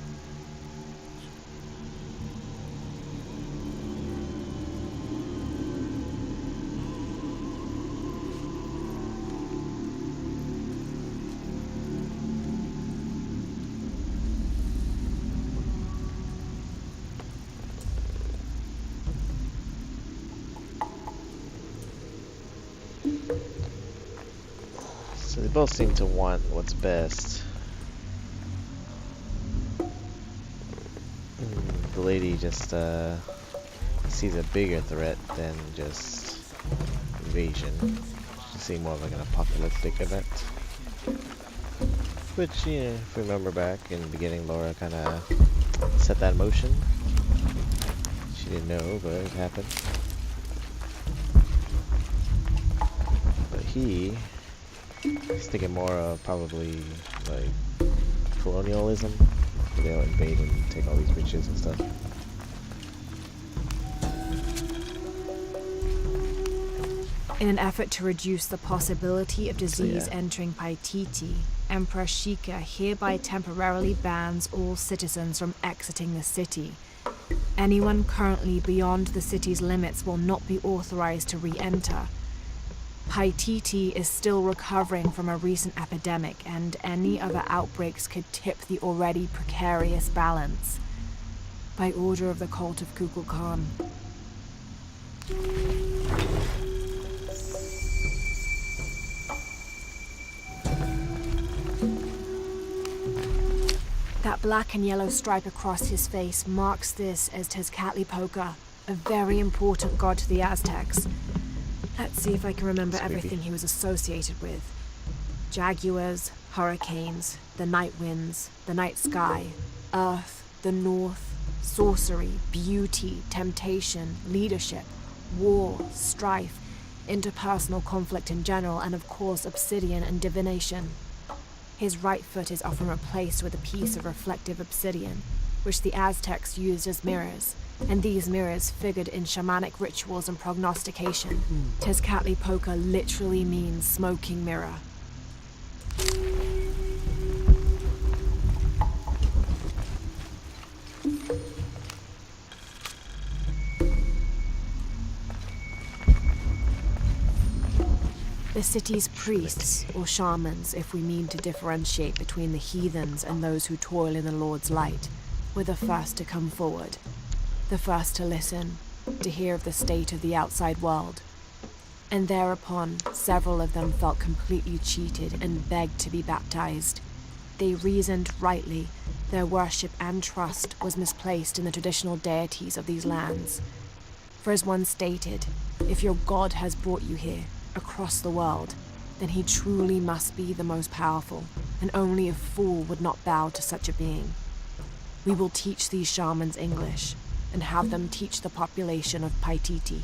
So they both seem to want what's best. The lady just sees a bigger threat than just invasion. She seems more of like an apocalyptic event. Which, you know, if we remember back in the beginning, Laura kind of set that in motion. She didn't know, but it happened. But he's thinking more of probably like colonialism. They'll invade and take all these riches and stuff.
In an effort to reduce the possibility of disease entering Paititi, Emperor Sheikah hereby temporarily bans all citizens from exiting the city. Anyone currently beyond the city's limits will not be authorized to re-enter. Paititi is still recovering from a recent epidemic, and any other outbreaks could tip the already precarious balance. By order of the cult of Kukulkan. That black and yellow stripe across his face marks this as Tezcatlipoca, a very important god to the Aztecs. Let's see if I can remember everything he was associated with. Jaguars, hurricanes, the night winds, the night sky, earth, the north, sorcery, beauty, temptation, leadership, war, strife, interpersonal conflict in general, and of course obsidian and divination. His right foot is often replaced with a piece of reflective obsidian, which the Aztecs used as mirrors, and these mirrors figured in shamanic rituals and prognostication. Tezcatlipoca literally means smoking mirror. The city's priests, or shamans, if we mean to differentiate between the heathens and those who toil in the Lord's light, were the first to come forward. The first to listen, to hear of the state of the outside world. And thereupon, several of them felt completely cheated and begged to be baptized. They reasoned rightly. Their worship and trust was misplaced in the traditional deities of these lands. For as one stated, if your God has brought you here, across the world, then he truly must be the most powerful, and only a fool would not bow to such a being. We will teach these shamans English, and have them teach the population of Paititi.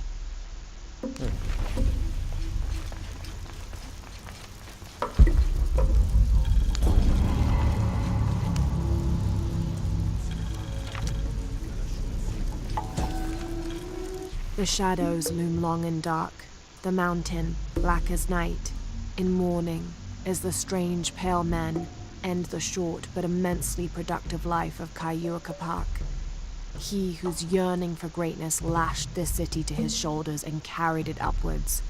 The shadows loom long and dark, the mountain black as night, in mourning as the strange pale men end the short but immensely productive life of Kaiua Capac. He whose yearning for greatness lashed this city to his shoulders and carried it upwards,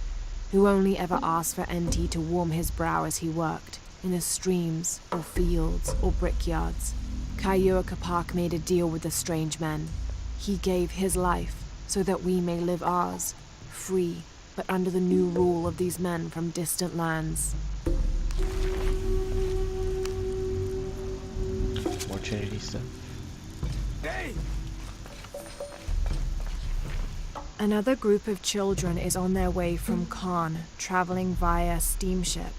who only ever asked for Enti to warm his brow as he worked, in the streams, or fields, or brickyards. Kaiua Capac made a deal with the strange men. He gave his life so that we may live ours, free, but under the new rule of these men from distant lands.
More Trinity stuff.
Hey!
Another group of children is on their way from Khan, traveling via steamship.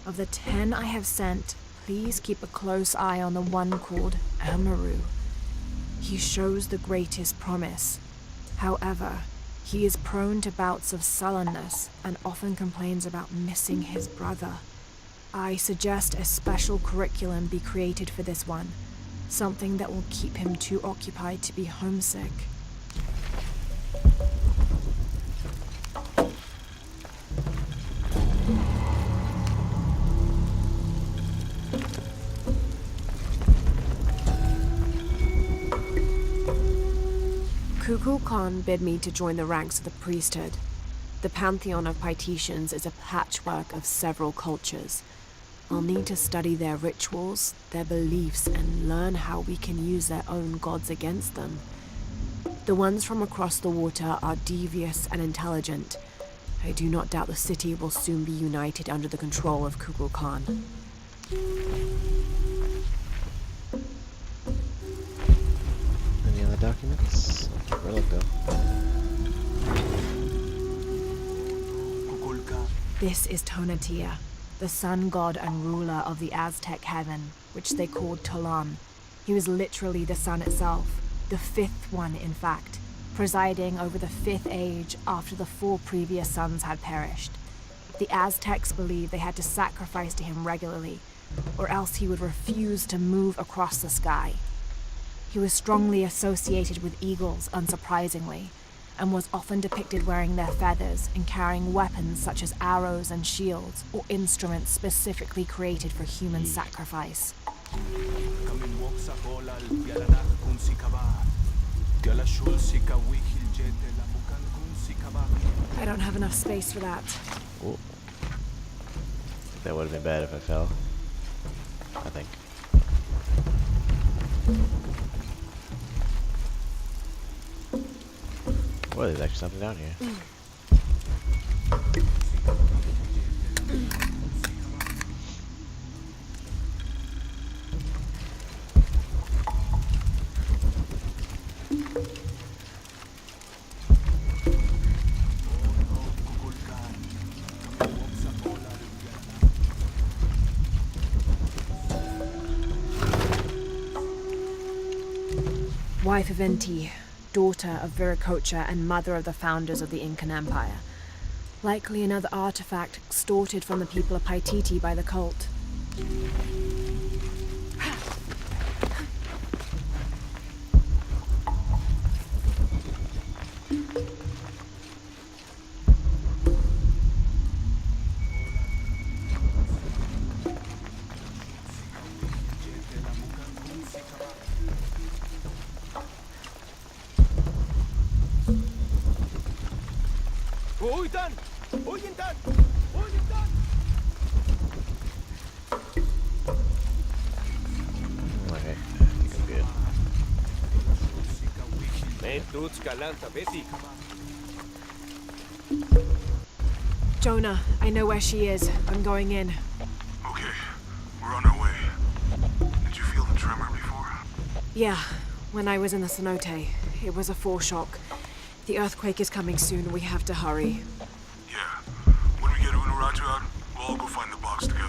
Of the 10 I have sent, please keep a close eye on the one called Amaru. He shows the greatest promise. However, he is prone to bouts of sullenness and often complains about missing his brother. I suggest a special curriculum be created for this one, something that will keep him too occupied to be homesick. Kukulkan bid me to join the ranks of the priesthood. The pantheon of Paititians is a patchwork of several cultures. I'll need to study their rituals, their beliefs, and learn how we can use their own gods against them. The ones from across the water are devious and intelligent. I do not doubt the city will soon be united under the control of Kukulkan.
Any other documents? Where look though?
This is Tonatiuh, the sun god and ruler of the Aztec heaven, which they called Tolan. He was literally the sun itself, the 5th one in fact, presiding over the 5th age after the 4 previous suns had perished. The Aztecs believed they had to sacrifice to him regularly, or else he would refuse to move across the sky. He was strongly associated with eagles, unsurprisingly, and was often depicted wearing their feathers and carrying weapons such as arrows and shields, or instruments specifically created for human sacrifice. I don't have enough space for that.
Ooh. That would have been bad if I fell. I think. Boy, there's actually something down here.
Wife of Enti, daughter of Viracocha and mother of the founders of the Incan Empire. Likely another artifact extorted from the people of Paititi by the cult.
Uy, Tan! Uy, Tan! Uy!
Jonah, I know where she is. I'm going in.
Okay, we're on our way. Did you feel the tremor before?
Yeah, when I was in the cenote. It was a foreshock. The earthquake is coming soon. We have to hurry.
Yeah. When we get Unuratu out, we'll all go find the box together.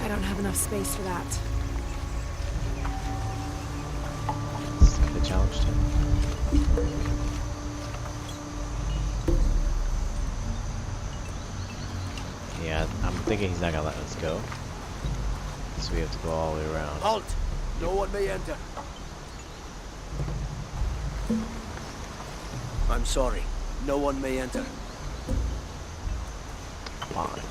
I don't have enough space for that.
They challenged him. Yeah, I'm thinking he's not gonna let us go. So we have to go all the way around.
Halt! No one may enter. I'm sorry. No one may enter.
Fine.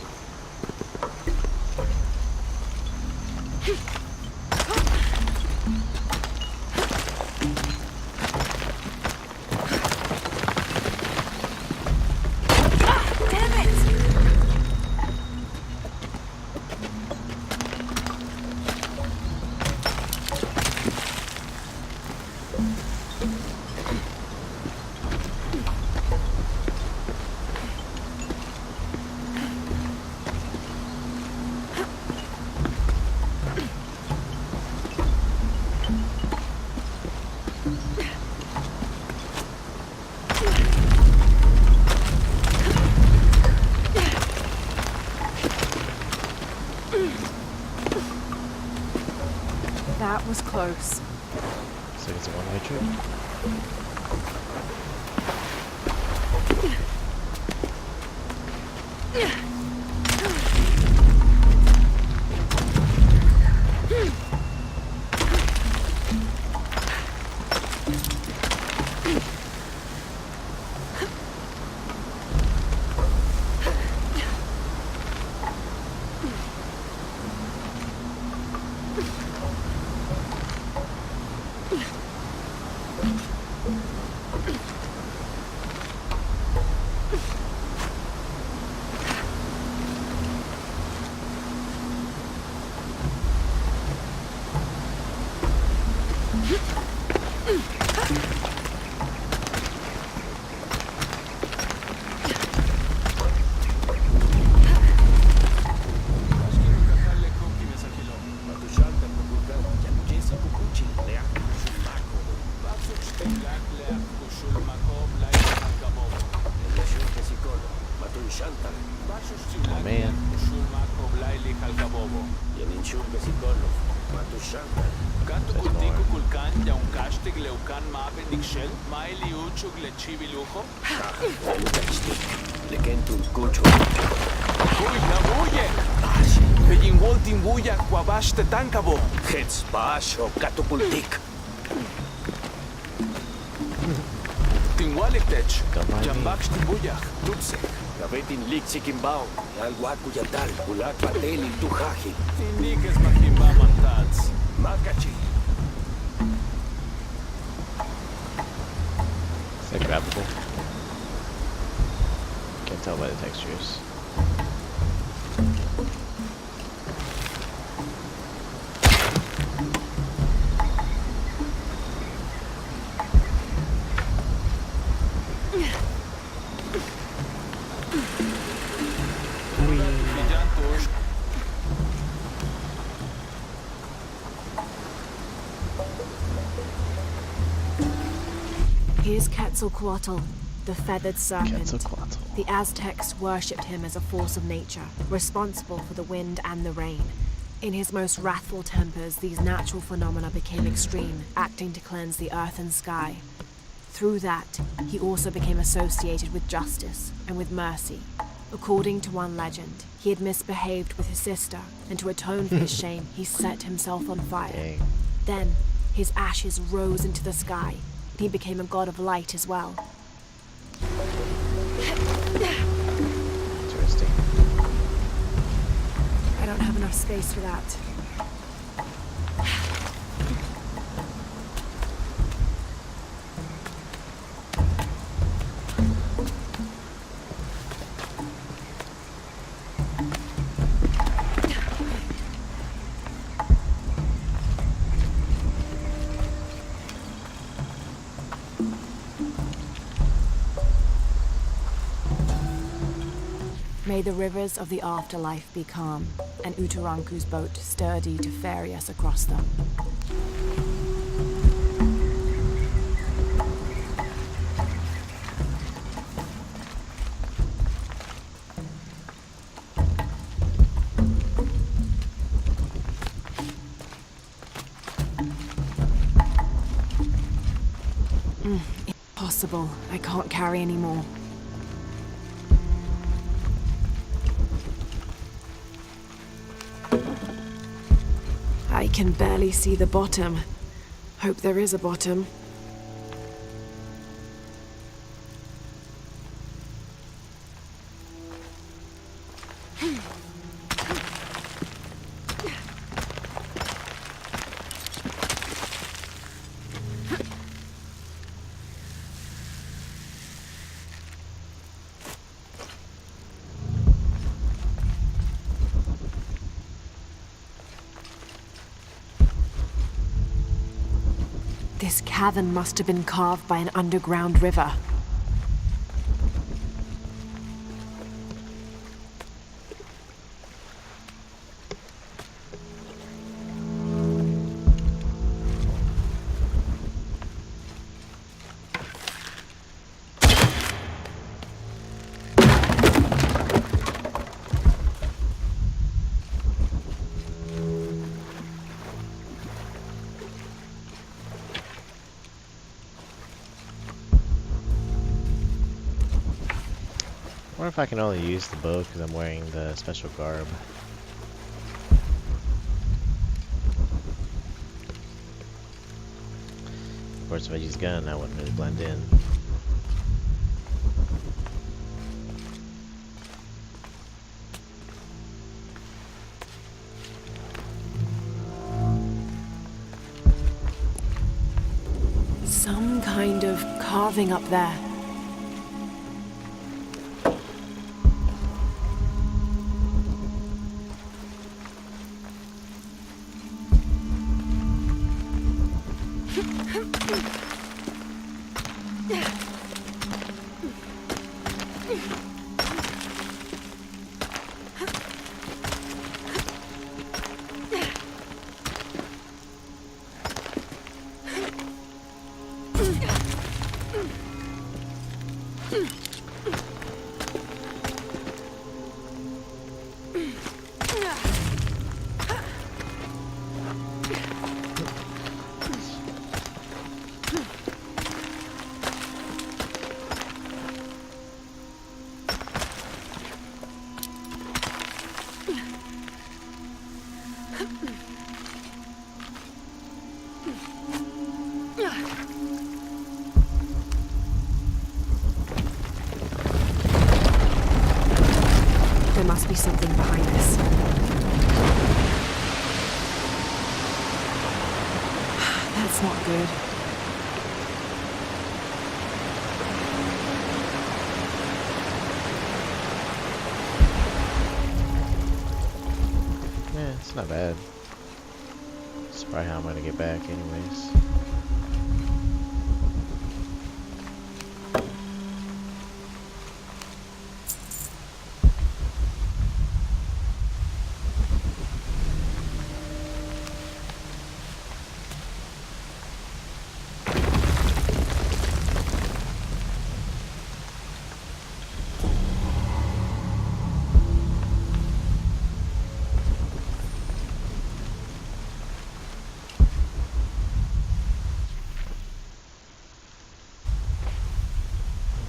That was close.
So it's a one-way trip. Oh man.
Gavetin Lixikimbao, Alwaku Yatal, Ulak Pateli Tuhaji.
Indikes Makimamantats.
Makachi.
Is that grabbable? Can't tell by the textures.
Here's Quetzalcoatl, the feathered serpent.
Quetzalcoatl.
The Aztecs worshipped him as a force of nature, responsible for the wind and the rain. In his most wrathful tempers, these natural phenomena became extreme, acting to cleanse the earth and sky. Through that, he also became associated with justice and with mercy. According to one legend, he had misbehaved with his sister, and to atone for his shame, he set himself on fire.
Dang.
Then, his ashes rose into the sky, and he became a god of light as well.
Interesting.
I don't have enough space for that. May the rivers of the afterlife be calm, and Utaranku's boat sturdy to ferry us across them. Impossible. I can't carry anymore. I can barely see the bottom. Hope there is a bottom. This cavern must have been carved by an underground river.
I wonder if I can only use the bow because I'm wearing the special garb. Of course, if I use gun, I wouldn't really blend in.
Some kind of carving up there. There must be something behind this. That's not good.
Yeah, it's not bad. It's probably how I'm gonna get back anyways.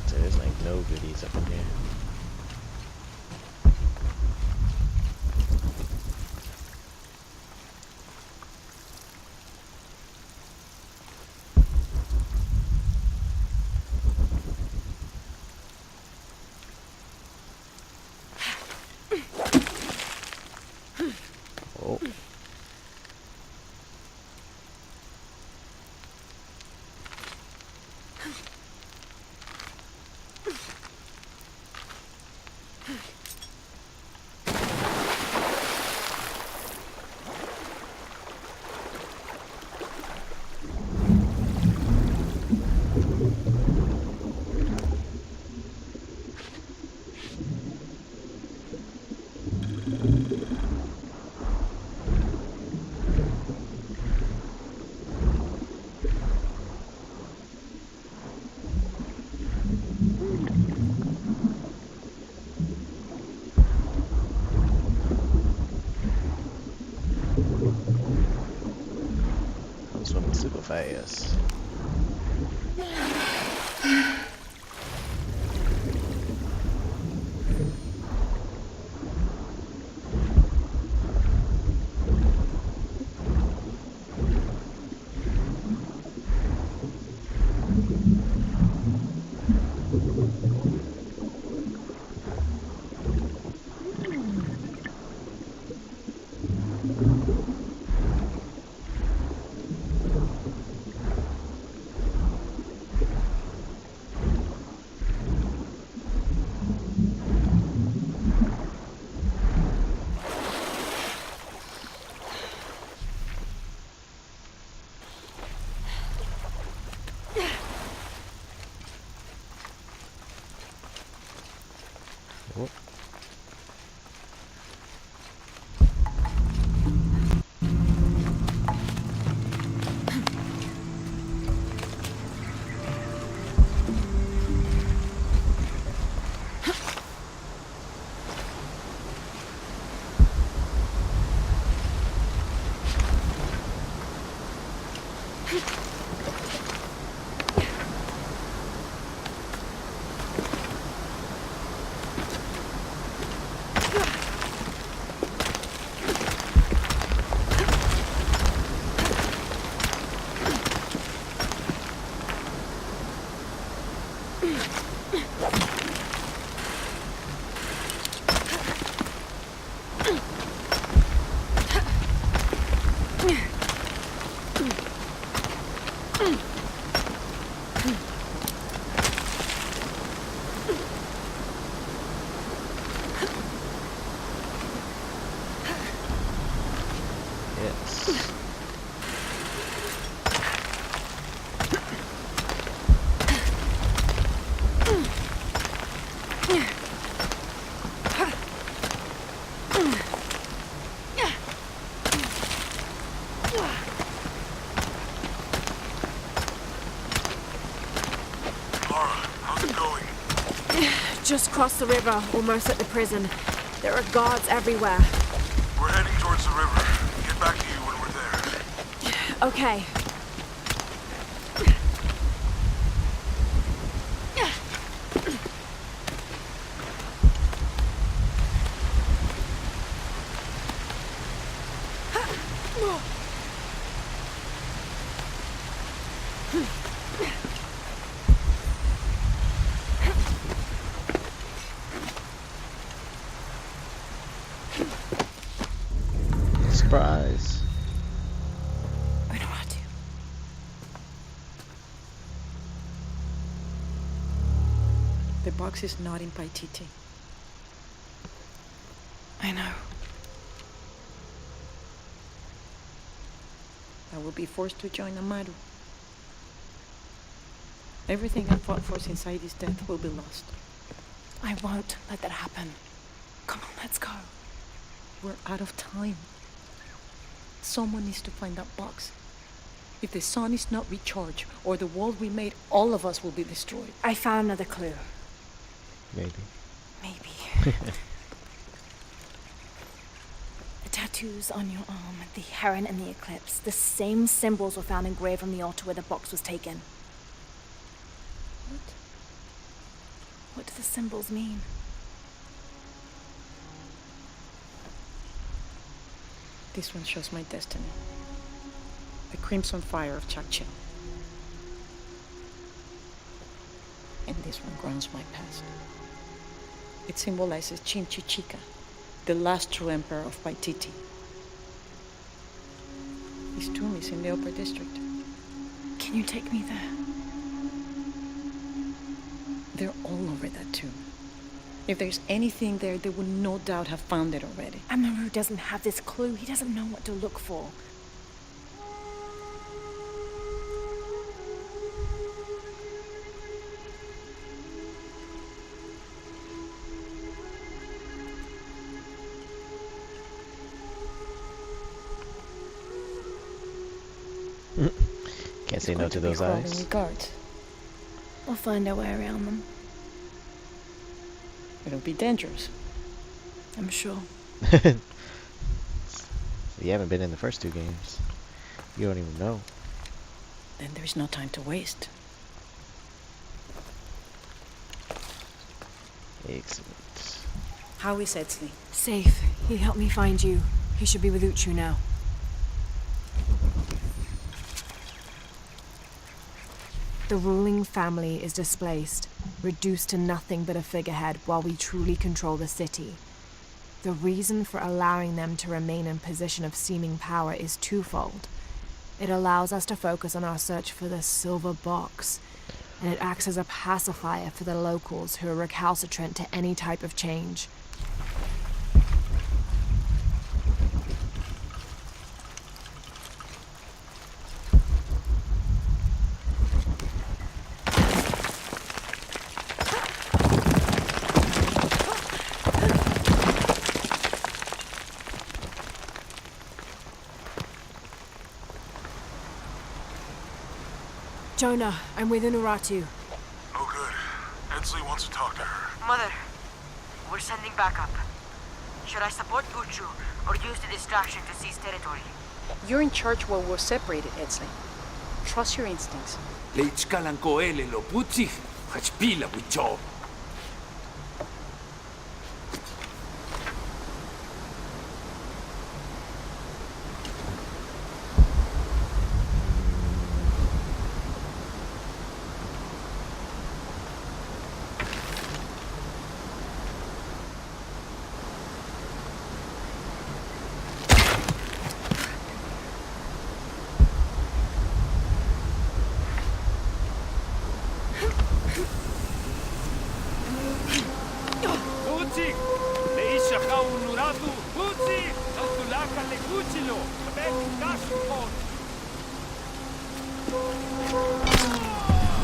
There's like no goodies up in here. Oh. Super fast. Oh.
Just crossed the river, almost at the prison. There are guards everywhere.
We're heading towards the river. Get back to you when we're there.
Okay.
Surprise.
I know how to. The box is not in Paititi. I know. I will be forced to join Amaru. Everything I fought for since Saidi's death will be lost.
I won't let that happen. Come on, let's go.
We're out of time. Someone needs to find that box. If the sun is not recharged, or the world we made, all of us will be destroyed.
I found another clue.
Maybe.
Maybe. The tattoos on your arm, the heron and the eclipse, the same symbols were found engraved on the altar where the box was taken.
What?
What do the symbols mean?
This one shows my destiny. The crimson fire of Chakchel. And this one grounds my past. It symbolizes Chinchichica, the last true emperor of Paititi. His tomb is in the upper district.
Can you take me there?
They're all over that tomb. If there's anything there, they would no doubt have found it already.
Amaru doesn't have this clue. He doesn't know what to look for.
Can't say no to those eyes.
Guards.
We'll find our way around them.
It'll be dangerous.
I'm sure.
You haven't been in the first two games. You don't even know.
Then there is no time to waste.
Excellent.
How is Etzli?
Safe. He helped me find you. He should be with Uchu now. The ruling family is displaced, reduced to nothing but a figurehead while we truly control the city. The reason for allowing them to remain in position of seeming power is twofold. It allows us to focus on our search for the silver box, and it acts as a pacifier for the locals who are recalcitrant to any type of change. Jonah, I'm with Unuratu.
Oh, good. Etzli wants to talk to her.
Mother, we're sending backup. Should I support Uchu or use the distraction to seize territory?
You're in charge while we're separated, Etzli. Trust your instincts.
Leichkalankoele lo putzig, hachpila wicho.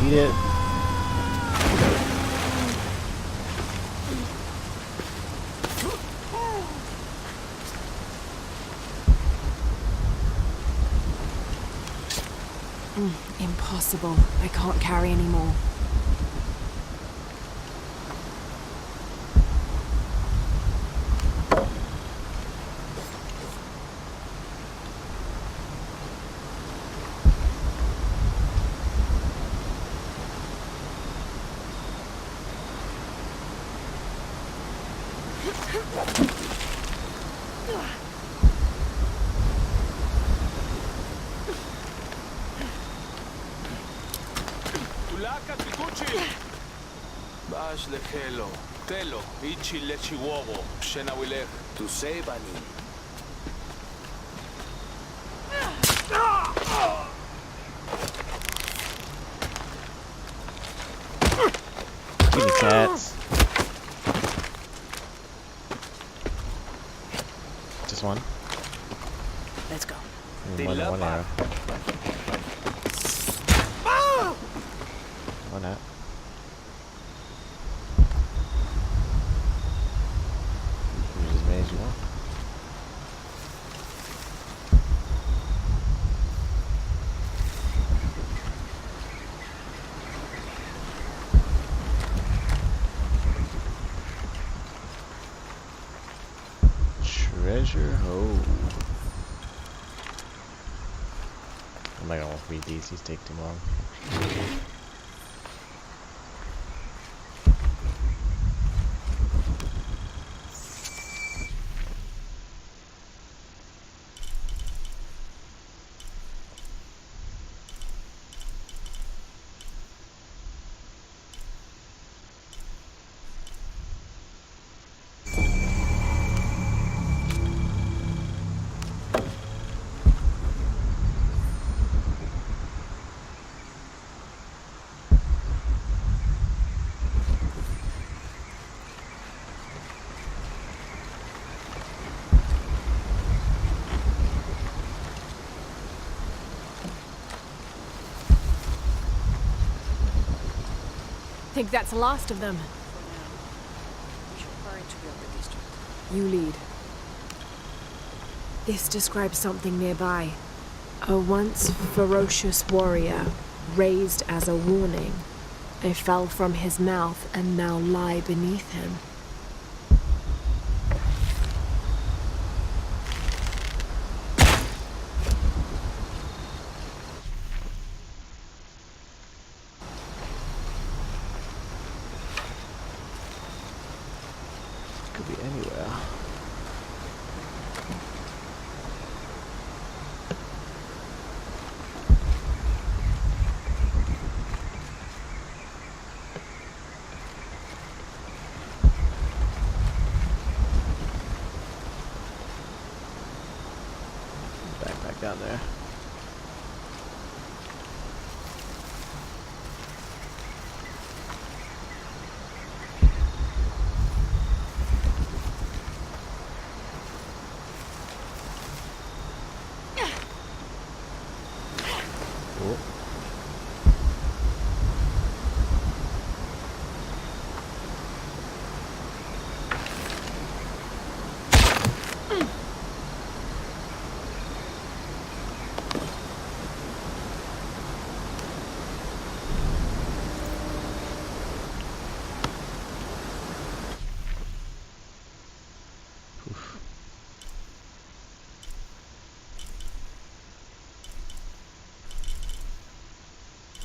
Eat it.
Impossible. I can't carry anymore.
Tulaka tikuchi. Bash lechelo. Telo. Ichi lechiwobo. Shenawilech.
Tu sebani.
Give me cats. Just one.
Let's go.
More than one arrow. Why not? Use as many as you want. Treasure Hove. I'm not gonna read these take too long.
Think that's the last of them.
We should hurry to the upper district.
You lead. This describes something nearby. A once ferocious warrior, raised as a warning. I fell from his mouth and now lie beneath him.
down there.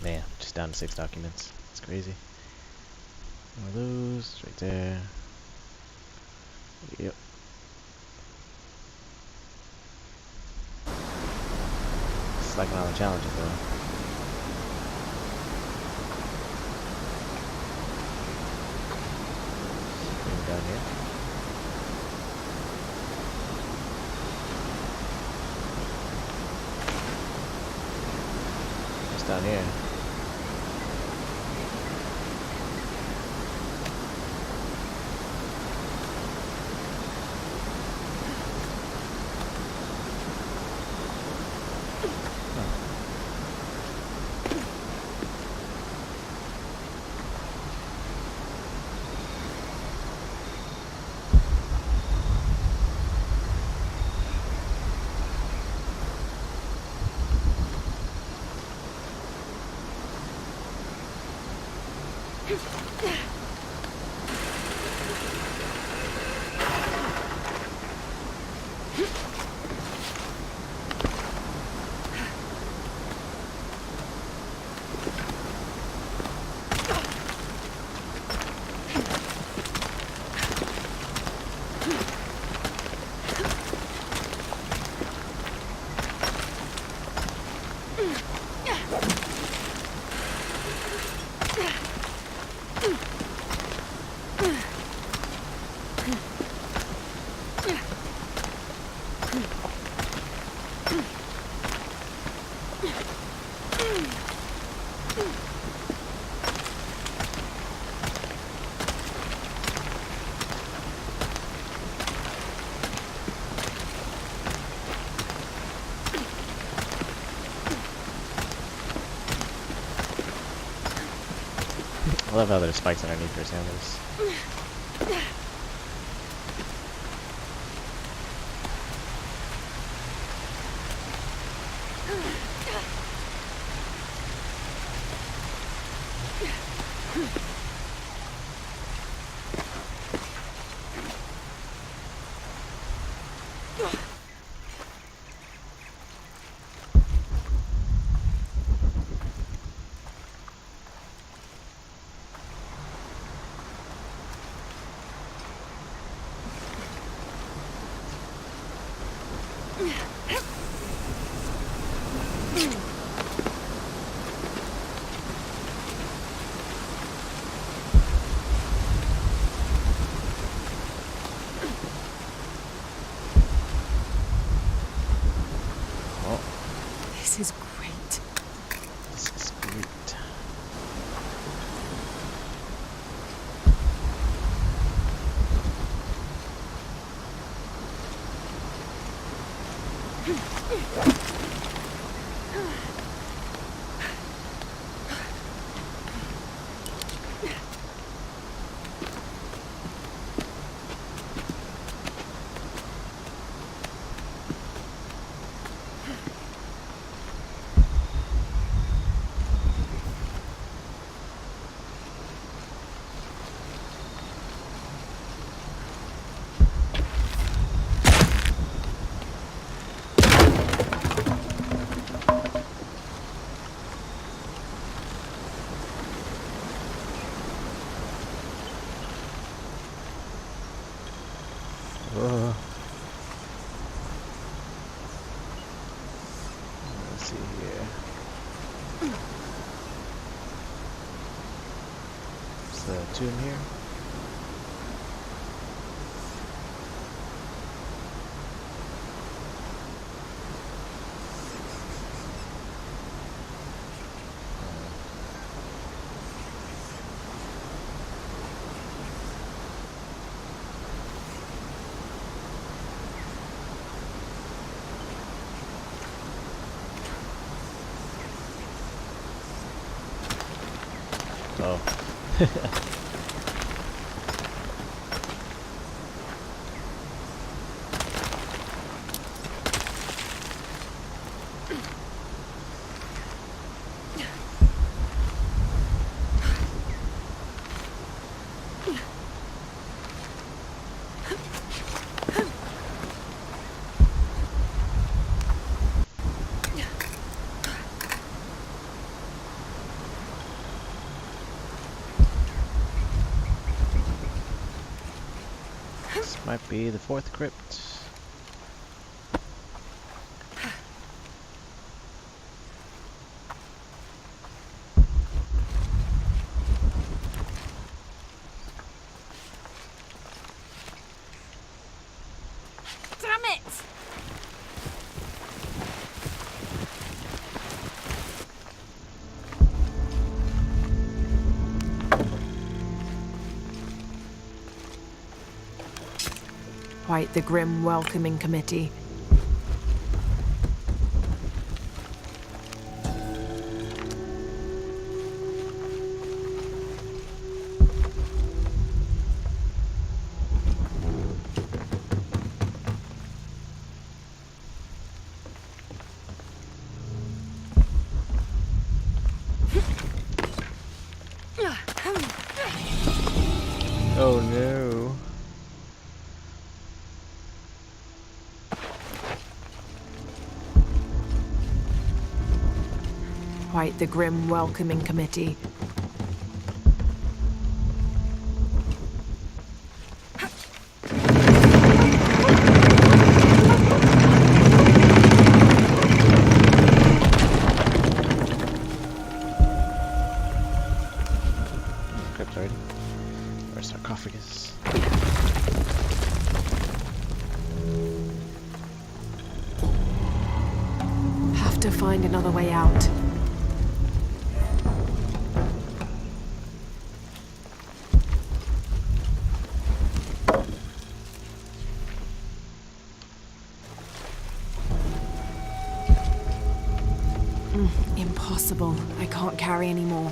Man, just down to 6 documents. That's crazy. One of those right there. Yep. It's like another challenges though. Down here. Just down here. I love how there's spikes underneath your sandals.
This is great.
This is great. Let's see here. Is the tomb here? Uh-oh. This might be the 4th crypt.
Damn it!
Quite the grim welcoming committee.
Oh no.
Quite the grim welcoming committee.
Crypt already. Or sarcophagus.
Have to find another way out. Impossible. I can't carry anymore.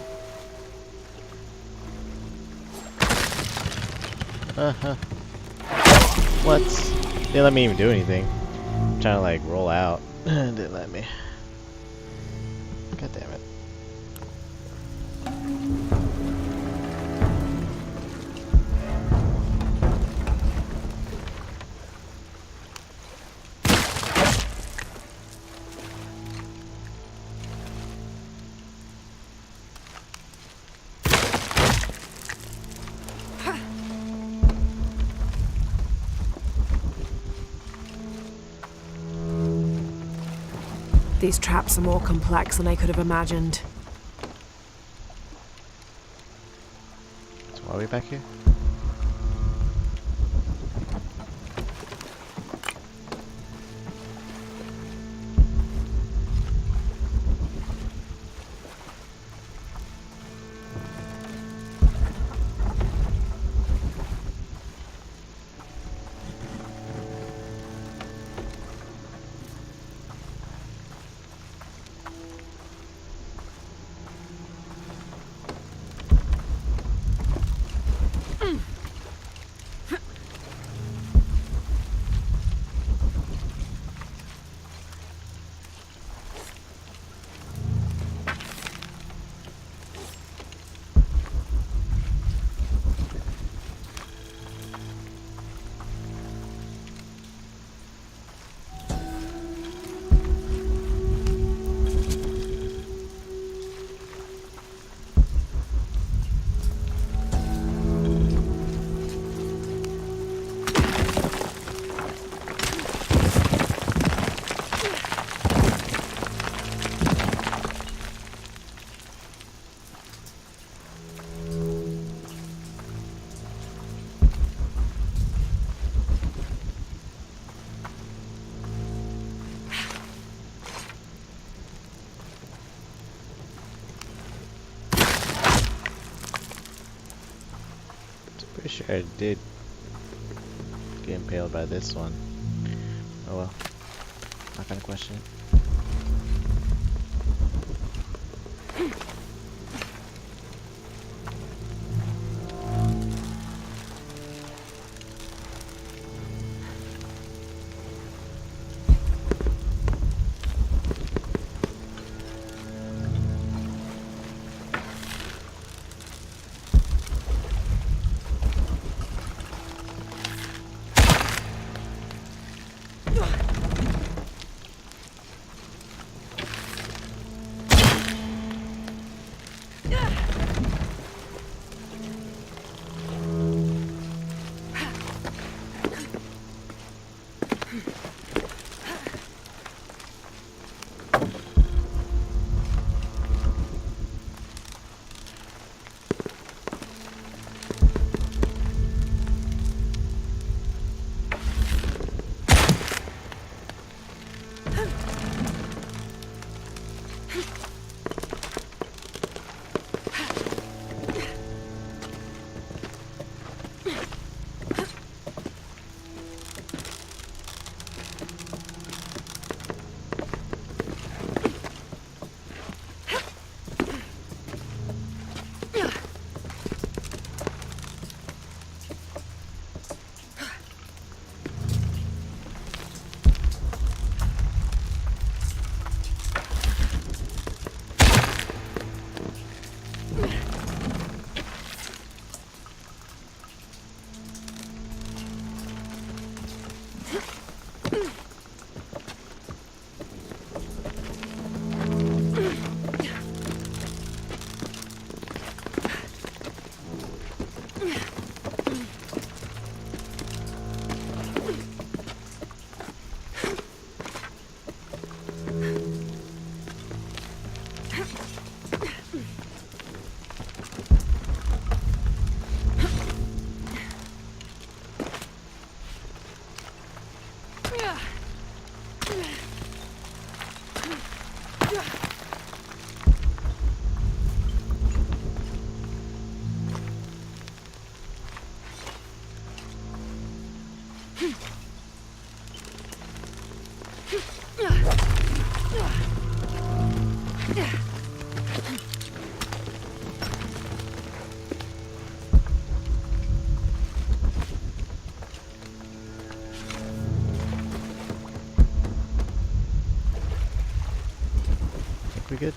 What? They didn't let me even do anything. I'm trying to like roll out. Didn't let me. God damn it.
These traps are more complex than I could have imagined.
So why are we back here? Pretty sure I did get impaled by this one. Oh well. Not gonna question it. We good?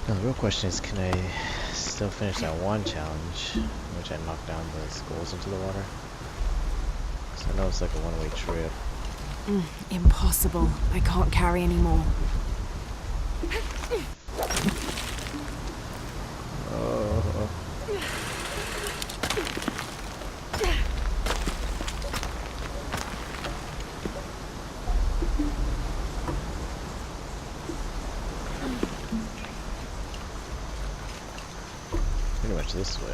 Now the real question is, can I still finish that one challenge, in which I knocked down the skulls into the water? Because I know it's like a one-way trip.
Impossible. I can't carry anymore.
Oh. Pretty much this way.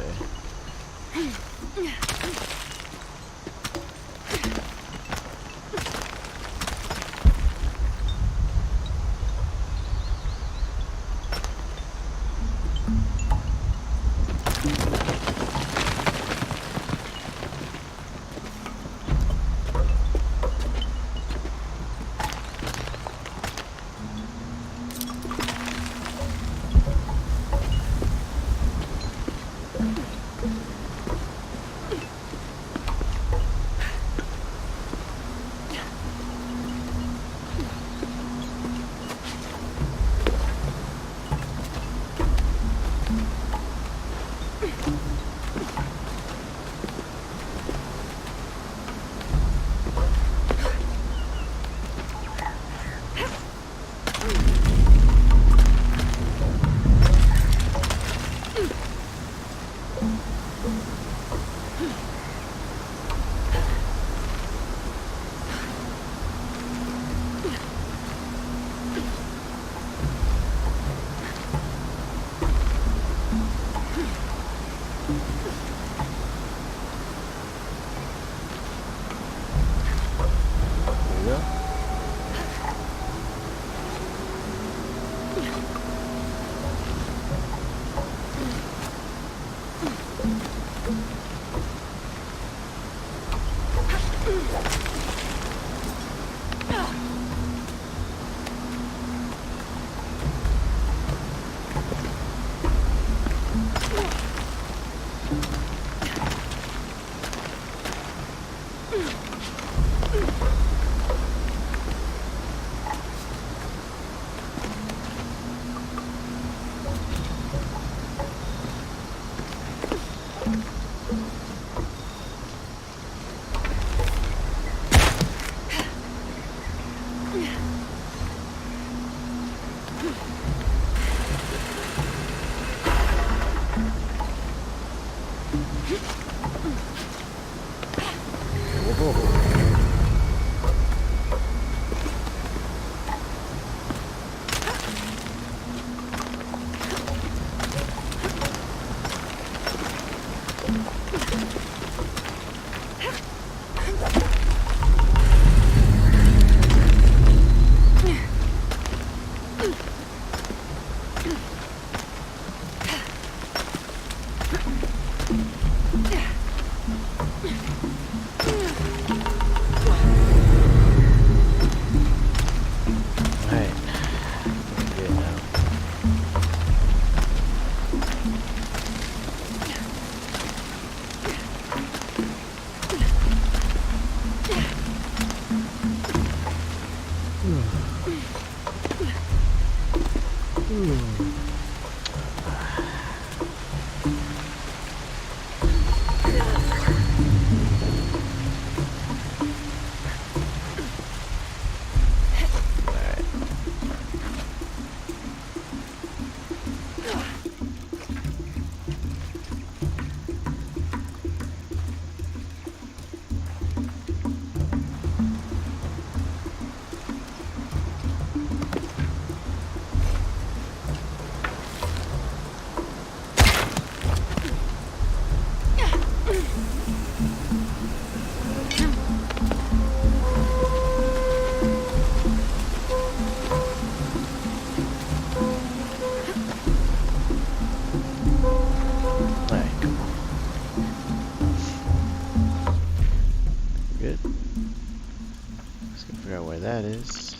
That is.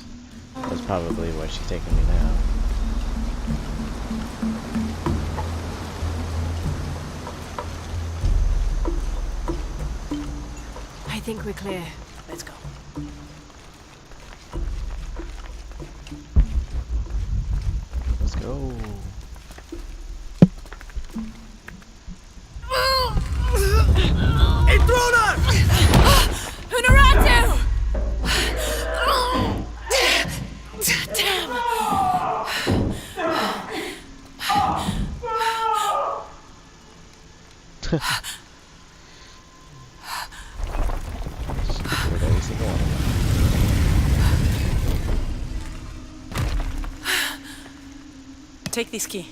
That's probably where she's taking me now.
I think we're clear. Let's go.
Let's go.
Intruder!
Unuratu!
Take this key.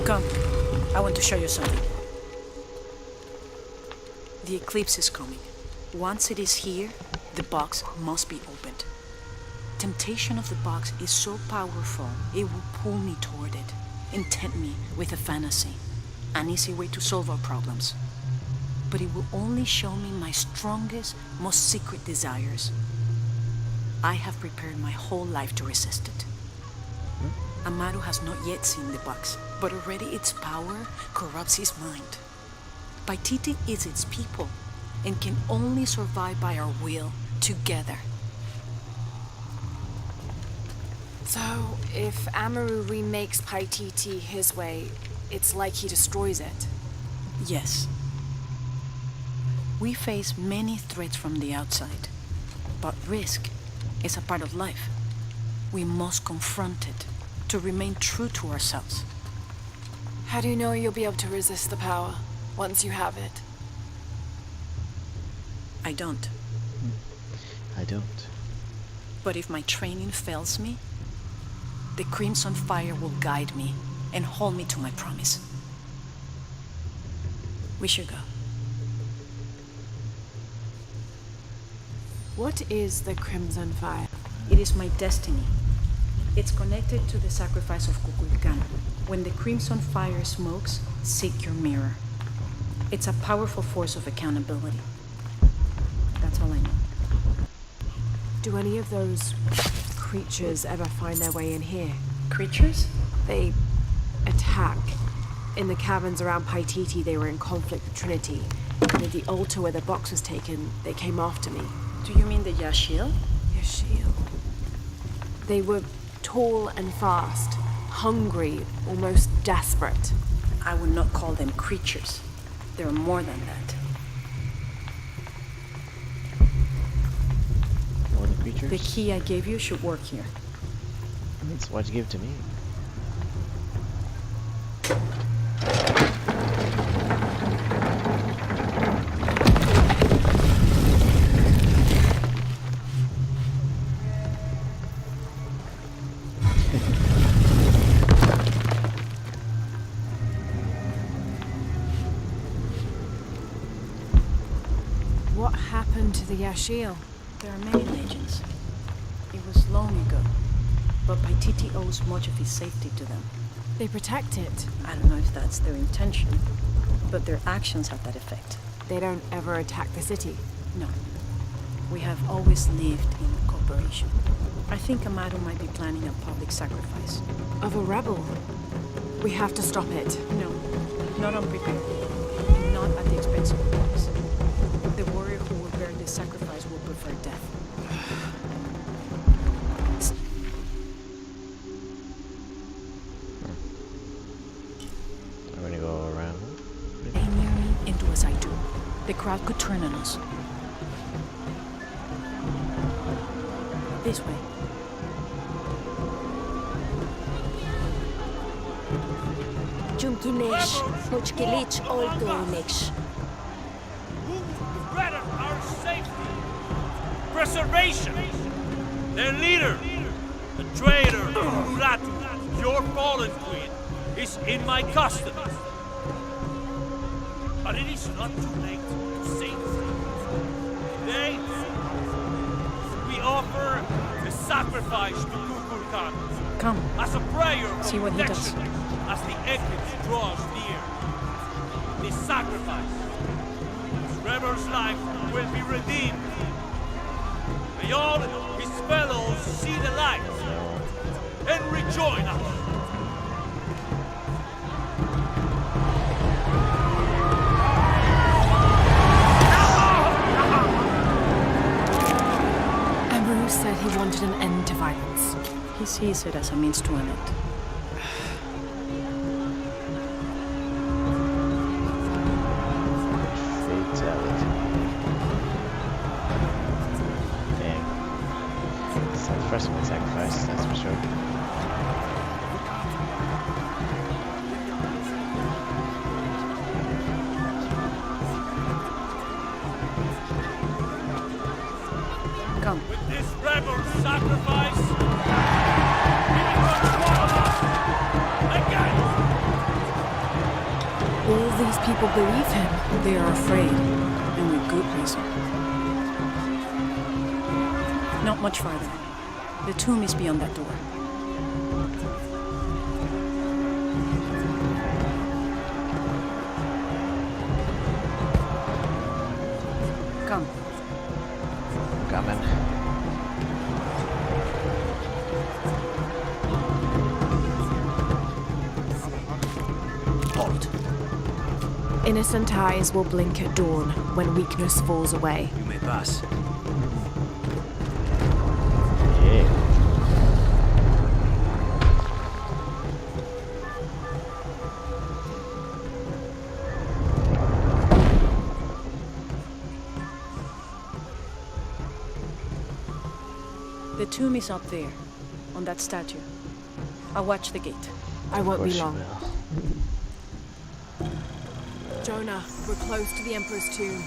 Come, I want to show you something. The eclipse is coming. Once it is here, the box must be opened. Temptation of the box is so powerful, it will pull me toward it and tempt me with a fantasy, an easy way to solve our problems. But it will only show me my strongest, most secret desires. I have prepared my whole life to resist it. Amaru has not yet seen the box, but already its power corrupts his mind. Paititi is its people and can only survive by our will together.
So, if Amaru remakes Paititi his way, it's like he destroys it?
Yes. We face many threats from the outside, but risk is a part of life. We must confront it to remain true to ourselves.
How do you know you'll be able to resist the power once you have it?
I don't.
I don't.
But if my training fails me, the Crimson Fire will guide me and hold me to my promise. We should go.
What is the Crimson Fire?
It is my destiny. It's connected to the sacrifice of Kukulkan. When the Crimson Fire smokes, seek your mirror. It's a powerful force of accountability. That's all I know.
Do any of those creatures ever find their way in here?
Creatures?
They attack. In the caverns around Paititi, they were in conflict with Trinity. And at the altar where the box was taken, they came after me.
Do you mean the Yashil?
Yashil. They were tall and fast, hungry, almost desperate.
I would not call them creatures. They're more than that.
More than creatures?
The key I gave you should work here.
So why'd you give it to me?
What happened to the Yashil?
There are many legends. It was long ago, but Paititi owes much of his safety to them.
They protect it.
I don't know if that's their intention, but their actions have that effect.
They don't ever attack the city?
No. We have always lived in cooperation. I think Amado might be planning a public sacrifice.
Of a rebel? We have to stop it.
No, not unprepared. Not at the expense of the box. The warrior who will bear this sacrifice will prefer death.
I'm gonna go around.
Stay near me and do as I do. The crowd could turn on us. This way.
Jumkinesh, Muchkilich, Olgonesh.
Rather our safety, preservation. Their leader, the traitor Uratu, your fallen queen, is in my custody. But it is not too late to save them. Today, we offer a sacrifice to Kukulkan.
Come.
As a prayer
See
of
what he does.
protection as the eclipse draws near. This sacrifice, this rebel's life will be redeemed. May all his fellows see the light and rejoin us.
Amaru said he wanted an end to violence.
He sees it as a means to an end.
Fatality. Dang. It's the first one sacrifice, that's for sure.
Come.
With this rebel sacrifice, we become one of us again.
All these people believe him.
They are afraid, and with good reason. Not much farther. The tomb is beyond that door. Come.
Coming.
Halt.
Innocent eyes will blink at dawn when weakness falls away.
You may pass.
Yeah.
The tomb is up there, on that statue. I'll watch the gate.
I won't be
Of course you
long.
will.
Jonah, we're close to the Emperor's tomb.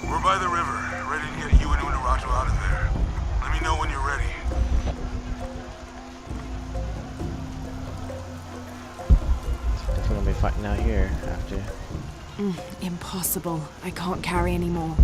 We're by the river, ready to get you and Unuratu out of there. Let me know when you're ready.
Definitely gonna be fighting out here after.
Impossible. I can't carry anymore.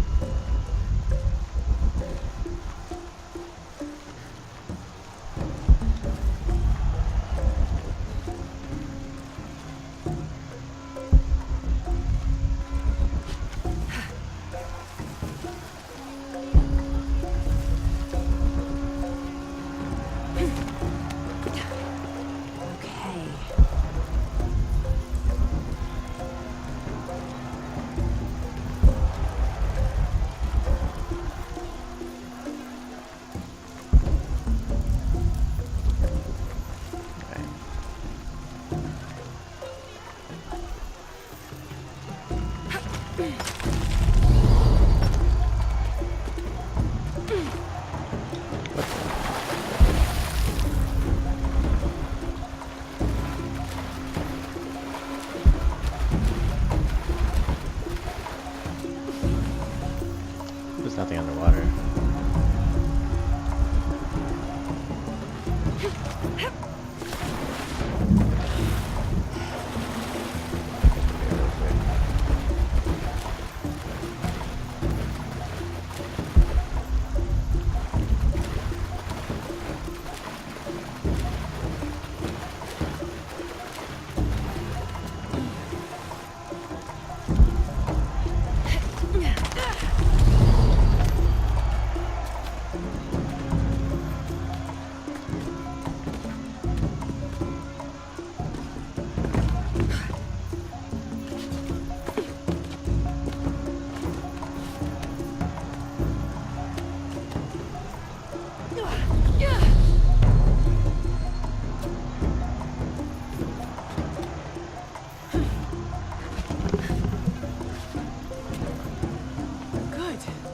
Nothing underwater.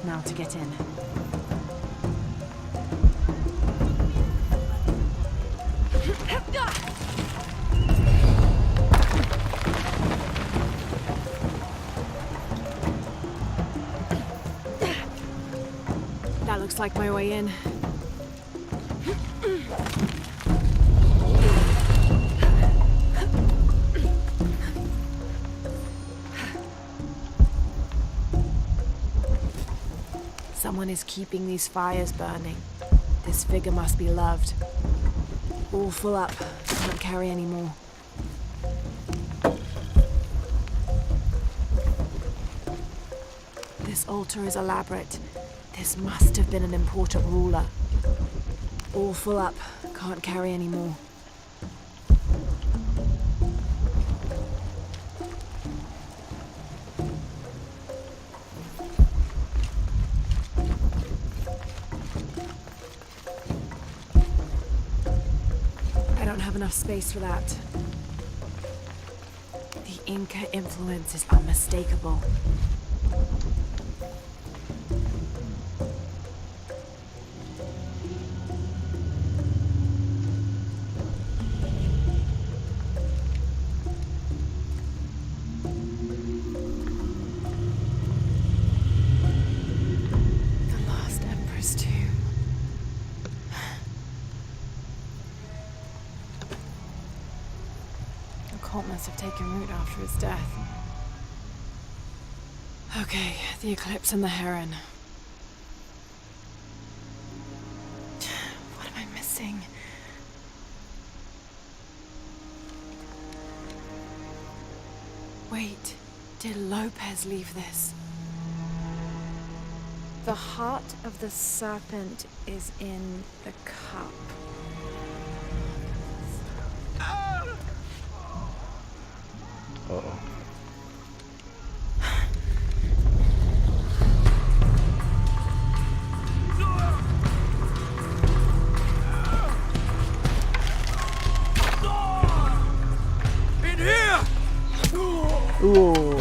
Now to get in. That looks like my way in. Someone is keeping these fires burning. This figure must be loved. All full up. Can't carry any more. This altar is elaborate. This must have been an important ruler. All full up. Can't carry any more. Enough space for that. The Inca influence is unmistakable. The last Emperor's tomb. Must have taken root after his death. Okay, the eclipse and the heron. What am I missing? Wait, did Lopez leave this?
The heart of the serpent is in the cup.
Uh-oh.
In here!
Ooh.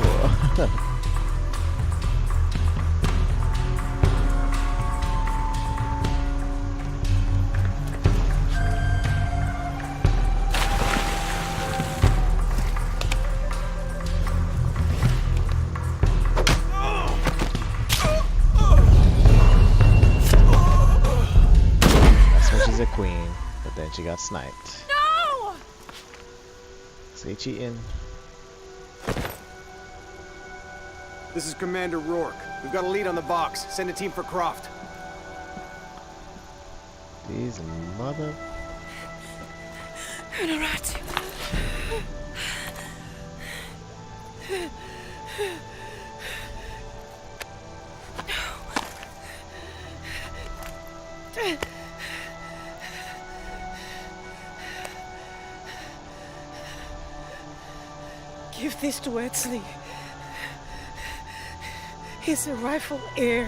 She's a queen, but then she got sniped.
No!
Say cheating.
This is Commander Rourke. We've got a lead on the box. Send a team for Croft.
These mother...
Unuratu. Give this to Etzli. He's a rightful heir.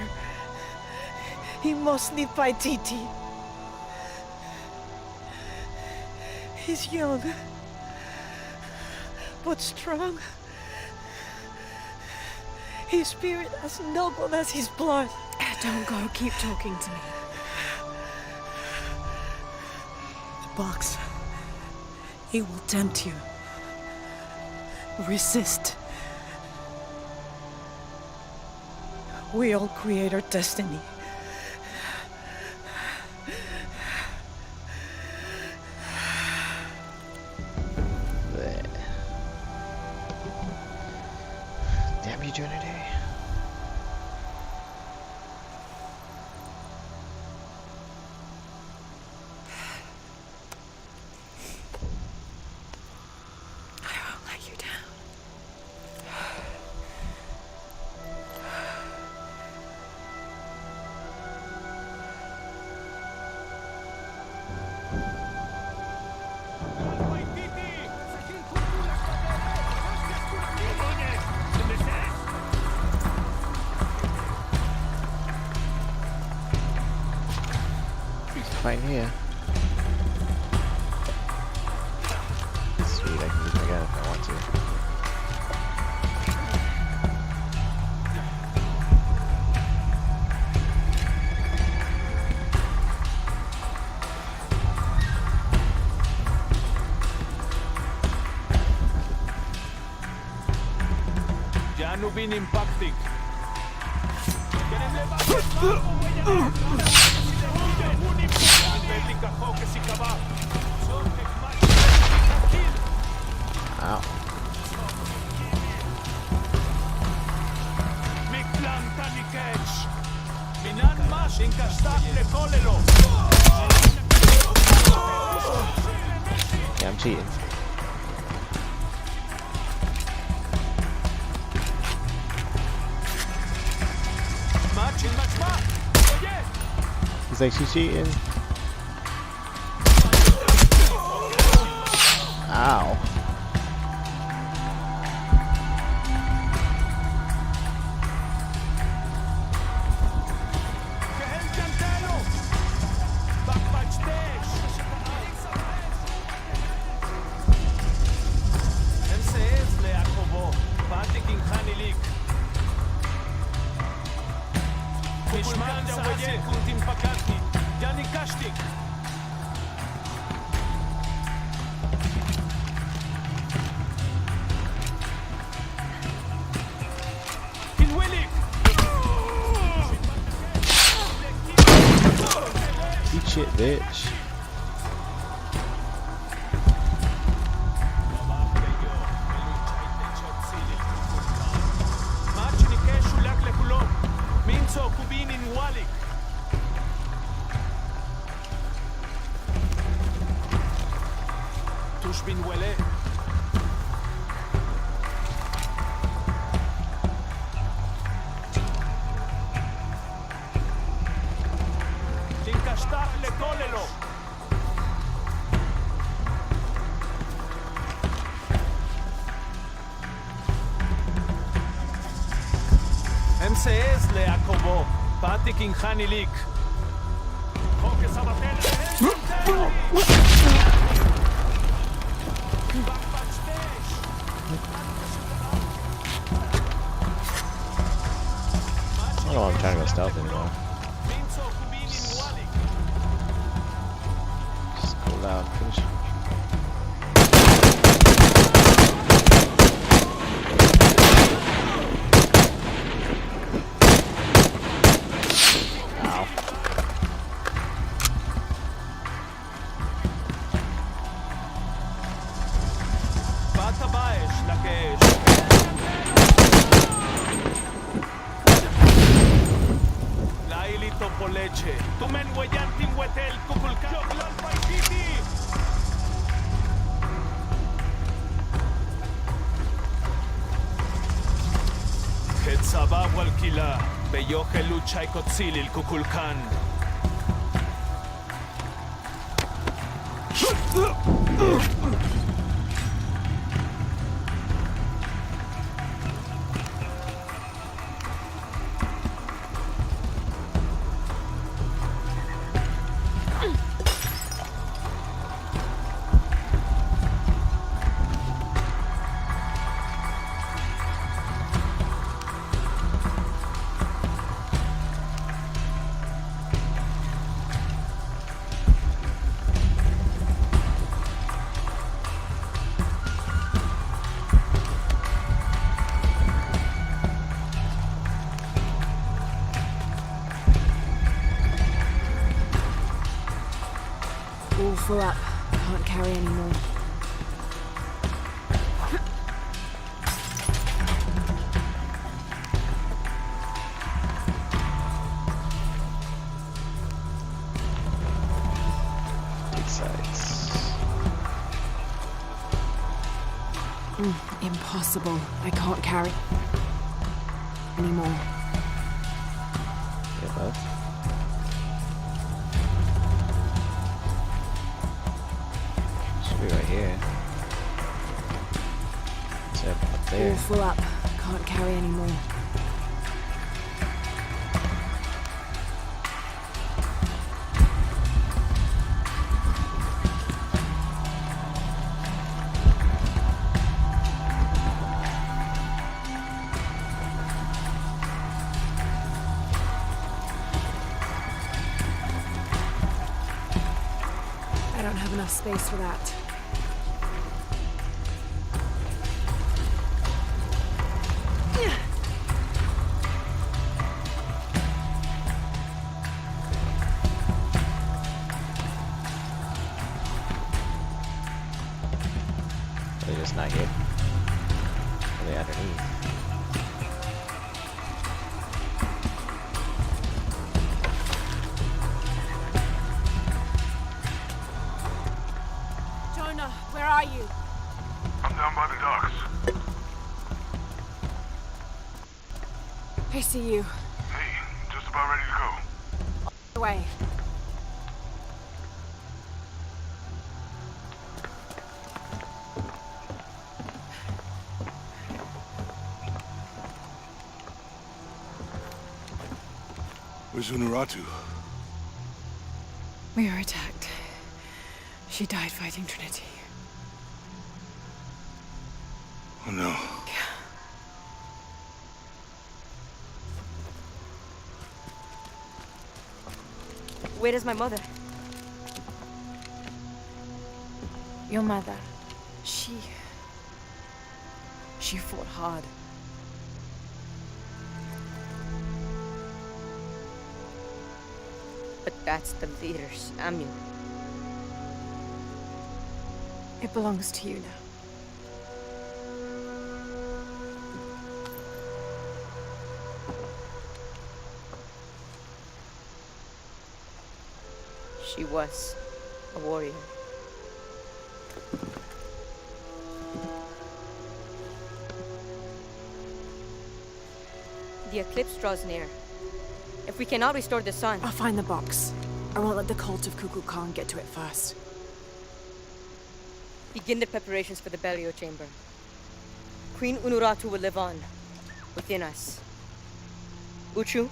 He must live by Titi. He's young, but strong. His spirit as noble as his blood.
Don't go. Keep talking to me.
The box. It will tempt you. Resist. We all create our destiny.
Damn you, Trinity. Fine here. Sweet, I can use my gun if I want to.
Janu bin impacting.
Ow. Yeah, I'm cheating. He's like, she's cheating. Ow. Eat shit, bitch.
MCS Leakovo, Patik in Hanilik.
I don't know why I'm trying to go stealth anymore. Just go loud, finish.
Sabab wal kila, beyohelu chaikotzilil kukulkan.
full up. Can't carry any more.
Big sides.
Impossible. I can't carry anymore.
Give up. Should be right here. Except up there.
All full up. Can't carry anymore. I don't have enough space for that.
They're just not here. Are they underneath?
Jonah, where are you?
I'm down by the docks.
I see you.
Hey, just about ready to go.
Away.
Where's Unuratu?
We were attacked. She died fighting Trinity.
Oh no.
Where is my mother?
Your mother. She fought hard.
But that's the leader's amulet.
It belongs to you now.
She was a warrior. The eclipse draws near. If we cannot restore the sun...
I'll find the box. I won't let the cult of Kukulkan get to it first.
Begin the preparations for the burial chamber. Queen Unuratu will live on, within us. Uchu,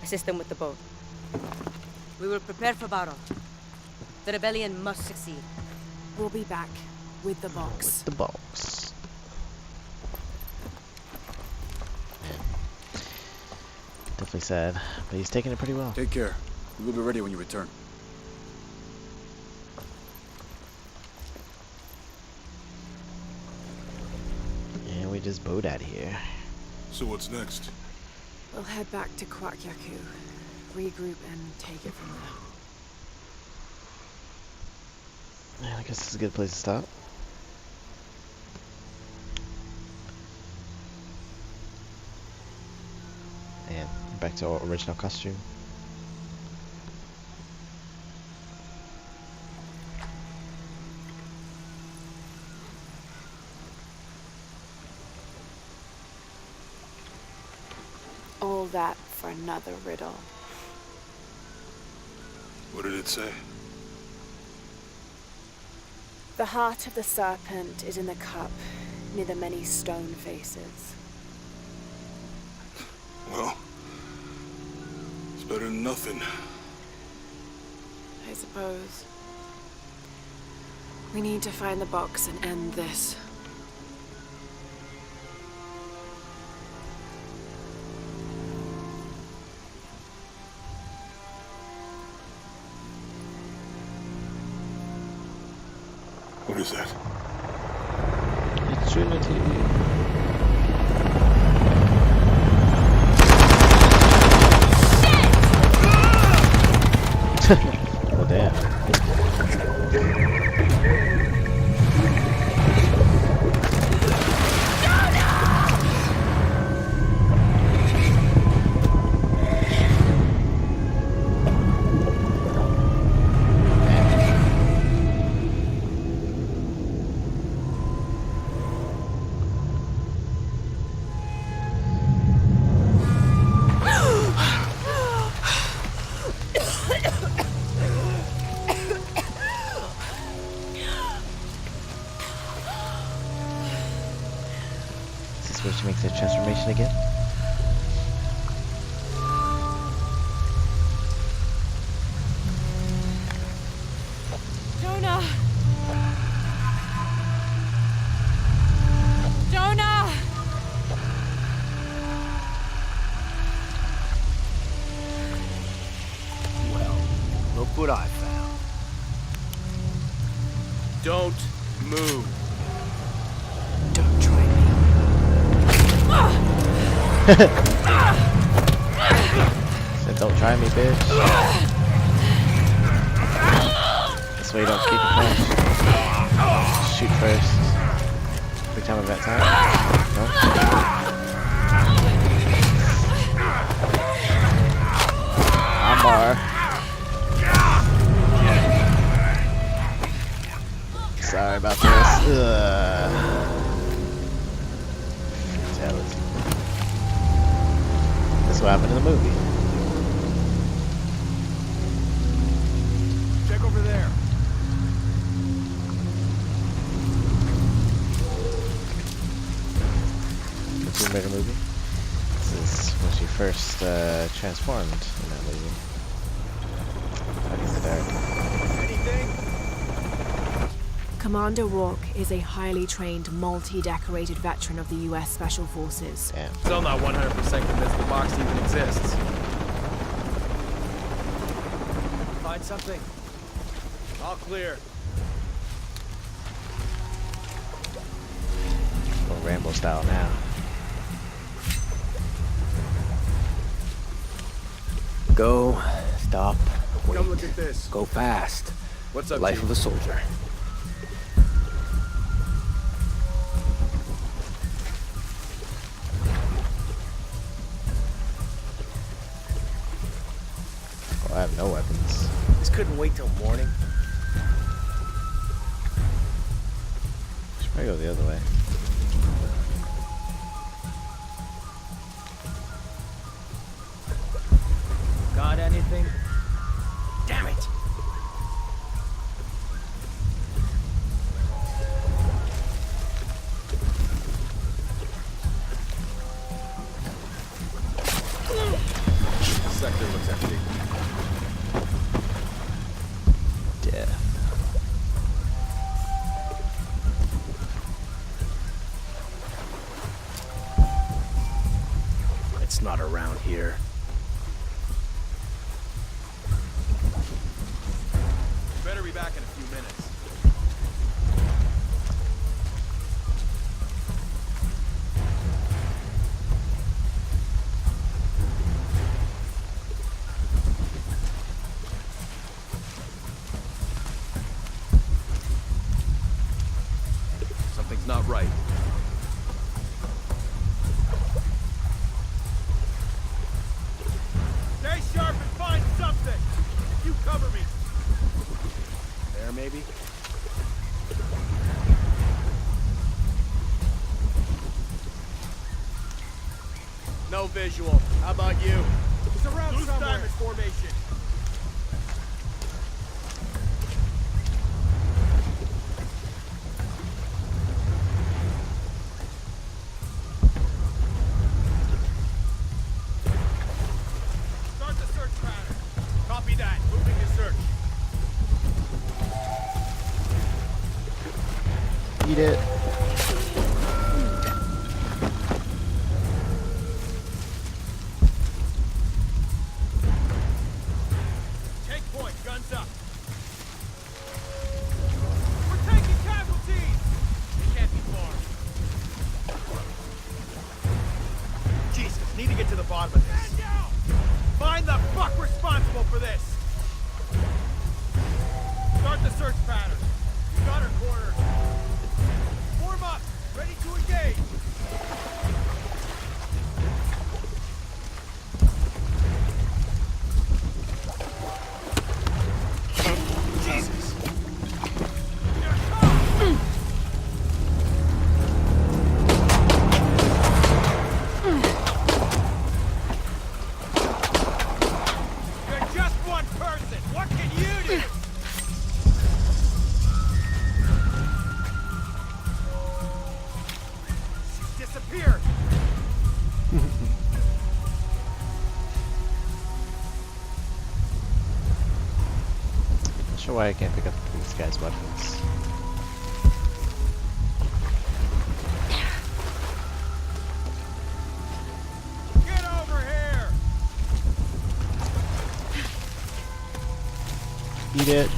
assist them with the boat. We will prepare for battle. The rebellion must succeed.
We'll be back with the box.
The box. Definitely sad, but he's taking it pretty well.
Take care. We will be ready when you return.
And we just boat out of here.
So what's next?
We'll head back to Kwakyaku, regroup and take it from there.
Yeah, I guess this is a good place to stop. And back to our original costume.
All that for another riddle.
What did it say?
The heart of the serpent is in the cup, near the many stone faces.
Well, it's better than nothing.
I suppose. We need to find the box and end this.
What is that?
It's Trinity. Oh damn. mission again?
Jonah! Jonah!
Well, look what I found.
Don't move.
Don't try me.
Said don't try me, bitch. This way you don't keep it fast. Shoot first. Every time of that time. No? Armbar. Sorry about this. Fatality. That's what happened in the movie.
Check over there.
The Tomb Raider movie. This is when she first transformed in that movie. Back in the dark.
Commander Rourke is a highly trained, multi-decorated veteran of the U.S. Special Forces.
Yeah.
Still not 100% convinced the box even exists. Find something. All clear.
Go Rambo style now.
Go, stop, wait.
Come look at this.
Go fast.
What's up,
Life
Chief?
of a soldier.
Oh, I have no weapons.
This couldn't wait till morning.
Should probably go the other way.
Got anything? Damn it! Sector looks empty.
Death.
It's not around here.
Better be back in a few minutes. Something's not right. Stay sharp and find something! You cover me! There, maybe? No visual. How about you? It's around Loose somewhere. Diamond formation. Start the search pattern. Copy that. Moving to search.
Eat it.
Take point, guns up. We're taking casualties! They can't be far. Jesus, need to get to the bottom of this. Find the fuck responsible for this! Start the search pattern. You got her cornered. Form up! Ready to engage! Jesus! You're just one person! What can you do?
sure why I can't pick up these guys' weapons.
Get over here!
Eat it.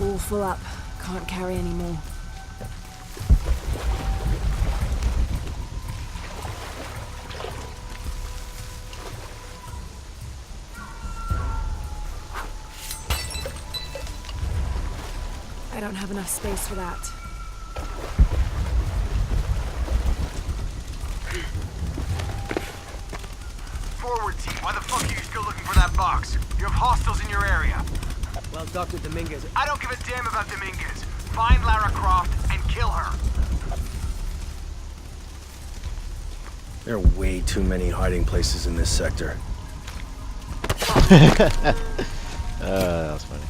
All full up. Can't carry any more. I don't have enough space for that.
Forward team, why the fuck are you still looking for that box? You have hostiles in your area.
Well, Dr. Dominguez...
I don't give a damn about Dominguez. Find Lara Croft and kill her.
There are way too many hiding places in this sector.
That was funny.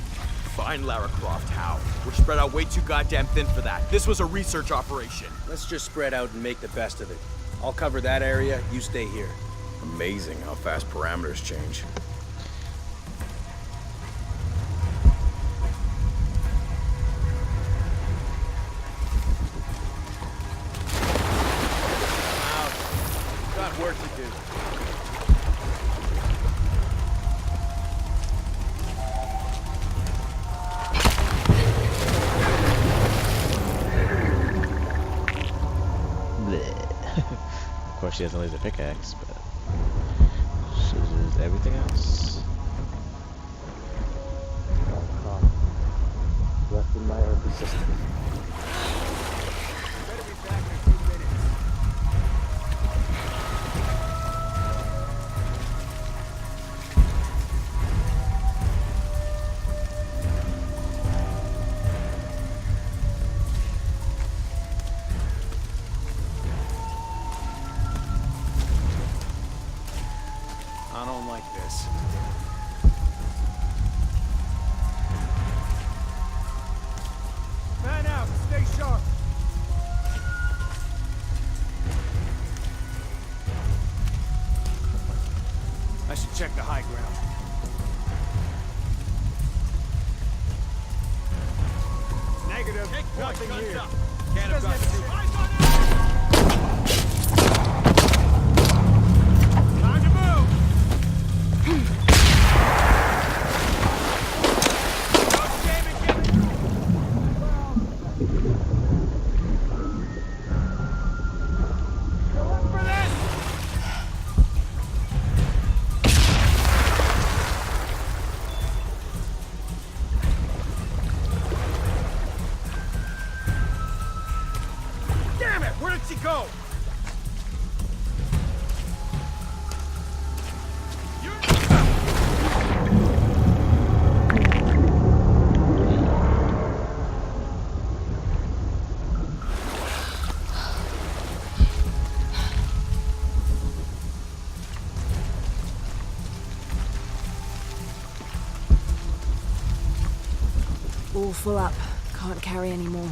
Find Lara Croft, how? We're spread out way too goddamn thin for that. This was a research operation.
Let's just spread out and make the best of it. I'll cover that area, you stay here. Amazing how fast parameters change.
Got work to do.
Of course, she doesn't lose a pickaxe, but she loses everything else.
Left in my earth system.
Better be back in a few minutes. I don't like this. Man out, stay sharp. I should check the high ground. Negative. Nothing here. Can't have gotten too. Time to move. For this. Damn it! Where did she go?
All full up. Can't carry any more.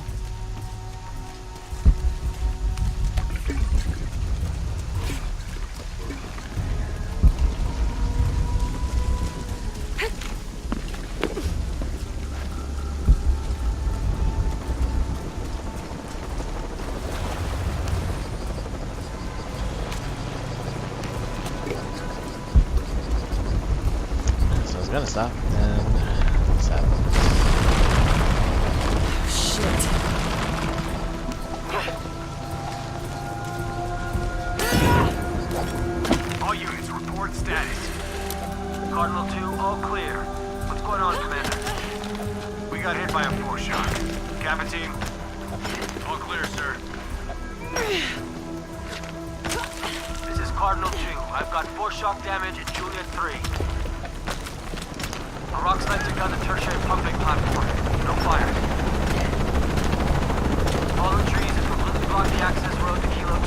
So I was gonna stop, and stop.
All units, report status. Cardinal 2, all clear. What's going on, Commander? We got hit by a 4-shot. Kappa team? All clear, sir. This is Cardinal 2. I've got 4-shock damage at Juliet 3. A rock sniped a gun the tertiary pumping platform. No fire. Follow trees and completely block the access road to Kilo 2.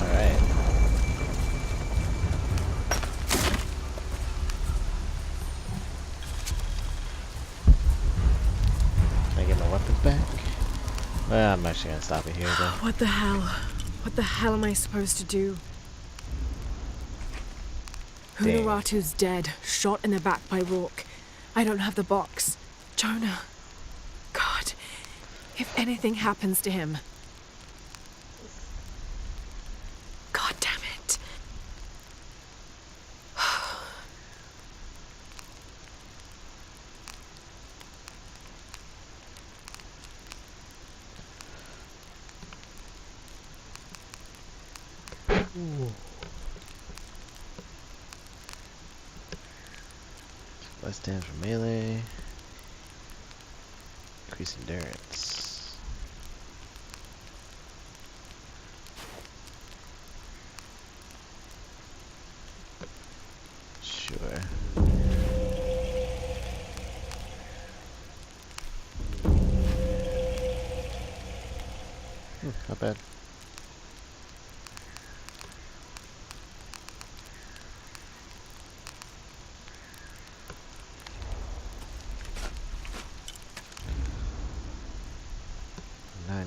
Alright. I'm actually gonna stop it here though.
What the hell? What the hell am I supposed to do?
Dang.
Hunaratu's dead, shot in the back by Rourke. I don't have the box. Jonah. God. If anything happens to him. God damn it.
Ooh. Less damage for melee. Increase endurance. Sure. Not bad.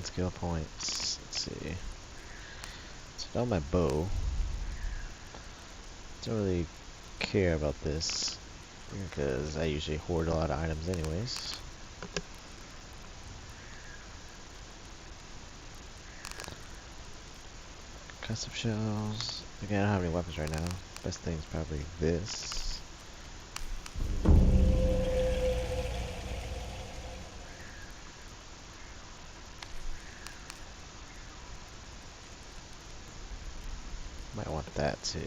Skill points. Let's see. So on my bow. Don't really care about this because I usually hoard a lot of items anyways. Custom shells. Again, I don't have any weapons right now. Best thing is probably this. Might want that too.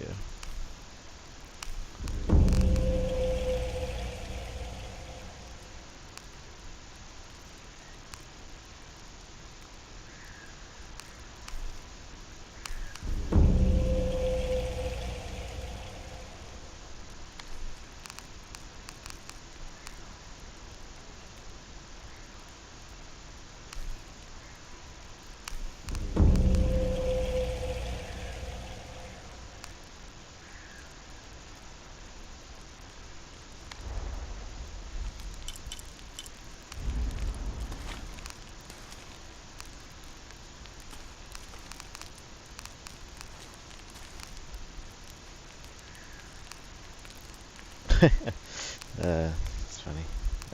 It's funny.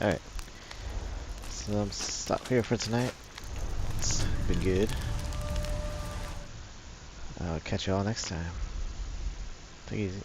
Alright. So I'm stop here for tonight. It's been good. I'll catch you all next time. Take it easy.